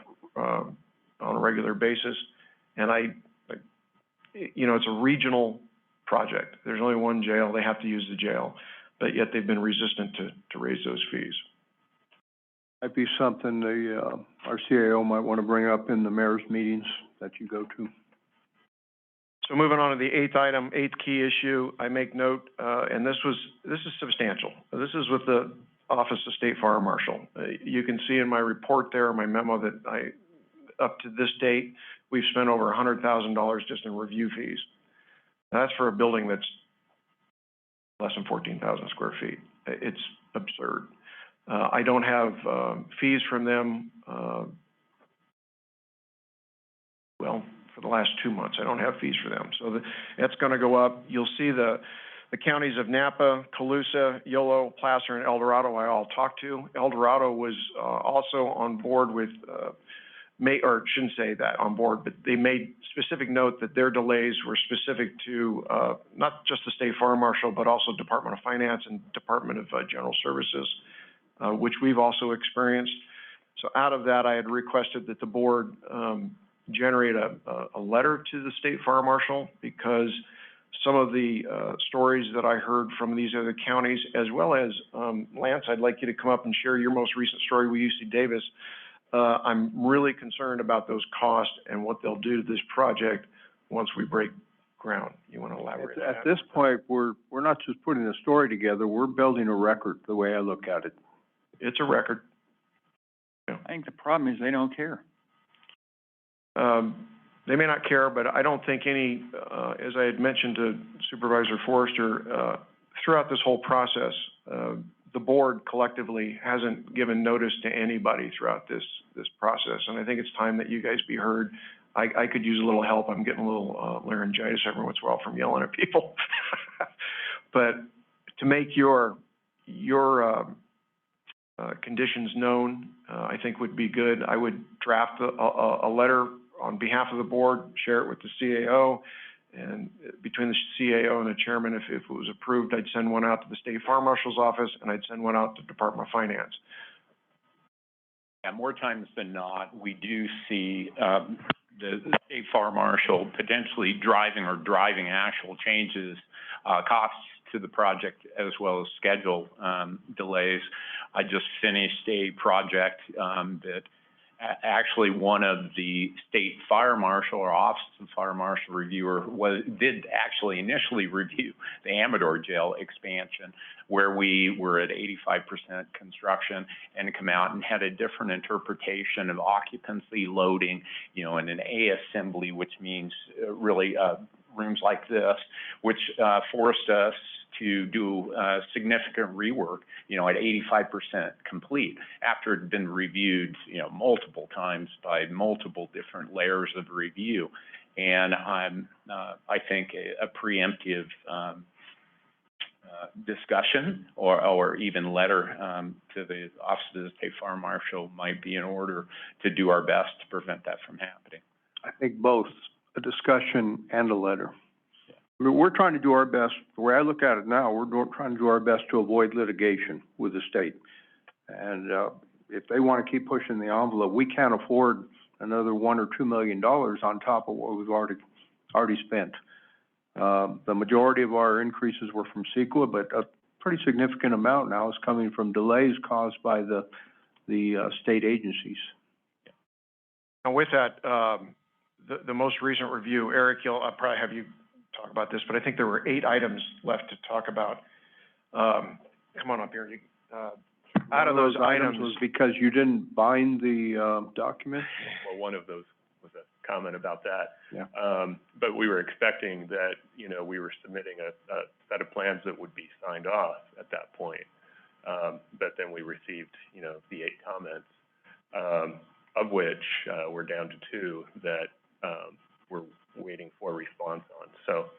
on a regular basis. And it's a regional project. There's only one jail. They have to use the jail. But yet they've been resistant to raise those fees. Might be something our CAO might want to bring up in the mayor's meetings that you go to. So moving on to the 8th item, 8th key issue, I make note, and this is substantial. This is with the Office of State Fire Marshal. You can see in my report there, my memo, that up to this date, we've spent over $100,000 just in review fees. That's for a building that's less than 14,000 square feet. It's absurd. I don't have fees from them, for the last 2 months. I don't have fees for them. So that's going to go up. You'll see the counties of Napa, Colusa, Yolo, Placer, and El Dorado I all talked to. El Dorado was also on board with, shouldn't say that on board, but they made specific note that their delays were specific to not just the State Fire Marshal, but also Department of Finance and Department of General Services, which we've also experienced. So out of that, I had requested that the board, generate a letter to the state fire marshal, because some of the, stories that I heard from these other counties, as well as, Lance, I'd like you to come up and share your most recent story with UC Davis. I'm really concerned about those costs and what they'll do to this project once we break ground. You want to elaborate on that? At this point, we're not just putting a story together, we're building a record, the way I look at it. It's a record. I think the problem is they don't care. They may not care, but I don't think any, as I had mentioned to Supervisor Forrester, throughout this whole process, the board collectively hasn't given notice to anybody throughout this process. And I think it's time that you guys be heard. I could use a little help. I'm getting a little laryngitis every once in a while from yelling at people. But to make your conditions known, I think would be good. I would draft a letter on behalf of the board, share it with the CAO, and between the CAO and the chairman, if it was approved, I'd send one out to the state fire marshal's office, and I'd send one out to the Department of Finance. Yeah, more times than not, we do see the state fire marshal potentially driving actual changes, costs to the project, as well as schedule delays. I just finished a project that actually one of the state fire marshal or office of fire marshal reviewer did actually initially review the Amador jail expansion, where we were at 85% construction, and come out and had a different interpretation of occupancy loading, in an A assembly, which means really rooms like this, which forced us to do significant rework, at 85% complete, after it had been reviewed, multiple times by multiple different layers of review. And I think a preemptive discussion or even letter to the Office of the State Fire Marshal might be in order to do our best to prevent that from happening. I think both, a discussion and a letter. We're trying to do our best. The way I look at it now, we're trying to do our best to avoid litigation with the state. And if they want to keep pushing the envelope, we can't afford another $1 or $2 million on top of what we've already spent. The majority of our increases were from CEQA, but a pretty significant amount now is coming from delays caused by the state agencies. And with that, the most recent review, Eric, I'll probably have you talk about this, but I think there were 8 items left to talk about. Come on up here. Out of those items was because you didn't bind the document? Well, one of those was a comment about that. Yeah. But we were expecting that, we were submitting a set of plans that would be signed off at that point. But then we received, the 8 comments, of which we're down to 2 that we're waiting for a response on. So,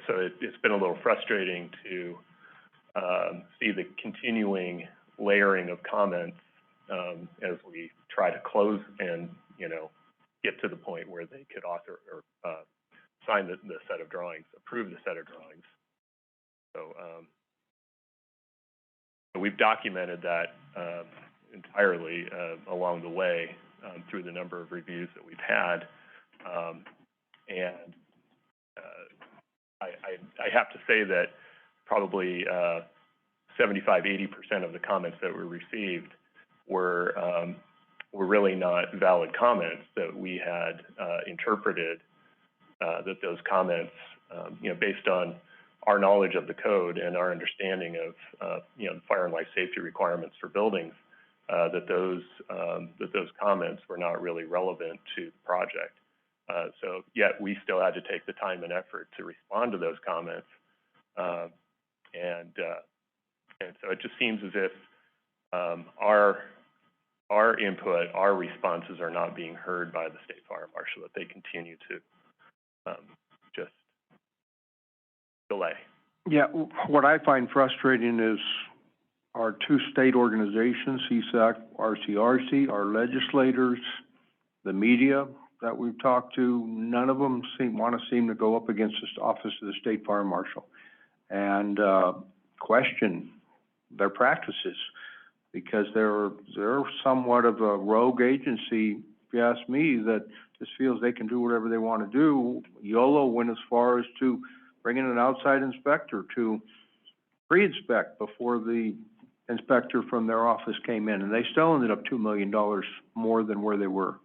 so it's been a little frustrating to see the continuing layering of comments as we try to close and, get to the point where they could author or sign the set of drawings, approve the set of drawings. So we've documented that entirely along the way through the number of reviews that we've had. I have to say that probably 75–80% of the comments that were received were really not valid comments, that we had interpreted that those comments, based on our knowledge of the code and our understanding of the fire and life safety requirements for buildings, that those comments were not really relevant to the project. So yet we still had to take the time and effort to respond to those comments. And so it just seems as if our input, our responses are not being heard by the state fire marshal, that they continue to just delay. Yeah, what I find frustrating is our 2 state organizations, CSAC, RCRC, our legislators, the media that we've talked to, none of them want to go up against the Office of the State Fire Marshal and question their practices. because they're somewhat of a rogue agency, if you ask me, that just feels they can do whatever they want to do. YOLO went as far as to bring in an outside inspector to pre-inspect before the inspector from their office came in, and they still ended up $2 million more than where they were.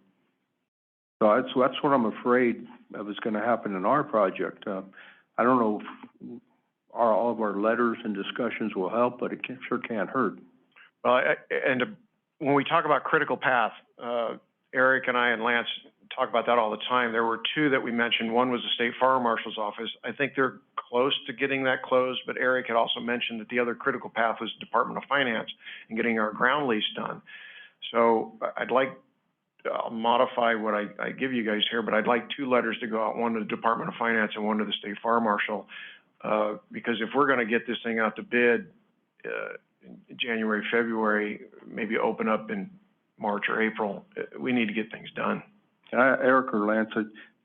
So that's what I'm afraid of is going to happen in our project. I don't know if all of our letters and discussions will help, but it sure can't hurt. Well, when we talk about critical path, Eric and I and Lance talk about that all the time. There were two that we mentioned. One was the State Fire Marshal's office. I think they're close to getting that closed, but Eric had also mentioned that the other critical path was Department of Finance and getting our ground lease done. So I'll modify what I give you guys here, but I'd like two letters to go out, one to the Department of Finance and one to the State Fire Marshal, because if we're gonna get this thing out to bid, in January, February, maybe open up in March or April, we need to get things done. Eric or Lance,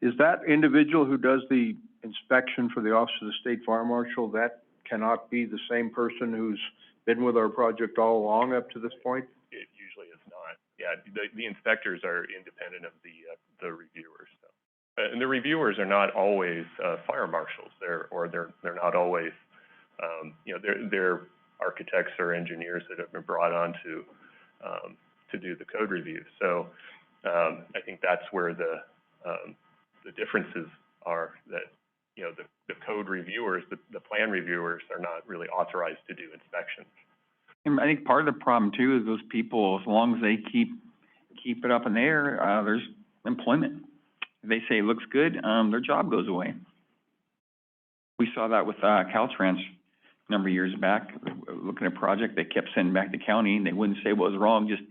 is that individual who does the inspection for the Office of the State Fire Marshal, that cannot be the same person who's been with our project all along up to this point? It usually is not. Yeah, the inspectors are independent of the reviewers. So. And the reviewers are not always fire marshals. They're not always, they're architects or engineers that have been brought on to do the code review. So I think that's where the differences are, that the code reviewers, the plan reviewers are not really authorized to do inspections. And I think part of the problem too is those people, as long as they keep it up in the air, there's employment. If they say it looks good, their job goes away. We saw that with Caltrans a number of years back, looking at a project they kept sending back to county, and they wouldn't say what was wrong, just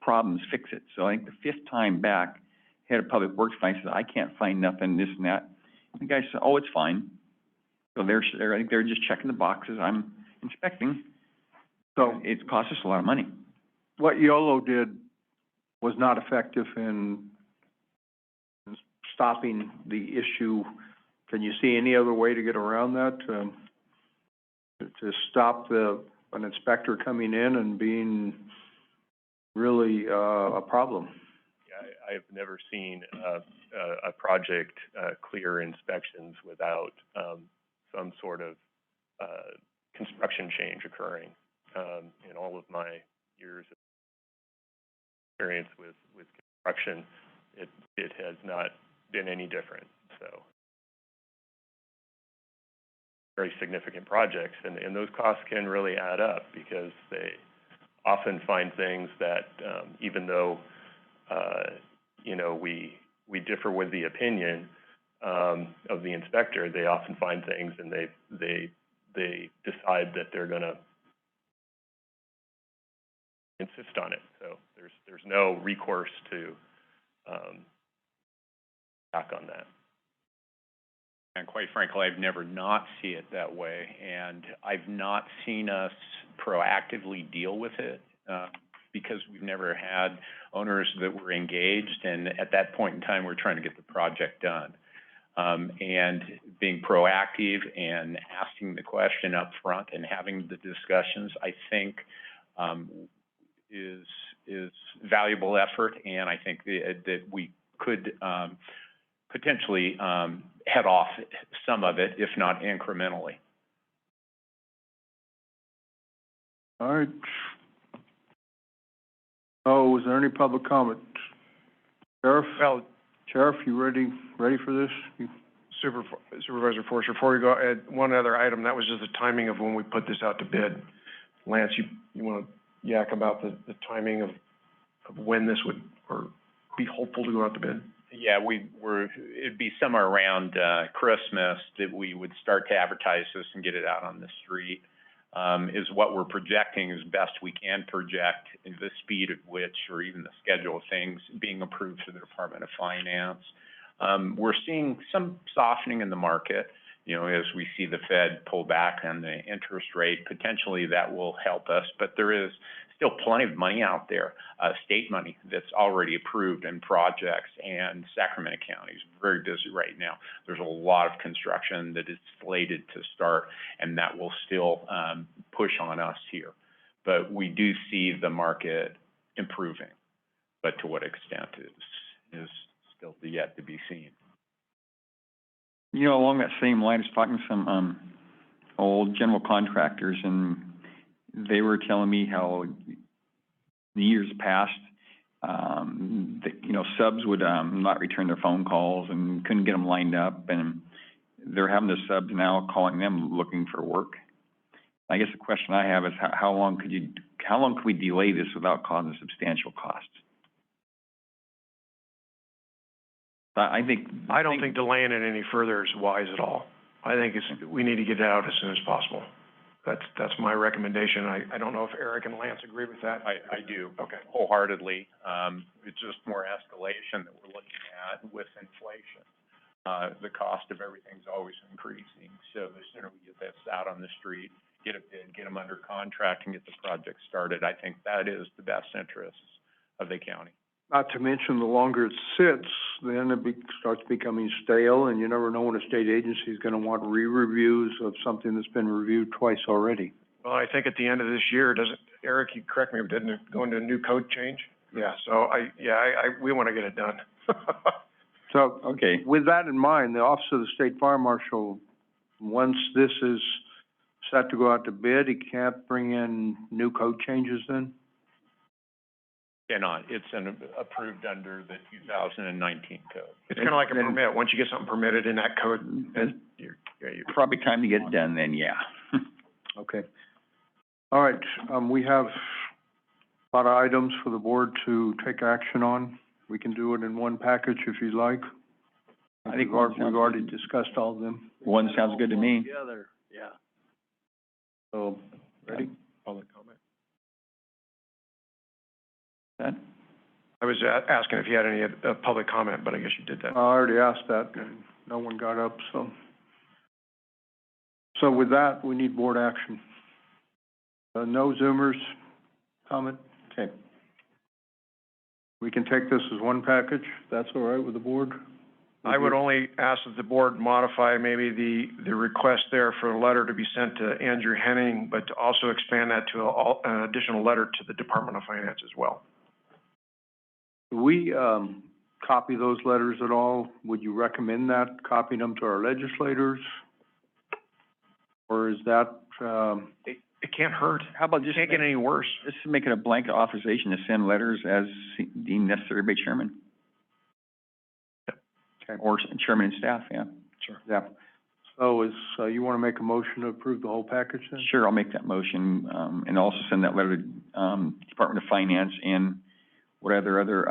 problems, fix it. So I think the fifth time back, head of public works said, I can't find nothing, this and that. The guy said, oh, it's fine. So I think they're just checking the boxes. I'm inspecting. So it costs us a lot of money. What YOLO did was not effective in stopping the issue. Can you see any other way to get around that? To stop an inspector coming in and being really a problem? Yeah, I've never seen a project clear inspections without some sort of construction change occurring. In all of my years of experience with construction, it has not been any different. So very significant projects, and those costs can really add up because they often find things that even though we differ with the opinion of the inspector, they often find things and they decide that they're going to insist on it. So there's no recourse to back on that. And quite frankly, I've never not seen it that way, and I've not seen us proactively deal with it because we've never had owners that were engaged, and at that point in time, we're trying to get the project done. And being proactive and asking the question up front and having the discussions, I think, is valuable effort, and I think that we could potentially head off some of it, if not incrementally. All right. Oh, is there any public comment? Sheriff? Well, Sheriff, you ready for this? Supervisor Forster, before we go, add one other item. That was just the timing of when we put this out to bid. Lance, you want to yak about the timing of when this would or be hopeful to go out to bid? Yeah, it'd be somewhere around Christmas that we would start to advertise this and get it out on the street, is what we're projecting as best we can project, the speed at which, or even the schedule of things being approved through the Department of Finance. We're seeing some softening in the market, as we see the Fed pull back on the interest rate. Potentially that will help us, but there is still plenty of money out there, state money that's already approved in projects, and Sacramento County is very busy right now. There's a lot of construction that is slated to start, and that will still push on us here. but we do see the market improving. But to what extent is still yet to be seen. You know, along that same line, I was talking to some, old general contractors, and they were telling me how in years past, subs would, not return their phone calls and couldn't get them lined up, and they're having the subs now calling them looking for work. I guess the question I have is how long could we delay this without causing substantial costs? I don't think delaying it any further is wise at all. I think we need to get it out as soon as possible. That's my recommendation. I don't know if Eric and Lance agree with that. I do. Okay. Wholeheartedly. It's just more escalation that we're looking at with inflation. The cost of everything's always increasing. So the sooner we get this out on the street, get a bid, get them under contract, and get the project started, I think that is the best interests of the county. Not to mention, the longer it sits, then it starts becoming stale, and you never know when a state agency is going to want re-reviews of something that's been reviewed twice already. Well, I think at the end of this year, Eric, you correct me, didn't it go into a new code change? Yeah, so we want to get it done. So, okay. With that in mind, the Office of the State Fire Marshal, once this is set to go out to bid, he can't bring in new code changes then? Cannot. It's approved under the 2019 code. It's kind of like a permit. Once you get something permitted in that code, you're probably time to get it done then, yeah. Okay. All right, we have a lot of items for the board to take action on. We can do it in one package if you'd like. I think we've already discussed all of them. One sounds good to me. Together, yeah. So, ready? Public comment. That? I was asking if you had any public comment, but I guess you did that. I already asked that, and no one got up, so. So with that, we need board action. No Zoomers comment? Okay. We can take this as one package, if that's all right with the board? I would only ask that the board modify maybe the request there for a letter to be sent to Andrew Henning, but to also expand that to an additional letter to the Department of Finance as well. Do we, copy those letters at all? Would you recommend that, copying them to our legislators? Or is that, it can't hurt. How about just can't get any worse? Just make it a blanket authorization to send letters as deemed necessary by chairman. Okay. Or chairman and staff, yeah. Sure. Yeah. So you want to make a motion to approve the whole package then? Sure, I'll make that motion, and also send that letter to, Department of Finance and what other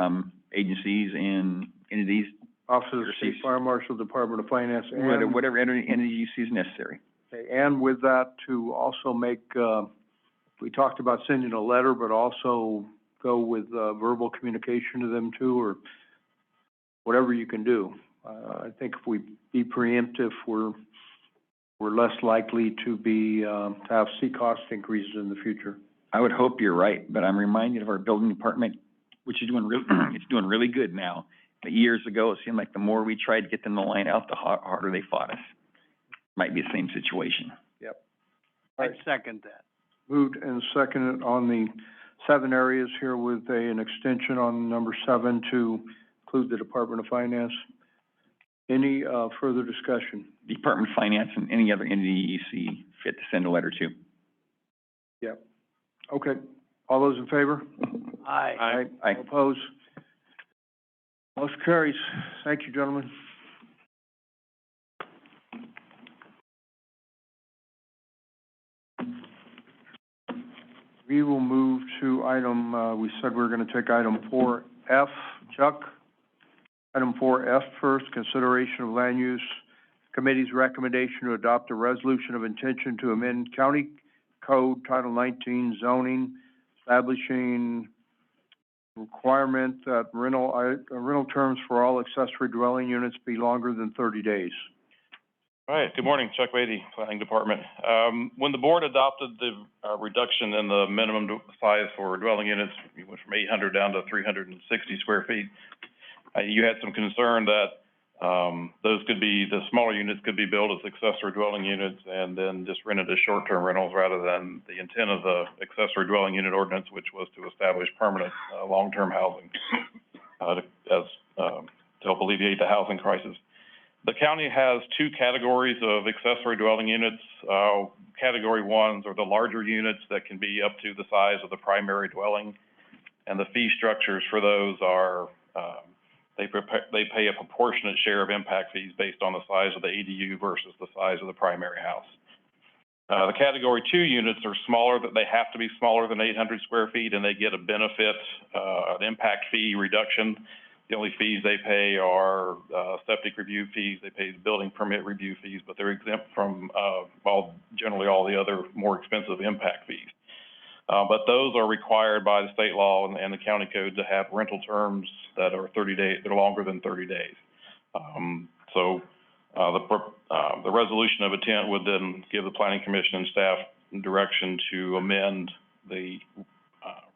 agencies and entities. Office of the State Fire Marshal, Department of Finance, and whatever entity you see is necessary. Okay, and with that, to also make, we talked about sending a letter, but also go with verbal communication to them too, or whatever you can do. I think if we be preemptive, we're less likely to be to see cost increases in the future. I would hope you're right, but I'm reminded of our building department, which is doing it's doing really good now. But years ago, it seemed like the more we tried to get them to line out, the harder they fought us. Might be the same situation. Yep. I'd second that. Moved and seconded on the 7 areas here with an extension on number 7 to include the Department of Finance. Any further discussion? Department of Finance and any other entity you see fit to send a letter to. Yep. Okay. All those in favor? Aye. Aye. Opposed? Motion carries. Thank you, gentlemen. We will move to item, we said we were going to take item 4F. Chuck? Item 4F first, consideration of land use committee's recommendation to adopt a resolution of intention to amend County Code Title 19 zoning, establishing requirement that rental terms for all accessory dwelling units be longer than 30 days. All right, good morning, Chuck Beatty, Planning Department. When the board adopted the reduction in the minimum size for dwelling units, we went from 800 down to 360 square feet. You had some concern that Those could be, the smaller units could be built as accessory dwelling units and then just rented as short-term rentals rather than the intent of the accessory dwelling unit ordinance, which was to establish permanent, long-term housing, to help alleviate the housing crisis. The county has two categories of accessory dwelling units. Category ones are the larger units that can be up to the size of the primary dwelling. And the fee structures for those are, they pay a proportionate share of impact fees based on the size of the ADU versus the size of the primary house. The category 2 units are smaller, that they have to be smaller than 800 square feet, and they get a benefit, an impact fee reduction. The only fees they pay are septic review fees. They pay building permit review fees, but they're exempt from generally all the other more expensive impact fees. But those are required by the state law and the county code to have rental terms that are 30 days, that are longer than 30 days. The resolution of intent would then give the planning commission and staff direction to amend the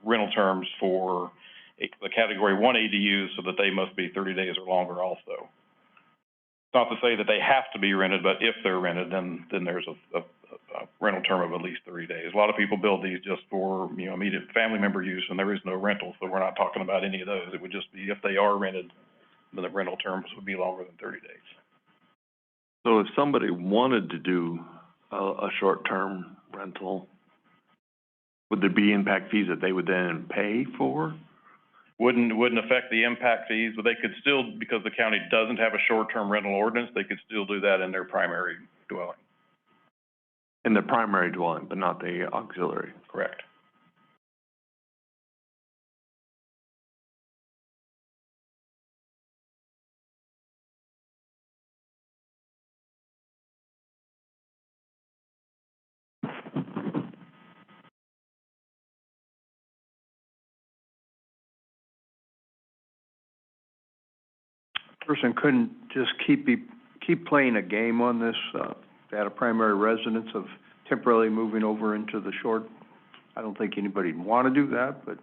rental terms for the category 1 ADUs so that they must be 30 days or longer also. Not to say that they have to be rented, but if they're rented, then there's a rental term of at least 30 days. A lot of people build these just for, immediate family member use, and there is no rental, so we're not talking about any of those. It would just be if they are rented, then the rental terms would be longer than 30 days. So if somebody wanted to do a short-term rental, would there be impact fees that they would then pay for? Wouldn't affect the impact fees, but they could still, because the county doesn't have a short-term rental ordinance, they could still do that in their primary dwelling. In the primary dwelling, but not the auxiliary? Correct. Person couldn't just keep playing a game on this, they had a primary residence of temporarily moving over into the short. I don't think anybody'd want to do that, but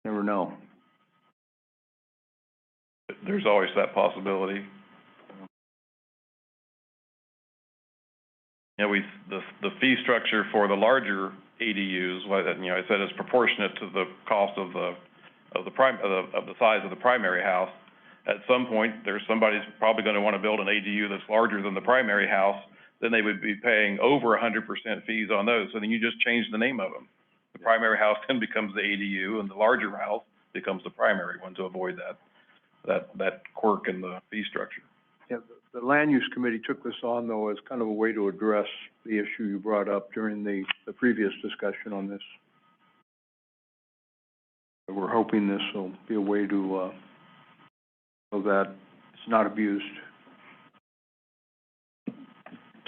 never know. There's always that possibility. The fee structure for the larger ADUs, I said is proportionate to the cost of the size of the primary house. At some point, there's somebody who's probably going to want to build an ADU that's larger than the primary house. Then they would be paying over 100% fees on those. So then you just change the name of them. The primary house then becomes the ADU, and the larger house becomes the primary one to avoid that quirk in the fee structure. Yeah, the land use committee took this on, though, as kind of a way to address the issue you brought up during the previous discussion on this. We're hoping this will be a way to so that it's not abused.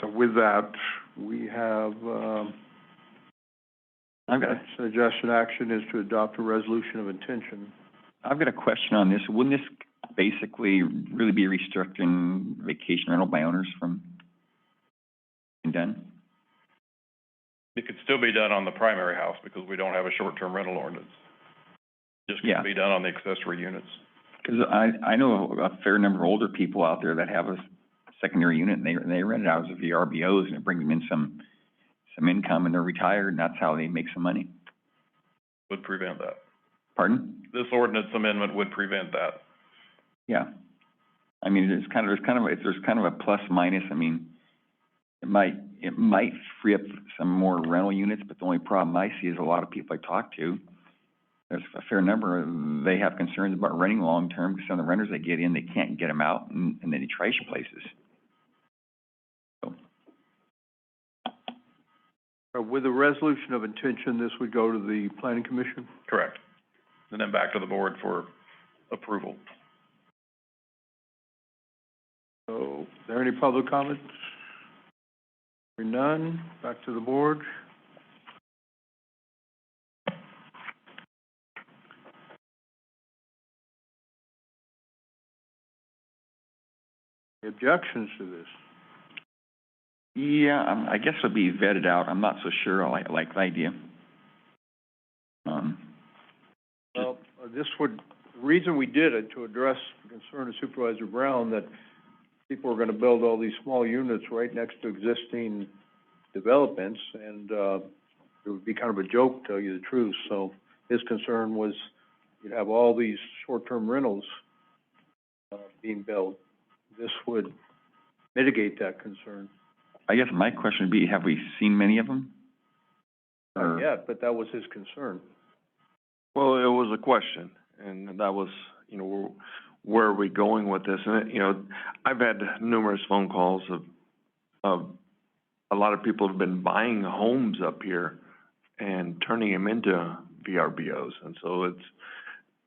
So with that, we have, I've got suggestion action is to adopt a resolution of intention. I've got a question on this. Wouldn't this basically really be restricting vacation rental by owners from being done? It could still be done on the primary house because we don't have a short-term rental ordinance. Just can't be done on the accessory units. Because I know a fair number of older people out there that have a secondary unit, and they rent it out as a VRBOs, and it brings them in some income, and they're retired, and that's how they make some money. Would prevent that. Pardon? This ordinance amendment would prevent that. Yeah. I mean, there's kind of a plus minus. I mean, it might free up some more rental units, but the only problem I see is a lot of people I talk to, there's a fair number, they have concerns about renting long-term because some of the renters they get in, they can't get them out, and then they trash places. So. With a resolution of intention, this would go to the planning commission? Correct. And then back to the board for approval. So, is there any public comments? Hearing none, back to the board. Any objections to this? Yeah, I guess it'll be vetted out. I'm not so sure I like the idea. Well, the reason we did it, to address the concern of Supervisor Brown, that people are gonna build all these small units right next to existing developments, and, it would be kind of a joke, to tell you the truth. So his concern was you'd have all these short-term rentals, being built. This would mitigate that concern. I guess my question would be, have we seen many of them? Not yet, but that was his concern. Well, it was a question, and that was, you know, where are we going with this? And, you know, I've had numerous phone calls of a lot of people have been buying homes up here and turning them into VRBOs. And so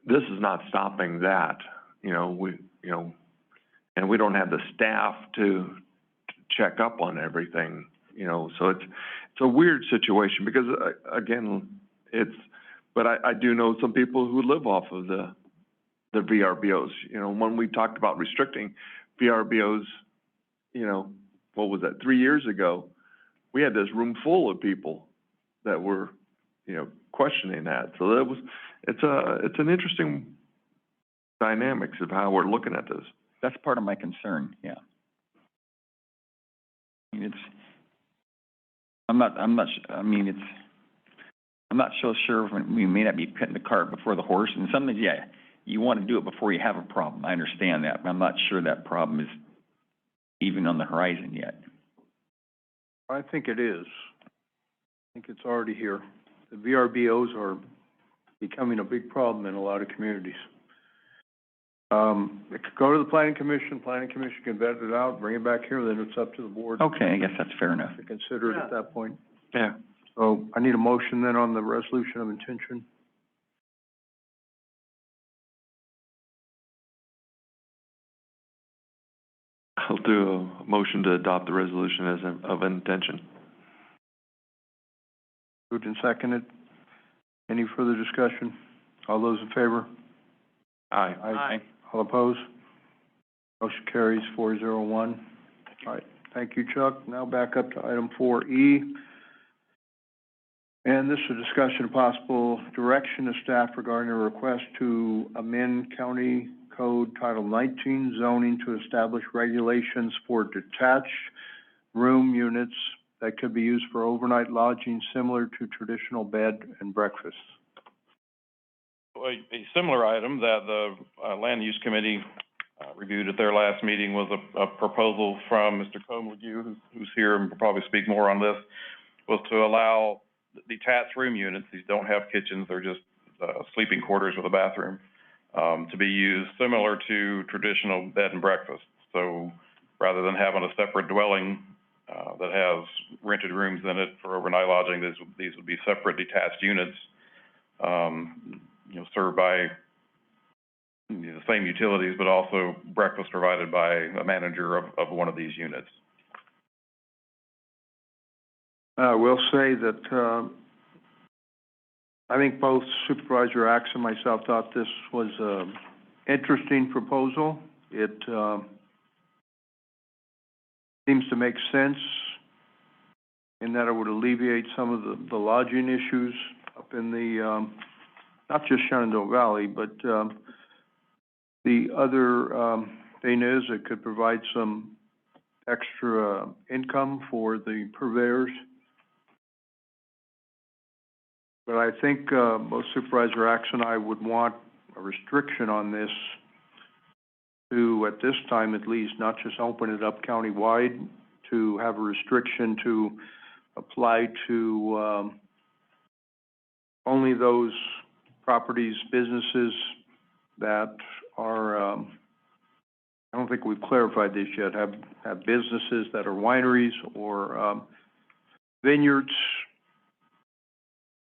this is not stopping that, you know, and we don't have the staff to check up on everything, you know, so it's a weird situation because, again, but I do know some people who live off of the VRBOs. You know, when we talked about restricting VRBOs, you know, what was that, 3 years ago, we had this room full of people that were, you know, questioning that. So it's an interesting dynamics of how we're looking at this. That's part of my concern, yeah. I mean, I'm not so sure, we may not be putting the cart before the horse, and sometimes, yeah, you want to do it before you have a problem, I understand that, but I'm not sure that problem is even on the horizon yet. I think it is. I think it's already here. The VRBOs are becoming a big problem in a lot of communities. It could go to the planning commission can vet it out, bring it back here, then it's up to the board. Okay, I guess that's fair enough. To consider it at that point. Yeah. So I need a motion then on the resolution of intention. I'll do a motion to adopt the resolution of intention. Moved and seconded. Any further discussion? All those in favor? Aye. Aye. All opposed? Motion carries 401. All right, thank you, Chuck. Now back up to item 4E. And this is a discussion of possible direction of staff regarding a request to amend County Code Title 19 zoning to establish regulations for detached room units that could be used for overnight lodging similar to traditional bed and breakfast. A similar item that the Land Use Committee reviewed at their last meeting was a proposal from Mr. Comlegue, who's here and will probably speak more on this, was to allow detached room units, these don't have kitchens, they're just sleeping quarters with a bathroom, to be used similar to traditional bed and breakfast. So rather than having a separate dwelling that has rented rooms in it for overnight lodging, these would be separate detached units, you know, served by the same utilities, but also breakfast provided by a manager of one of these units. I will say that I think both Supervisor Axe and myself thought this was an interesting proposal. It seems to make sense in that it would alleviate some of the lodging issues up in the, not just Shenandoah Valley, but the other thing is it could provide some extra income for the purveyors. But I think both Supervisor Axe and I would want a restriction on this to, at this time at least, not just open it up countywide, to have a restriction to apply to only those properties, businesses that are, I don't think we've clarified this yet, have businesses that are wineries or vineyards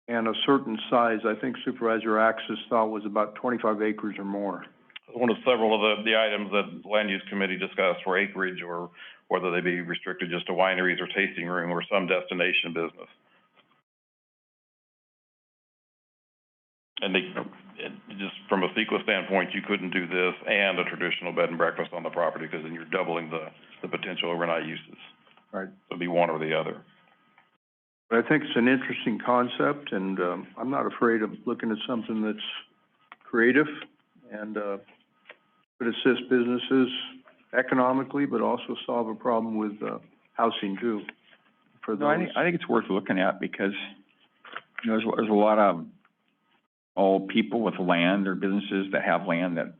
and a certain size. I think Supervisor Axe's thought was about 25 acres or more. One of several of the items that the Land Use Committee discussed were acreage, or whether they be restricted just to wineries or tasting room or some destination business. And just from a CEQA standpoint, you couldn't do this and a traditional bed and breakfast on the property, because then you're doubling the potential overnight uses. Right. So it'd be one or the other. But I think it's an interesting concept, and I'm not afraid of looking at something that's creative and could assist businesses economically, but also solve a problem with, housing too, for No, those. I think it's worth looking at because, you know, there's a lot of old people with land or businesses that have land that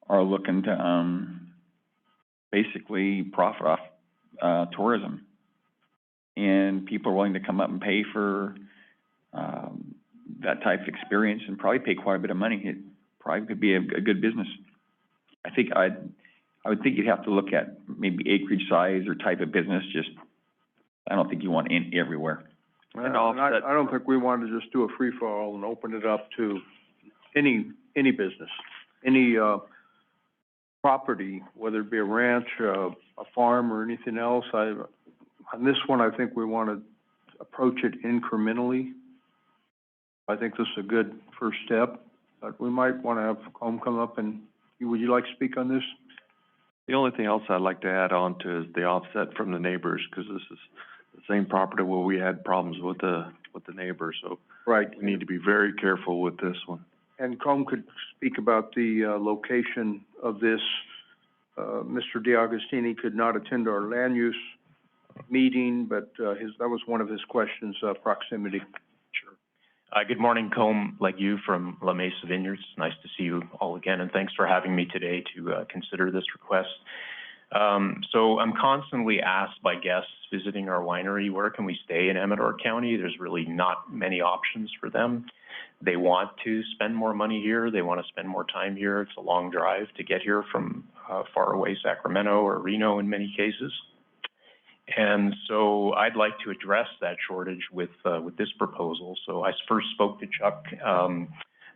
are looking to, basically profit off, tourism. And people are willing to come up and pay for, that type of experience and probably pay quite a bit of money. It probably could be a good business. I would think you'd have to look at maybe acreage size or type of business, just, I don't think you want in everywhere. And I don't think we want to just do a free-for-all and open it up to any business, any, property, whether it be a ranch, a farm, or anything else. On this one, I think we want to approach it incrementally. I think this is a good first step, but we might want to have Home come up and, would you like to speak on this? The only thing else I'd like to add on to is the offset from the neighbors, because this is the same property where we had problems with the neighbors, so. Right. We need to be very careful with this one. And Combe could speak about the, location of this. Mr. DeAugustini could not attend our land use meeting, but, that was one of his questions, proximity. Good morning, Combe Legue from La Mesa Vineyards. Nice to see you all again, and thanks for having me today to consider this request. So I'm constantly asked by guests visiting our winery, where can we stay in Amador County? There's really not many options for them. They want to spend more money here. They want to spend more time here. It's a long drive to get here from far away Sacramento or Reno in many cases. And so I'd like to address that shortage with this proposal. So I first spoke to Chuck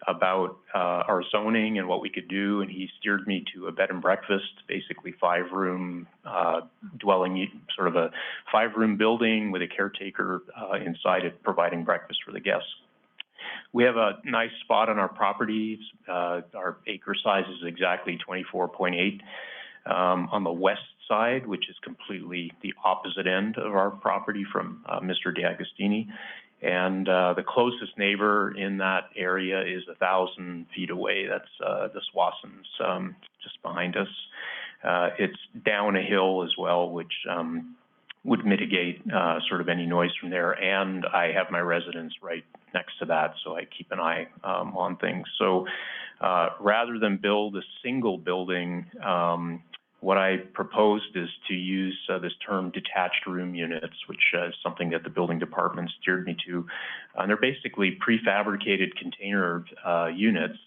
about our zoning and what we could do, and he steered me to a bed and breakfast, basically 5-room dwelling, sort of a 5-room building with a caretaker inside it providing breakfast for the guests. We have a nice spot on our property. Our acre size is exactly 24.8 on the west side, which is completely the opposite end of our property from Mr. DeAugustini. And the closest neighbor in that area is 1,000 feet away. That's the Swassons, just behind us. It's down a hill as well, which would mitigate sort of any noise from there. And I have my residence right next to that, so I keep an eye on things. So rather than build a single building, what I proposed is to use this term detached room units, which is something that the building department steered me to. And they're basically prefabricated container units.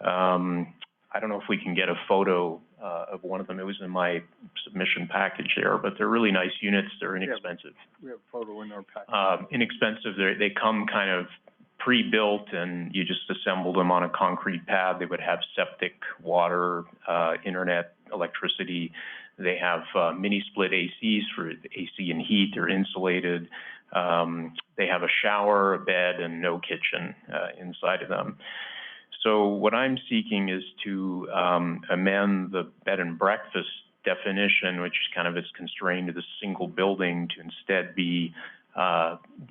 I don't know if we can get a photo of one of them. It was in my submission package there, but they're really nice units. They're inexpensive. We have a photo in our package. Inexpensive. They come kind of pre-built, and you just assemble them on a concrete pad. They would have septic, water, internet, electricity. They have mini split ACs for AC and heat. They're insulated. They have a shower, a bed, and no kitchen inside of them. So what I'm seeking is to amend the bed and breakfast definition, which kind of is constrained to the single building, to instead be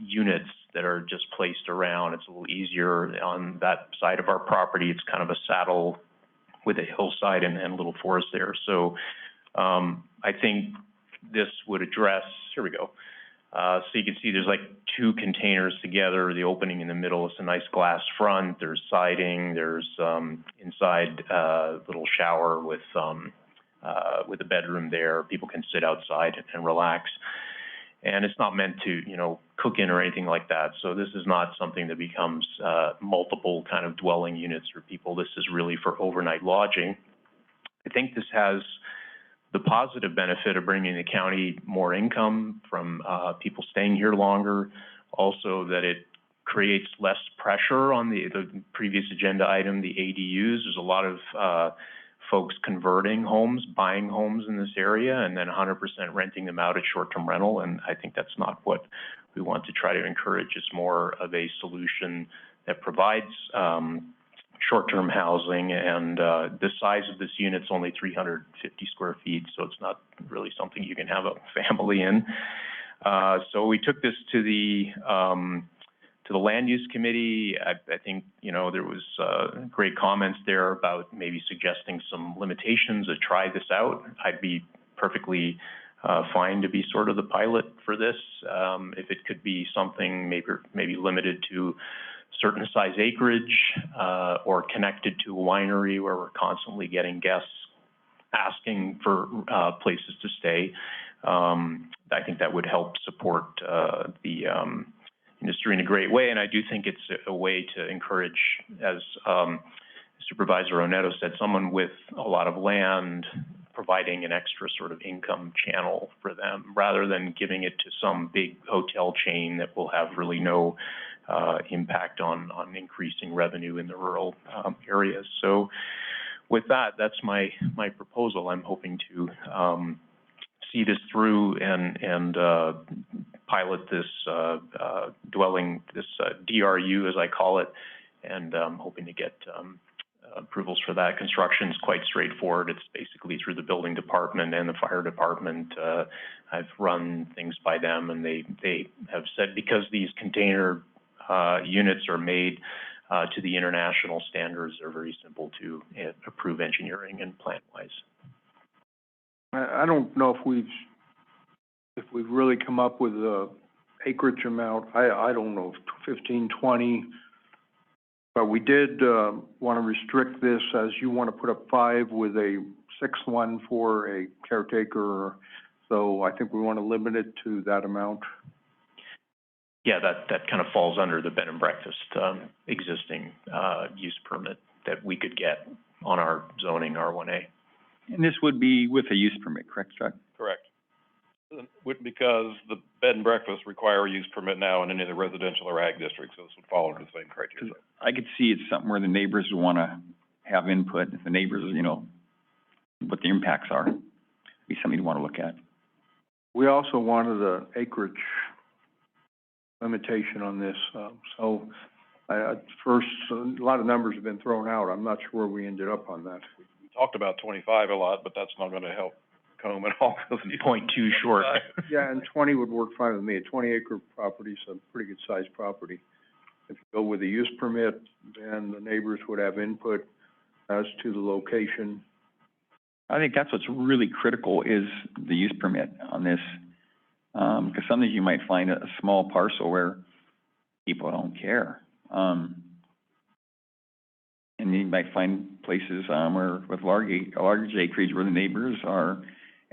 units that are just placed around. It's a little easier on that side of our property. It's kind of a saddle with a hillside and a little forest there. So I think this would address, here we go. So you can see there's like 2 containers together. The opening in the middle is a nice glass front. There's siding. There's inside little shower with a bedroom there. People can sit outside and relax. And it's not meant to, you know, cook in or anything like that. So this is not something that becomes multiple kind of dwelling units for people. This is really for overnight lodging. I think this has the positive benefit of bringing the county more income from people staying here longer. Also that it creates less pressure on the previous agenda item, the ADUs. There's a lot of folks converting homes, buying homes in this area, and then 100% renting them out at short-term rental. And I think that's not what we want to try to encourage. It's more of a solution that provides short-term housing, and the size of this unit's only 350 square feet, so it's not really something you can have a family in. So we took this to the To the Land Use Committee, I think, you know, there was, great comments there about maybe suggesting some limitations to try this out. I'd be perfectly, fine to be sort of the pilot for this. If it could be something maybe limited to certain size acreage, or connected to a winery where we're constantly getting guests asking for, places to stay. I think that would help support, the, industry in a great way, and I do think it's a way to encourage, as Supervisor Oneto said, someone with a lot of land providing an extra sort of income channel for them, rather than giving it to some big hotel chain that will have really no impact on increasing revenue in the rural areas. So with that, that's my proposal. I'm hoping to see this through and pilot this DRU, as I call it, and hoping to get approvals for that. Construction's quite straightforward. It's basically through the building department and the fire department. I've run things by them, and they have said, because these container units are made to the international standards, they're very simple to approve engineering and plan-wise. I don't know if we've really come up with a acreage amount. I don't know, 15, 20. But we did, want to restrict this, as you want to put up 5 with a 6th one for a caretaker. So I think we want to limit it to that amount. Yeah, that kind of falls under the bed and breakfast, existing, use permit that we could get on our zoning R1A. And this would be with a use permit, correct, Chuck? Correct. Because the bed and breakfast require a use permit now in any of the residential or ag districts, so this would fall under the same criteria. I could see it's something where the neighbors would want to have input, if the neighbors, you know, what the impacts are, be something you want to look at. We also wanted an acreage limitation on this, so at first, a lot of numbers have been thrown out. I'm not sure where we ended up on that. We talked about 25 a lot, but that's not going to help Comb at all. 0.2 short. Yeah, and 20 would work fine with me. A 20-acre property is a pretty good-sized property. If you go with a use permit, then the neighbors would have input as to the location. I think that's what's really critical is the use permit on this. Because sometimes you might find a small parcel where people don't care. And you might find places, where with large acreage where the neighbors are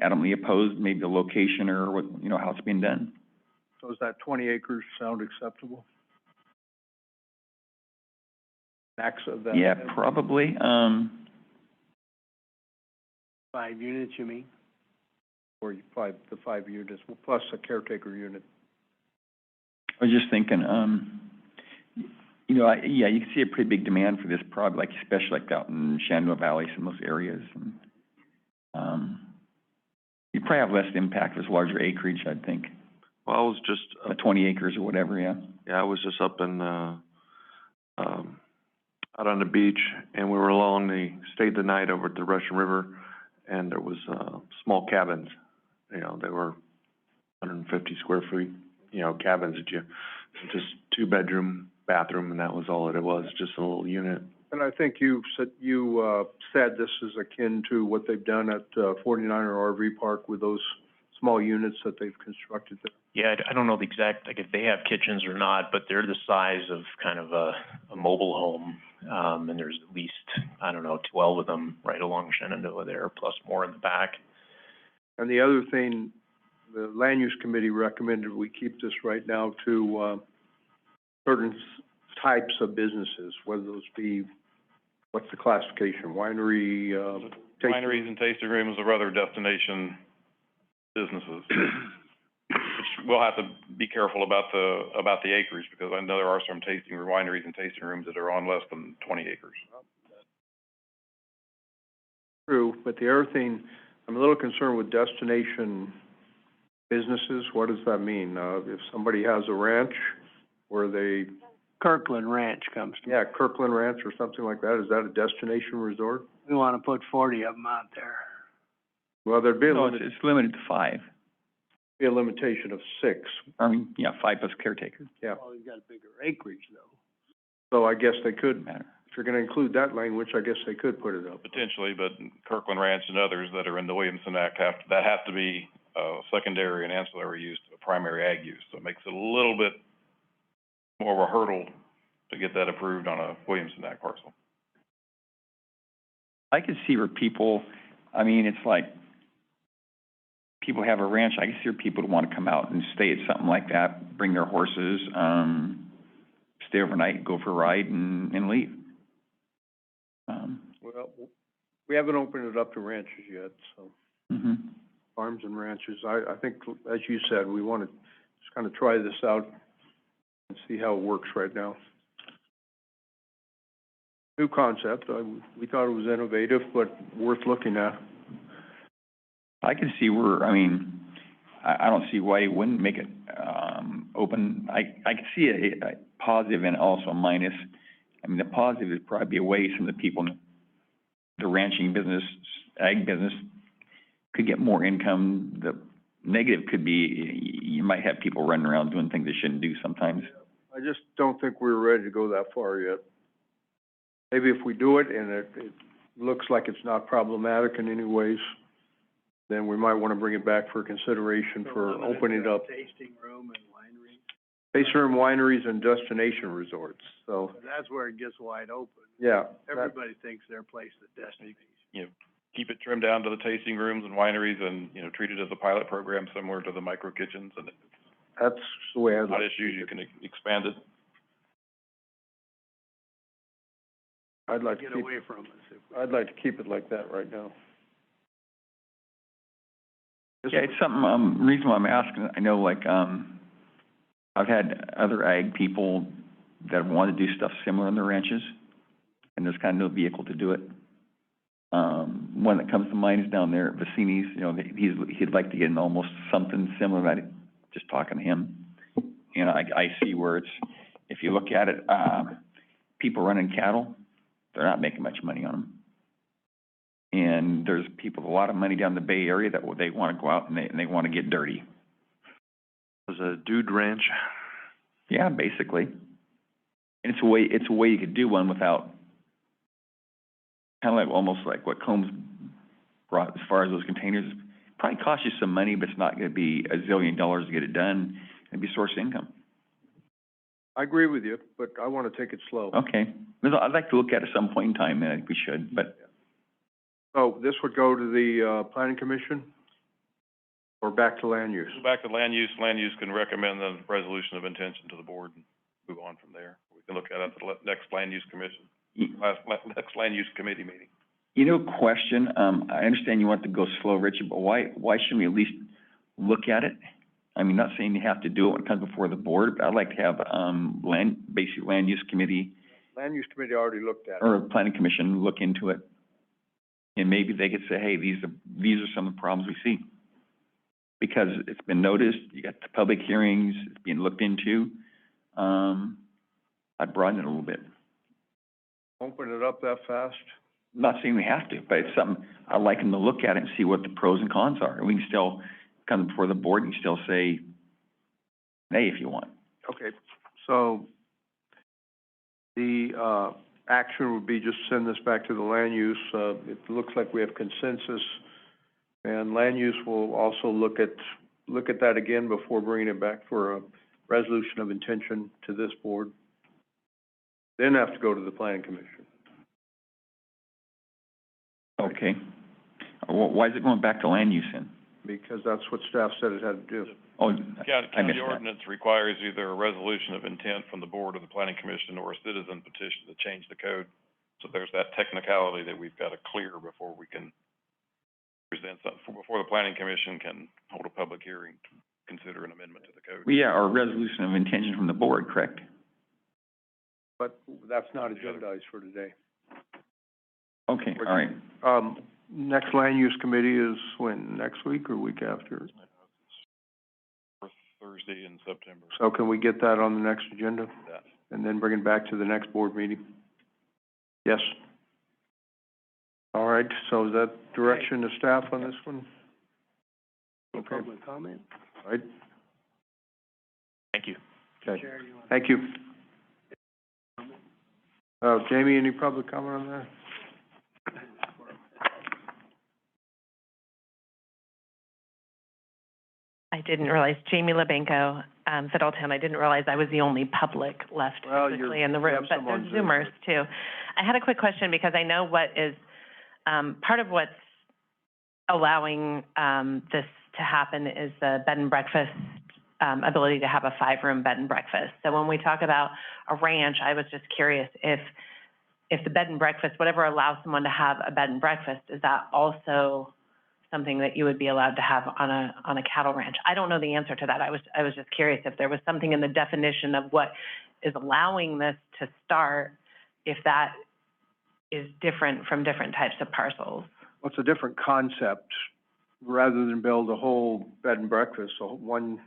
adamantly opposed, maybe the location or what, you know, how it's being done. So does that 20 acres sound acceptable? Max of that? Yeah, probably. 5 units, you mean? Or the 5 units, plus a caretaker unit. I was just thinking, you know, yeah, you can see a pretty big demand for this product, like especially like out in Shenandoah Valley, some of those areas. And, you probably have less impact with larger acreage, I'd think. Well, I was just 20 acres or whatever, yeah. Yeah, I was just up in out on the beach, and we were stayed the night over at the Russian River, and there was small cabins. You know, they were 150 square feet, you know, cabins that just 2-bedroom, bathroom, and that was all it was, just a little unit. And I think you said this is akin to what they've done at 49er RV Park with those small units that they've constructed there. Yeah, I don't know the exact, like if they have kitchens or not, but they're the size of kind of a mobile home. And there's at least, 12 of them right along Shenandoah there, plus more in the back. And the other thing, the Land Use Committee recommended we keep this right now to certain types of businesses, whether those be, what's the classification, winery, wineries and tasting rooms or other destination businesses. Which we'll have to be careful about the acreage, because I know there are some wineries and tasting rooms that are on less than 20 acres. True, but the other thing, I'm a little concerned with destination businesses. What does that mean? If somebody has a ranch where they... Kirkland Ranch comes to... Yeah, Kirkland Ranch or something like that. Is that a destination resort? We want to put 40 of them out there. Well, there'd be a No, it's limited to 5. Be a limitation of 6. Yeah, 5 plus caretaker. Yeah. Well, he's got a bigger acreage though. So I guess they could, Matter. if you're gonna include that language, I guess they could put it up. Potentially, but Kirkland Ranch and others that are in the Williamson Act that have to be, secondary and ancillary use to a primary ag use. So it makes it a little bit more of a hurdle to get that approved on a Williamson Act parcel. I could see where people, I mean, it's like, people have a ranch, I can see where people would want to come out and stay at something like that, bring their horses, stay overnight, go for a ride and leave. Well, we haven't opened it up to ranches yet, so, Mhm. farms and ranches. I think, as you said, we want to just kind of try this out and see how it works right now. New concept, we thought it was innovative, but worth looking at. I can see where, I mean, I don't see why you wouldn't make it, open. I can see a positive and also a minus. I mean, the positive is probably be away from the people in the ranching business, ag business, could get more income. The negative could be, you might have people running around doing things they shouldn't do sometimes. I just don't think we're ready to go that far yet. Maybe if we do it and it looks like it's not problematic in any ways, then we might want to bring it back for consideration for opening it up. Tasting room and winery. Tasting room, wineries, and destination resorts, so, That's where it gets wide open. yeah. Everybody thinks their place is a destination. You know, keep it trimmed down to the tasting rooms and wineries and, you know, treat it as a pilot program similar to the micro kitchens, and if That's the way I'd it's like not to issues, keep you it. can expand it. I'd like to Get keep, away from us if we. I'd like to keep it like that right now. Yeah, it's something, reason why I'm asking, I know like, I've had other ag people that want to do stuff similar in their ranches, and there's kind of no vehicle to do it. One that comes to mind is down there at Vicini's, you know, he'd like to get in almost something similar, that, just talking to him. You know, I see where it's, if you look at it, people running cattle, they're not making much money on them. And there's people with a lot of money down in the Bay Area that they want to go out and they want to get dirty. It was a dude ranch. Yeah, basically. And it's a way you could do one without, kind of like, almost like what Combs brought as far as those containers. Probably cost you some money, but it's not gonna be $1 zillion to get it done. It'd be source of income. I agree with you, but I want to take it slow. Okay. I'd like to look at it at some point in time, and I think we should, but So this would go to the, planning commission? Or back to land use? Back to land use can recommend the resolution of intention to the board and move on from there. We can look at it at the next land use commission, next land use committee meeting. you know, question, I understand you want to go slow, Richard, but why shouldn't we at least look at it? I mean, not saying you have to do it when it comes before the board, but I'd like to have, basic land use committee Land use committee already looked at it. or a planning commission look into it. And maybe they could say, hey, these are some of the problems we see. Because it's been noticed, you got the public hearings, it's being looked into. I'd broaden it a little bit. Open it up that fast? Not saying we have to, but it's something, I'd like them to look at it and see what the pros and cons are. And we can still come before the board and still say, nay, if you want. Okay, so the, action would be just send this back to the land use. It looks like we have consensus. And land use will also look at that again before bringing it back for a resolution of intention to this board. Then have to go to the planning commission. Okay. Why is it going back to land use then? Because that's what staff said it had to do. Oh, I County missed that. ordinance requires either a resolution of intent from the board or the planning commission or a citizen petition to change the code. So there's that technicality that we've got to clear before we can present something, before the planning commission can hold a public hearing to consider an amendment to the code. Well, yeah, or resolution of intention from the board, correct? But that's not agendized for today. Okay, all right. Next land use committee is when, next week or week after? Thursday in September. So can we get that on the next agenda? Yeah. And then bring it back to the next board meeting? Yes. All right, so is that direction to staff on this one? Okay. Public comment? Right? Thank you. Okay, Chair, you want- thank you. Jamie, any public comment on that? I didn't realize, Jamie LeBanco, Fiddletown, I didn't realize I was the only public left Well, physically you're- in the you room, have but some there's on Zoom, Zoomers too. I had a quick question because I know what is, part of what's allowing, this to happen is the bed and breakfast, ability to have a 5-room bed and breakfast. So when we talk about a ranch, I was just curious if the bed and breakfast, whatever allows someone to have a bed and breakfast, is that also something that you would be allowed to have on a cattle ranch? I don't know the answer to that. I was just curious if there was something in the definition of what is allowing this to start, if that is different from different types of parcels. Well, it's a different concept. Rather than build a whole bed and breakfast, so one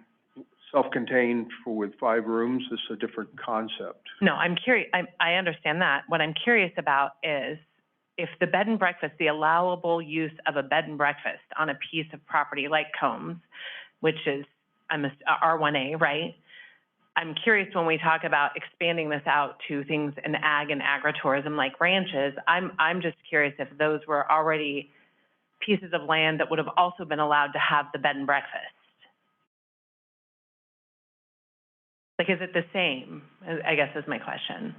self-contained with 5 rooms, this is a different concept. No, I'm curious, I understand that. What I'm curious about is if the bed and breakfast, the allowable use of a bed and breakfast on a piece of property like Combs, which is, R1A, right? I'm curious when we talk about expanding this out to things in ag and agritourism like ranches, I'm just curious if those were already pieces of land that would have also been allowed to have the bed and breakfast. Like, is it the same, I guess is my question.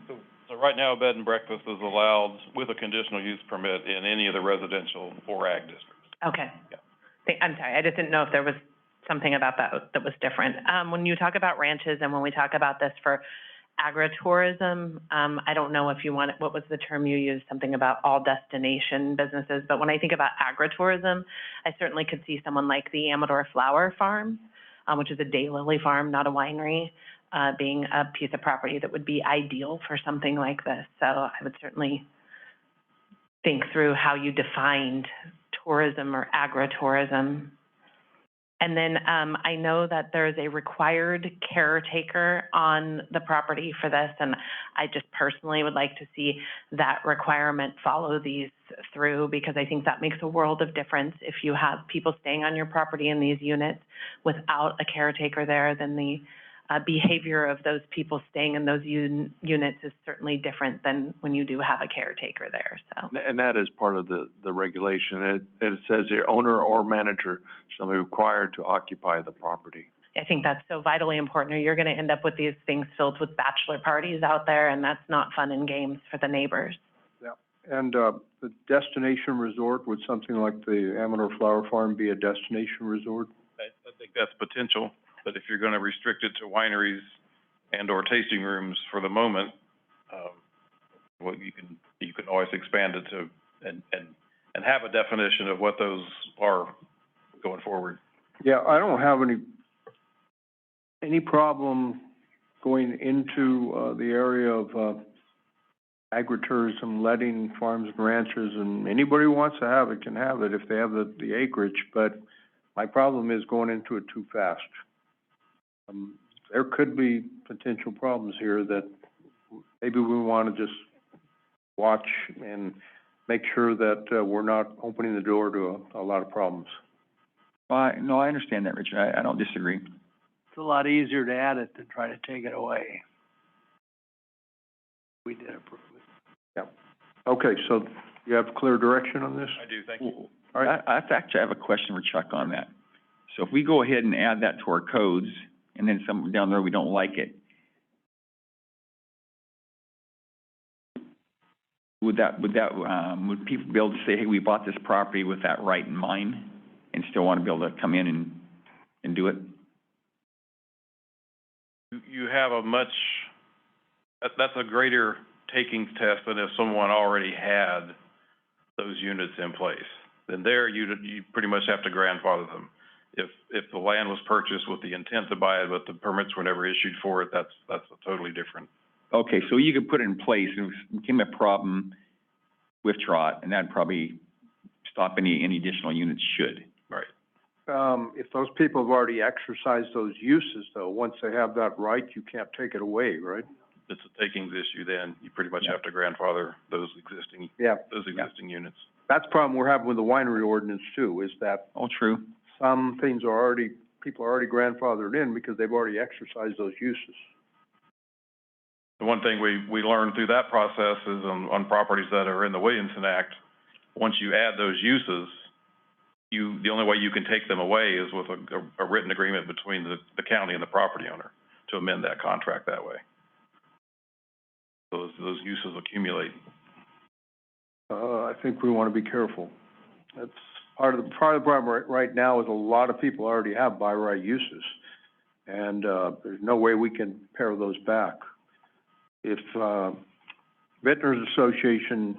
So right now, a bed and breakfast is allowed with a conditional use permit in any of the residential or ag districts. Okay. Yeah. I'm sorry, I just didn't know if there was something about that was different. When you talk about ranches and when we talk about this for agritourism, I don't know if you want, what was the term you used, something about all destination businesses, but when I think about agritourism, I certainly could see someone like the Amador Flower Farm, which is a daylily farm, not a winery, being a piece of property that would be ideal for something like this. So I would certainly think through how you defined tourism or agritourism. And then I know that there's a required caretaker on the property for this, and I just personally would like to see that requirement follow these through, because I think that makes a world of difference. If you have people staying on your property in these units without a caretaker there, then the behavior of those people staying in those units is certainly different than when you do have a caretaker there, so. And that is part of the regulation. It says the owner or manager shall be required to occupy the property. I think that's so vitally important, or you're gonna end up with these things filled with bachelor parties out there, and that's not fun and games for the neighbors. Yeah, and, the destination resort, would something like the Amador Flower Farm be a destination resort? I think that's potential, but if you're gonna restrict it to wineries and or tasting rooms for the moment, well, you can always expand it to, and have a definition of what those are going forward. Yeah, I don't have any problem going into, the area of, agritourism, letting farms and ranchers, and anybody who wants to have it can have it if they have the acreage, but my problem is going into it too fast. There could be potential problems here that maybe we want to just watch and make sure that, we're not opening the door to a lot of problems. Well, no, I understand that, Richard. I don't disagree. It's a lot easier to add it than try to take it away. We did approve it. Yeah. Okay, so you have clear direction on this? I do, thank you. All right. I actually have a question for Chuck on that. So if we go ahead and add that to our codes, and then some down there we don't like it, would people be able to say, hey, we bought this property with that right in mind, and still want to be able to come in and do it? You have that's a greater takings test than if someone already had those units in place. Then there, you pretty much have to grandfather them. If the land was purchased with the intent to buy it, but the permits were never issued for it, that's a totally different. Okay, so you could put it in place, and if it became a problem with Trot, and that'd probably stop any additional units should. Right. If those people have already exercised those uses, though, once they have that right, you can't take it away, right? It's a takings issue, then you pretty much have to grandfather those existing units. That's the problem we're having with the winery ordinance too, is that. Oh, true. Some things are already people are already grandfathered in because they've already exercised those uses. The one thing we learned through that process is on properties that are in the Williamson Act, once you add those uses, the only way you can take them away is with a written agreement between the county and the property owner to amend that contract that way. Those uses accumulate. I think we want to be careful. That's part of the problem right now is a lot of people already have by right uses. And, there's no way we can pare those back. If, Vintners Association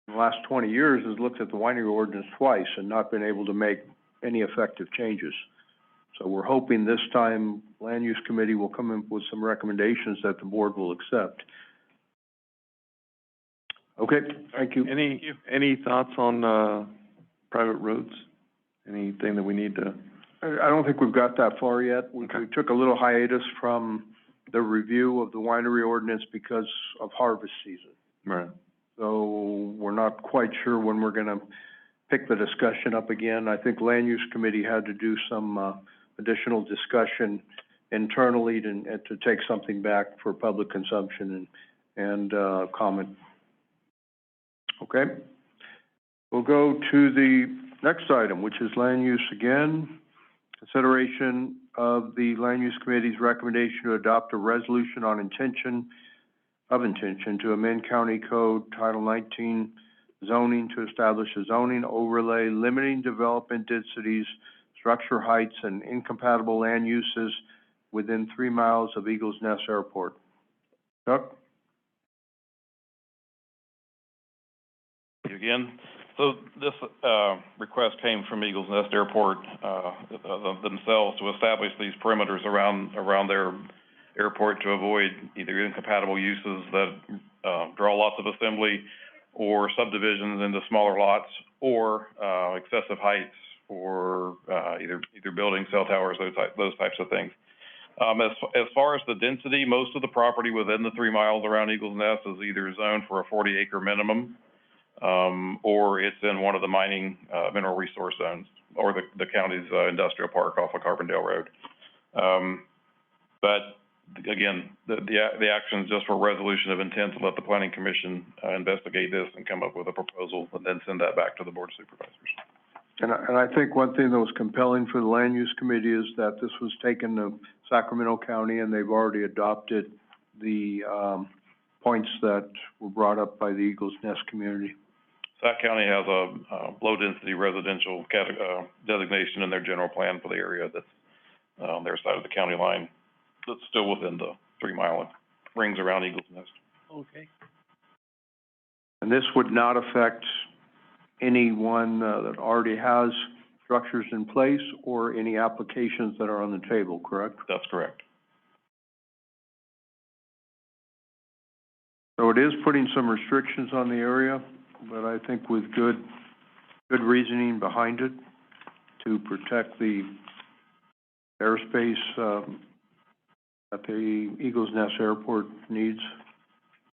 in the last 20 years has looked at the winery ordinance twice and not been able to make any effective changes. So we're hoping this time Land Use Committee will come in with some recommendations that the board will accept. Okay, thank you. Any thoughts on, private roads? Anything that we need to? I don't think we've got that far yet. We took a little hiatus from the review of the winery ordinance because of harvest season. Right. So we're not quite sure when we're gonna pick the discussion up again. I think Land Use Committee had to do some, additional discussion internally to take something back for public consumption and comment. Okay? We'll go to the next item, which is land use again. Consideration of the Land Use Committee's recommendation to adopt a resolution on intention to amend County Code Title 19 zoning to establish a zoning overlay limiting development densities, structure heights, and incompatible land uses within 3 miles of Eagles Nest Airport. Chuck? Again, so this request came from Eagles Nest Airport themselves to establish these perimeters around their airport to avoid either incompatible uses that draw lots of assembly or subdivisions into smaller lots or excessive heights or either building cell towers, those types of things. As far as the density, most of the property within the 3 miles around Eagles Nest is either zoned for a 40-acre minimum, or it's in one of the mining, mineral resource zones, or the county's, industrial park off of Carbondale Road. But again, the action is just for resolution of intent to let the planning commission, investigate this and come up with a proposal and then send that back to the board of supervisors. And I think one thing that was compelling for the Land Use Committee is that this was taken to Sacramento County and they've already adopted the, points that were brought up by the Eagles Nest community. Sac County has a low-density residential designation in their general plan for the area that's on their side of the county line, that's still within the 3 mile rings around Eagles Nest. Okay. And this would not affect anyone that already has structures in place or any applications that are on the table, correct? That's correct. So it is putting some restrictions on the area, but I think with good reasoning behind it to protect the airspace that the Eagles Nest Airport needs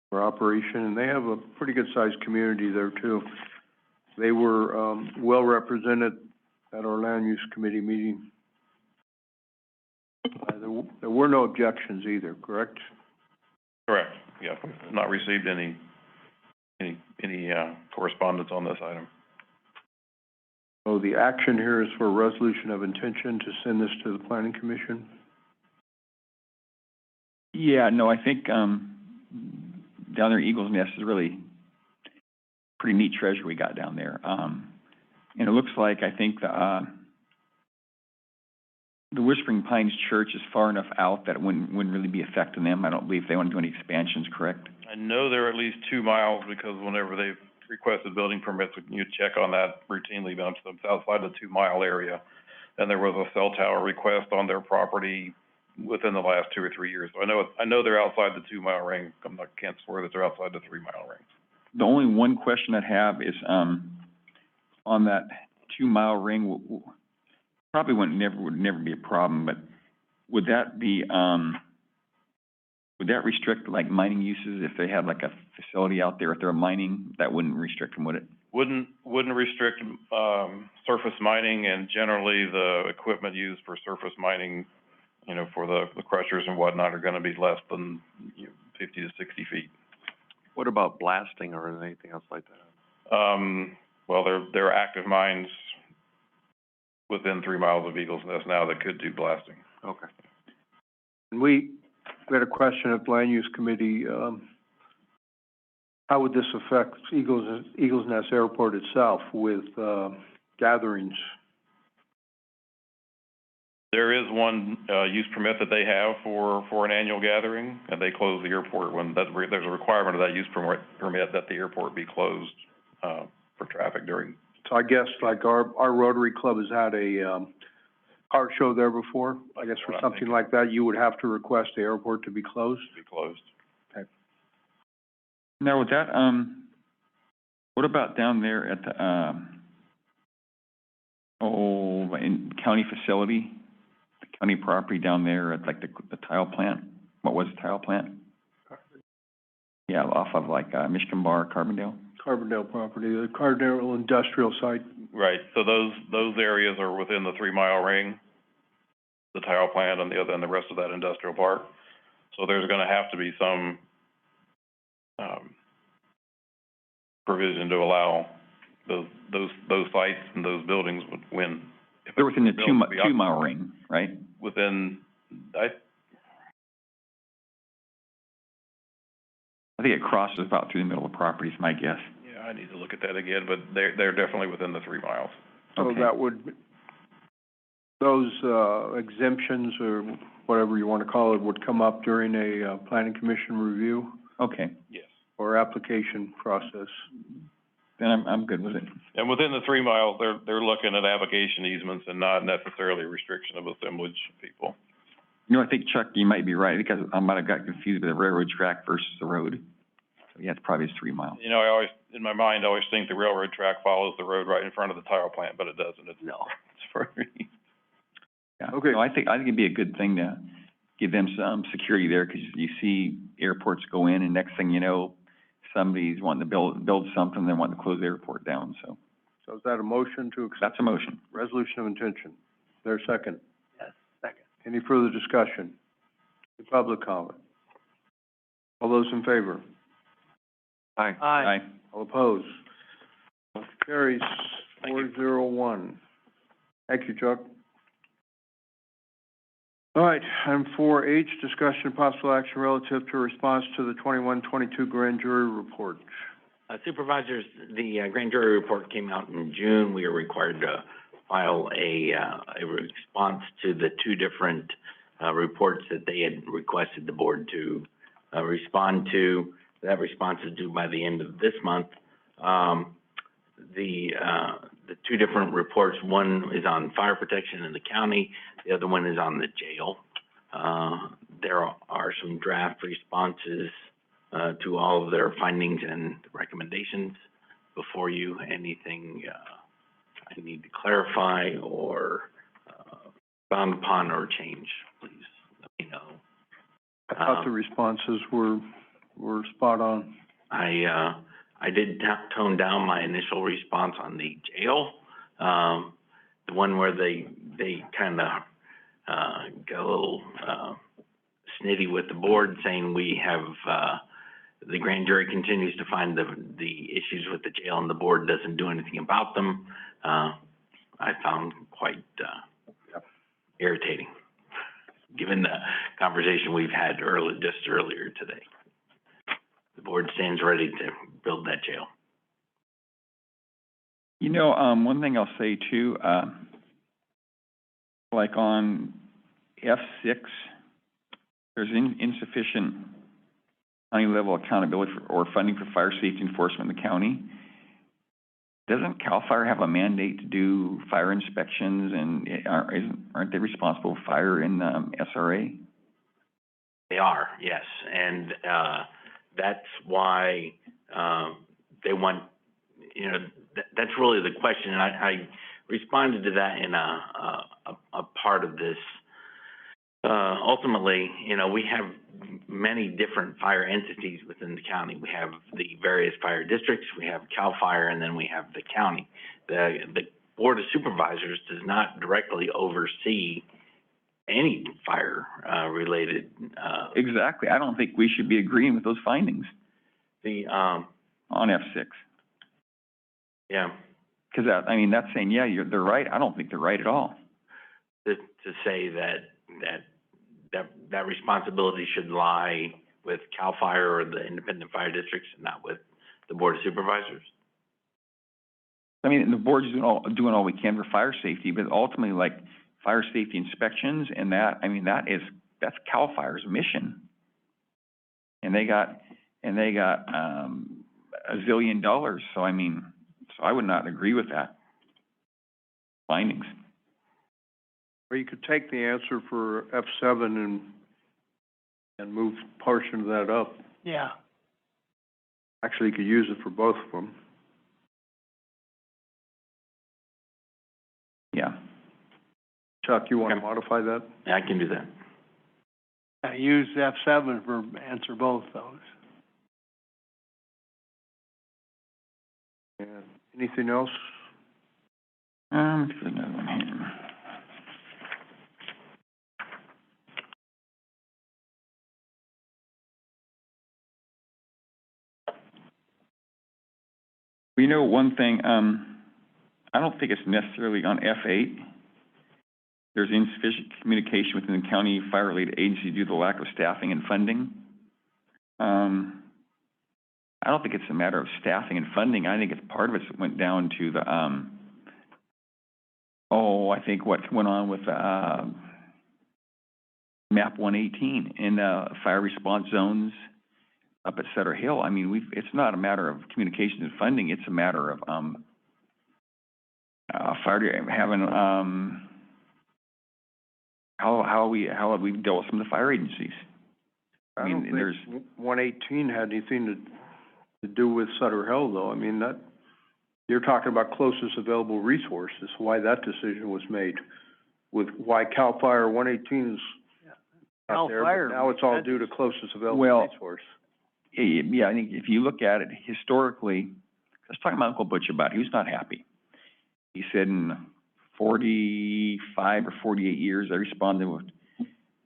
for operation. And they have a pretty good-sized community there, too. They were well represented at our Land Use Committee meeting. There were no objections either, correct? Correct. Yeah, we've not received any correspondence on this item. So the action here is for a resolution of intention to send this to the Planning Commission? Yeah, no, I think, down there, Eagles Nest is really pretty neat treasure we got down there. And it looks like, I think, the Whispering Pines Church is far enough out that it wouldn't really be affecting them. I don't believe they want to do any expansions, correct? I know they're at least 2 miles because whenever they've requested building permits, you check on that routinely, but it's outside the 2 mile area. And there was a cell tower request on their property within the last 2 or 3 years. So I know they're outside the 2 mile ring. Can't swear that they're outside the 3 mile ring. The only one question I'd have is, on that 2 mile ring, probably would never be a problem, but would that be, would that restrict like mining uses if they have like a facility out there, if they're mining, that wouldn't restrict them, would it? Wouldn't restrict, surface mining, and generally the equipment used for surface mining, you know, for the crushers and whatnot are gonna be less than 50 to 60 feet. What about blasting or anything else like that? Well, there are active mines within 3 miles of Eagles Nest now that could do blasting. Okay. And we had a question at Land Use Committee, how would this affect Eagles Nest Airport itself with, gatherings? There is one, use permit that they have for an annual gathering, and they close the airport when there's a requirement of that use permit that the airport be closed, for traffic during. So I guess like our Rotary Club has had a, car show there before. I guess for something like that, you would have to request the airport to be closed? Be closed. Okay. Now with that, what about down there at the, in county facility, the county property down there at like the tile plant? What was the tile plant? Yeah, off of like, Michigan Bar, Carbondale? Carbondale property, the Carbondale industrial site. Right, so those areas are within the 3 mile ring, the tile plant and the rest of that industrial park. So there's gonna have to be some, provision to allow those sites and those buildings when. If they're within the 2 mile ring, right? Within, I think it crosses about through the middle of the property, is my guess. yeah, I need to look at that again, but they're definitely within the 3 miles. So Okay. that would, those, exemptions or whatever you want to call it would come up during a, planning commission review Okay, Yes. or application process. then I'm good with it. And within the 3 miles, they're looking at application easements and not necessarily restriction of assemblage people. You know, I think, Chuck, you might be right, because I might have got confused with the railroad track versus the road. So, yeah, it's probably 3 miles. You know, I always, in my mind, I always think the railroad track follows the road right in front of the tile plant, but it doesn't. It's further east. Yeah. Okay. No, I think it'd be a good thing to give them some security there, because you see airports go in, and next thing you know, somebody's wanting to build something, they want to close the airport down, so. So is that a motion to accept? That's a motion. Resolution of intention. Is there a second? Yes, second. Any further discussion? Any public comment? All those in favor? Aye. Aye. All opposed? Motion carries 401. Thank you, Chuck. All right, item 4H, discussion and possible action relative to response to the 21-22 grand jury report. Supervisors, the grand jury report came out in June. We are required to file a response to the 2 different reports that they had requested the board to respond to. That response is due by the end of this month. The 2 different reports, one is on fire protection in the county, the other one is on the jail. There are some draft responses to all of their findings and recommendations before you. Anything I need to clarify or expound upon or change, please let me know. I thought the responses were spot on. I did tone down my initial response on the jail, the one where they kind of got a little snitty with the board, saying we have the grand jury continues to find the issues with the jail and the board doesn't do anything about them. I found quite irritating, given the conversation we've had just earlier today. The board stands ready to build that jail. You know, one thing I'll say too, like on F6, there's insufficient county level accountability or funding for fire safety enforcement in the county. Doesn't CAL FIRE have a mandate to do fire inspections, and aren't they responsible for fire in SRA? They are, yes, and that's why they want, you know, that's really the question. And I responded to that in a part of this. Ultimately, you know, we have many different fire entities within the county. We have the various fire districts, we have CAL FIRE, and then we have the county. The Board of Supervisors does not directly oversee any fire, related, Exactly. I don't think we should be agreeing with those findings on F6. Yeah. Because that, I mean, that's saying, yeah, they're right. I don't think they're right at all. To say that responsibility should lie with CAL FIRE or the independent fire districts and not with the Board of Supervisors? I mean, the board's doing all we can for fire safety, but ultimately, like, fire safety inspections and that, I mean, that's CAL FIRE's mission. And they got $1 zillion, so I mean, so I would not agree with that findings. Or you could take the answer for F7 and move a portion of that up. Yeah. Actually, you could use it for both of them. Yeah. Chuck, you want to modify that? Yeah, I can do that. Use F7 for answer both those. And anything else? Let's put another one here. We know one thing, I don't think it's necessarily on F8. There's insufficient communication within the county fire-related agency due to the lack of staffing and funding. I don't think it's a matter of staffing and funding. I think it's part of it went down to the, I think what went on with, map 118 in, fire response zones up at Sutter Hill. I mean, it's not a matter of communication and funding. It's a matter of, having, how have we dealt with some of the fire agencies? I mean, don't think 118 had anything to do with Sutter Hill, though. I mean, that, you're talking about closest available resources, why that decision was made, with why CAL FIRE 118 is not there, but now it's all due to closest available resource. Yeah, I think if you look at it historically, I was talking to my Uncle Butch about it. He was not happy. He said in 45 or 48 years, I responded with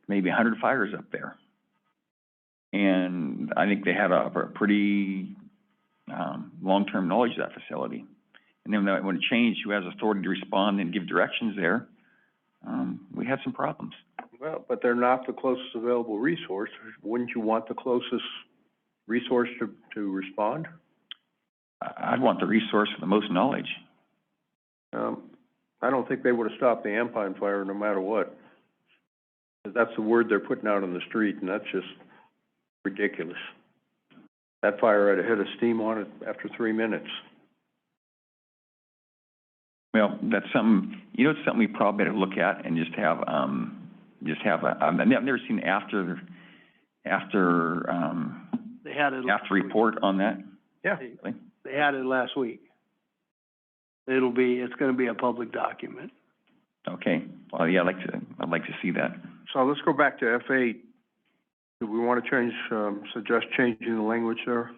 maybe 100 fires up there. And I think they had a pretty long-term knowledge of that facility. And then when it changed, who has authority to respond and give directions there, we had some problems. Well, but they're not the closest available resource. Wouldn't you want the closest resource to respond? I'd want the resource with the most knowledge. I don't think they would have stopped the Ampine fire no matter what. That's the word they're putting out on the street, and that's just ridiculous. That fire had a head of steam on it after 3 minutes. Well, that's something, it's something we probably better look at and just have I've never seen after they had it last report on that. Yeah. They had it last week. It's gonna be a public document. Okay. Well, yeah, I'd like to see that. So let's go back to F8. Do we want to suggest changing the language there?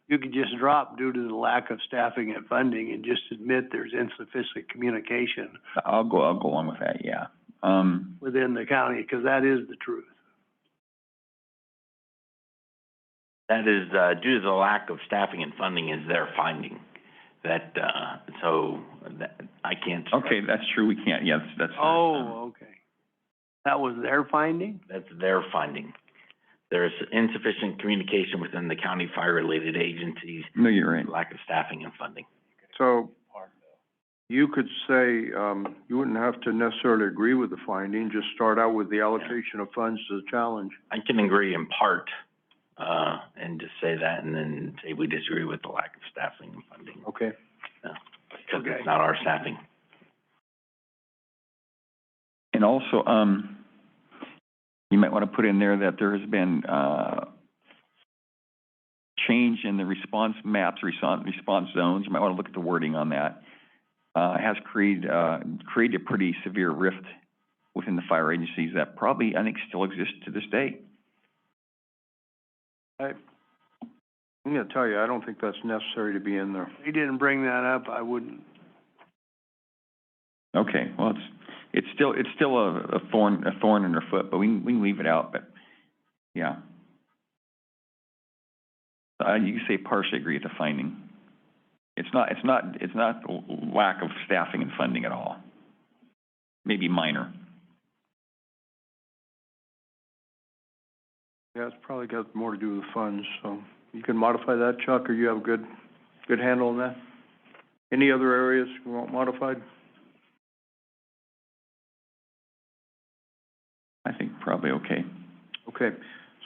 You could just drop due to the lack of staffing and funding and just admit there's insufficient communication. I'll go along with that, yeah. Within the county, because that is the truth. That is, due to the lack of staffing and funding is their finding. That, I can't. Okay, that's true, we can't, yes, that's. Okay. That was their finding? That's their finding. There's insufficient communication within the county fire-related agencies. No, you're right. Lack of staffing and funding. So you could say, you wouldn't have to necessarily agree with the finding, just start out with the allocation of funds to the challenge. I can agree in part, and just say that, and then say we disagree with the lack of staffing and funding. Okay. Because it's not our staffing. And also, you might want to put in there that there has been, change in the response maps, response zones. You might want to look at the wording on that. Has created a pretty severe rift within the fire agencies that probably, I think, still exists to this day. I'm gonna tell you, I don't think that's necessary to be in there. He didn't bring that up, I wouldn't. Okay, well, it's still a thorn in their foot, but we can leave it out, but, yeah. You can say partially agree with the finding. It's not lack of staffing and funding at all. Maybe minor. Yeah, it's probably got more to do with funds, so you can modify that, Chuck, or you have a good handle on that? Any other areas you want modified? I think probably okay. Okay,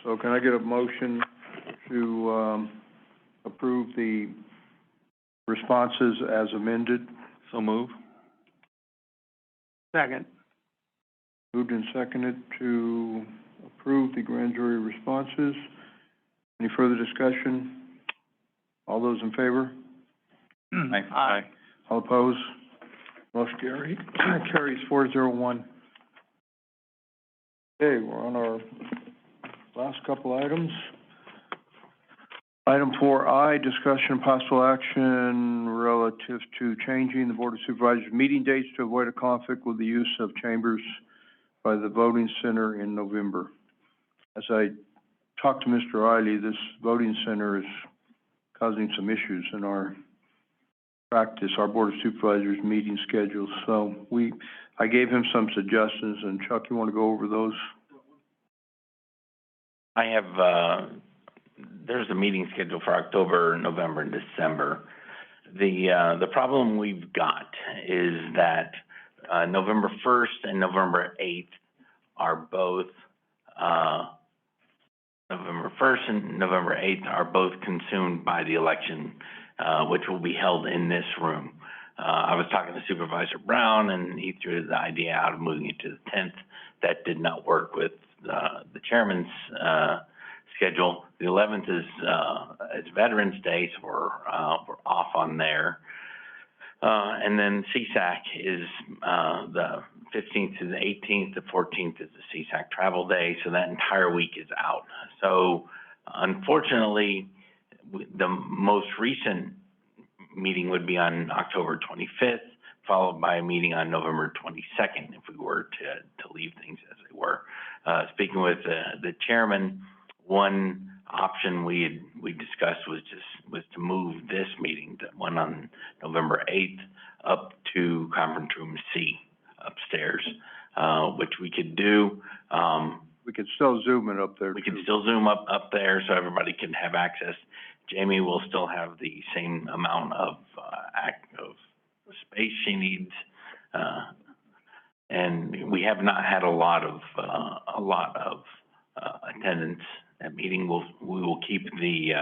so can I get a motion to, approve the responses as amended? So move. Second. Moved and seconded to approve the grand jury responses. Any further discussion? All those in favor? Aye. All opposed? Motion carries 401. Okay, we're on our last couple items. Item 4I, discussion possible action relative to changing the Board of Supervisors meeting dates to avoid a conflict with the use of chambers by the voting center in November. As I talked to Mr. Riley, this voting center is causing some issues in our practice, our Board of Supervisors meeting schedules. So I gave him some suggestions, and Chuck, you want to go over those? I have, there's a meeting scheduled for October, November, and December. The problem we've got is that, November 1st and November 8th are both, November 1st and November 8th are both consumed by the election, which will be held in this room. I was talking to Supervisor Brown, and he threw the idea out of moving it to the 10th. That did not work with the chairman's schedule. The 11th is Veterans Day, so we're off on there. And then CSAC is the 15th to the 18th. The 14th is the CSAC travel day, so that entire week is out. So unfortunately, the most recent meeting would be on October 25th, followed by a meeting on November 22nd, if we were to leave things as they were. Speaking with the chairman, one option we discussed was to move this meeting, the one on November 8th, up to conference room C upstairs, which we could do. We could still Zoom it up there. We can still Zoom up there so everybody can have access. Jamie will still have the same amount of space she needs, and we have not had a lot of attendance at meeting. We will keep the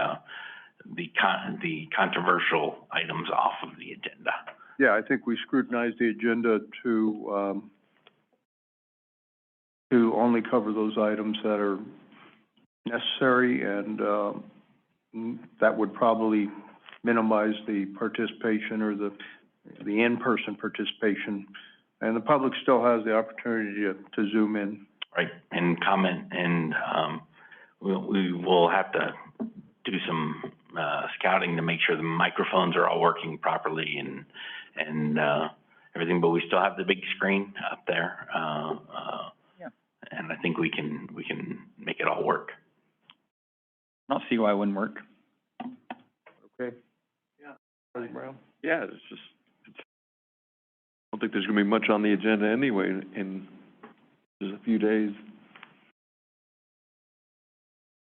controversial items off of the agenda. Yeah, I think we scrutinized the agenda to only cover those items that are necessary, and that would probably minimize the participation or the in-person participation. And the public still has the opportunity to Zoom in. Right, and comment, and we will have to do some scouting to make sure the microphones are all working properly and everything, but we still have the big screen up there. Yeah. And I think we can make it all work. I don't see why it wouldn't work. Okay. Yeah. President Brown? Yeah, it's just, I don't think there's gonna be much on the agenda anyway in just a few days.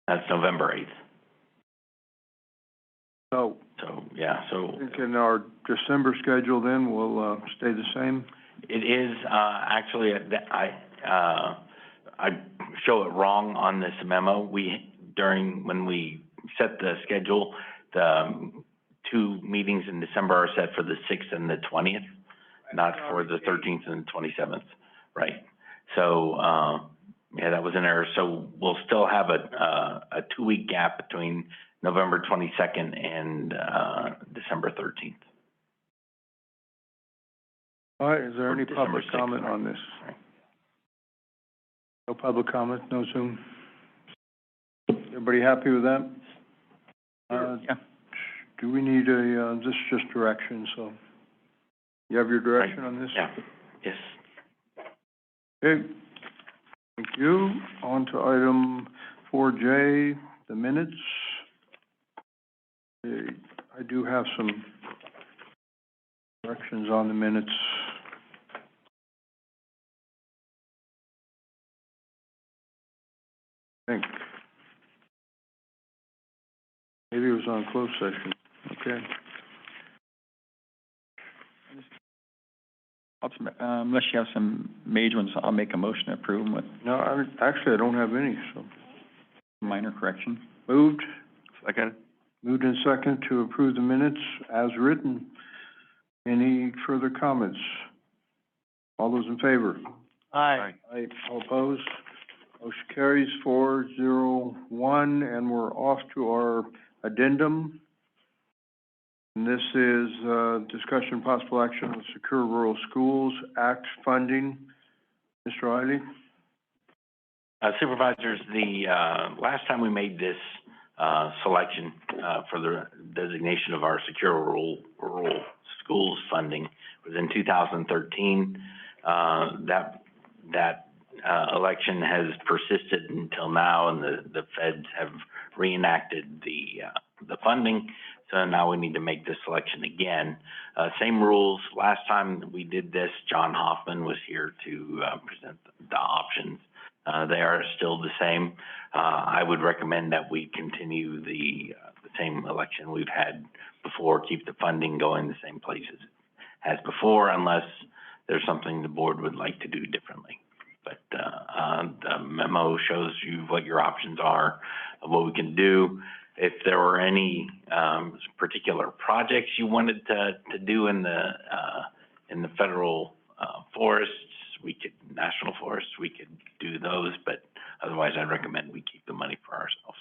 That's November 8th. So yeah, I think in our December schedule then will stay the same? It is, actually, I show it wrong on this memo. When we set the schedule, the two meetings in December are set for the 6th and the 20th, not for the 13th and 27th, right? So, yeah, that was an error. So we'll still have a 2-week gap between November 22nd and December 13th. All right, is there any December public 6th, comment on this? No public comment, no Zoom? Everybody happy with that? Yeah. Do we need this is just direction, so. You have your direction on this? Yeah, yes. Okay, thank you. On to item 4J, the minutes. Okay, I do have some corrections on the minutes. I think. Maybe it was on closed session, okay. Unless you have some major ones, I'll make a motion to approve them with No, actually, I don't have any, so. minor correction. Moved, Second. moved and second to approve the minutes as written. Any further comments? All those in favor? Aye. Aye. All opposed? Motion carries 4-0-1, and we're off to our addendum. And this is, discussion possible action on Secure Rural Schools Act funding. Mr. Riley? Supervisors, the, last time we made this, selection, for the designation of our secure rural schools funding was in 2013. That election has persisted until now, and the feds have reenacted the funding. So now we need to make this selection again. Same rules. Last time we did this, John Hoffman was here to present the options. They are still the same. I would recommend that we continue the same election we've had before, keep the funding going the same places as before, unless there's something the board would like to do differently. But the memo shows you what your options are, of what we can do. If there were any particular projects you wanted to do in the federal forests, national forests, we could do those, but otherwise I'd recommend we keep the money for ourselves.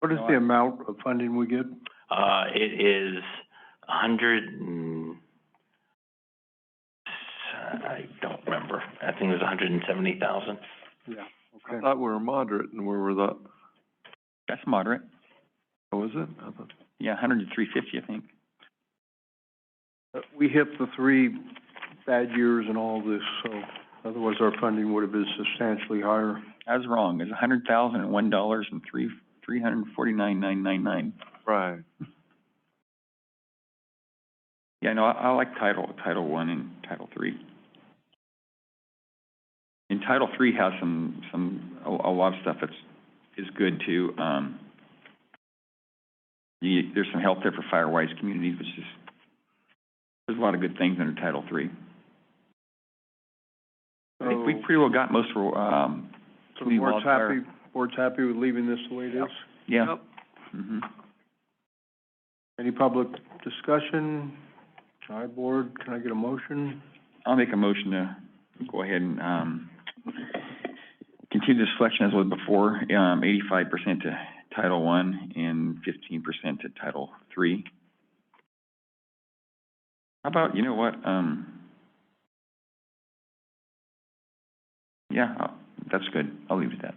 What is the amount of funding we get? It is I don't remember. I think it was 170,000. Yeah, okay. I thought we were moderate, and where were that? That's moderate. Oh, was it? I thought. Yeah, 100 to 350, I think. We hit the 3 bad years and all this, so otherwise our funding would have been substantially higher. I was wrong. It's $100,001 and $349,999. Right. Yeah, no, I like Title I and Title III. And Title III has a lot of stuff is good too. There's some help there for fire-wise communities, which is, there's a lot of good things under Title III. So, I think we pretty well got most of, so the board's happy with leaving this the way it is? Yeah. Yep. Mm-hmm. Any public discussion? Hi, board, can I get a motion? I'll make a motion to go ahead and, continue the selection as was before, 85% to Title I and 15% to Title III. How about, you know what, yeah, that's good. I'll leave it at that.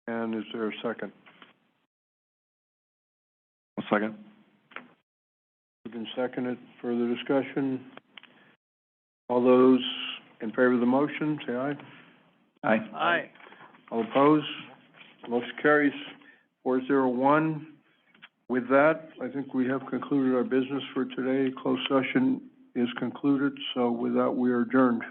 And is there a second? A second. Moved and seconded. Further discussion? All those in favor of the motion, say aye. Aye. Aye. All opposed? Motion carries 4-0-1. With that, I think we have concluded our business for today. Closed session is concluded, so with that, we are adjourned.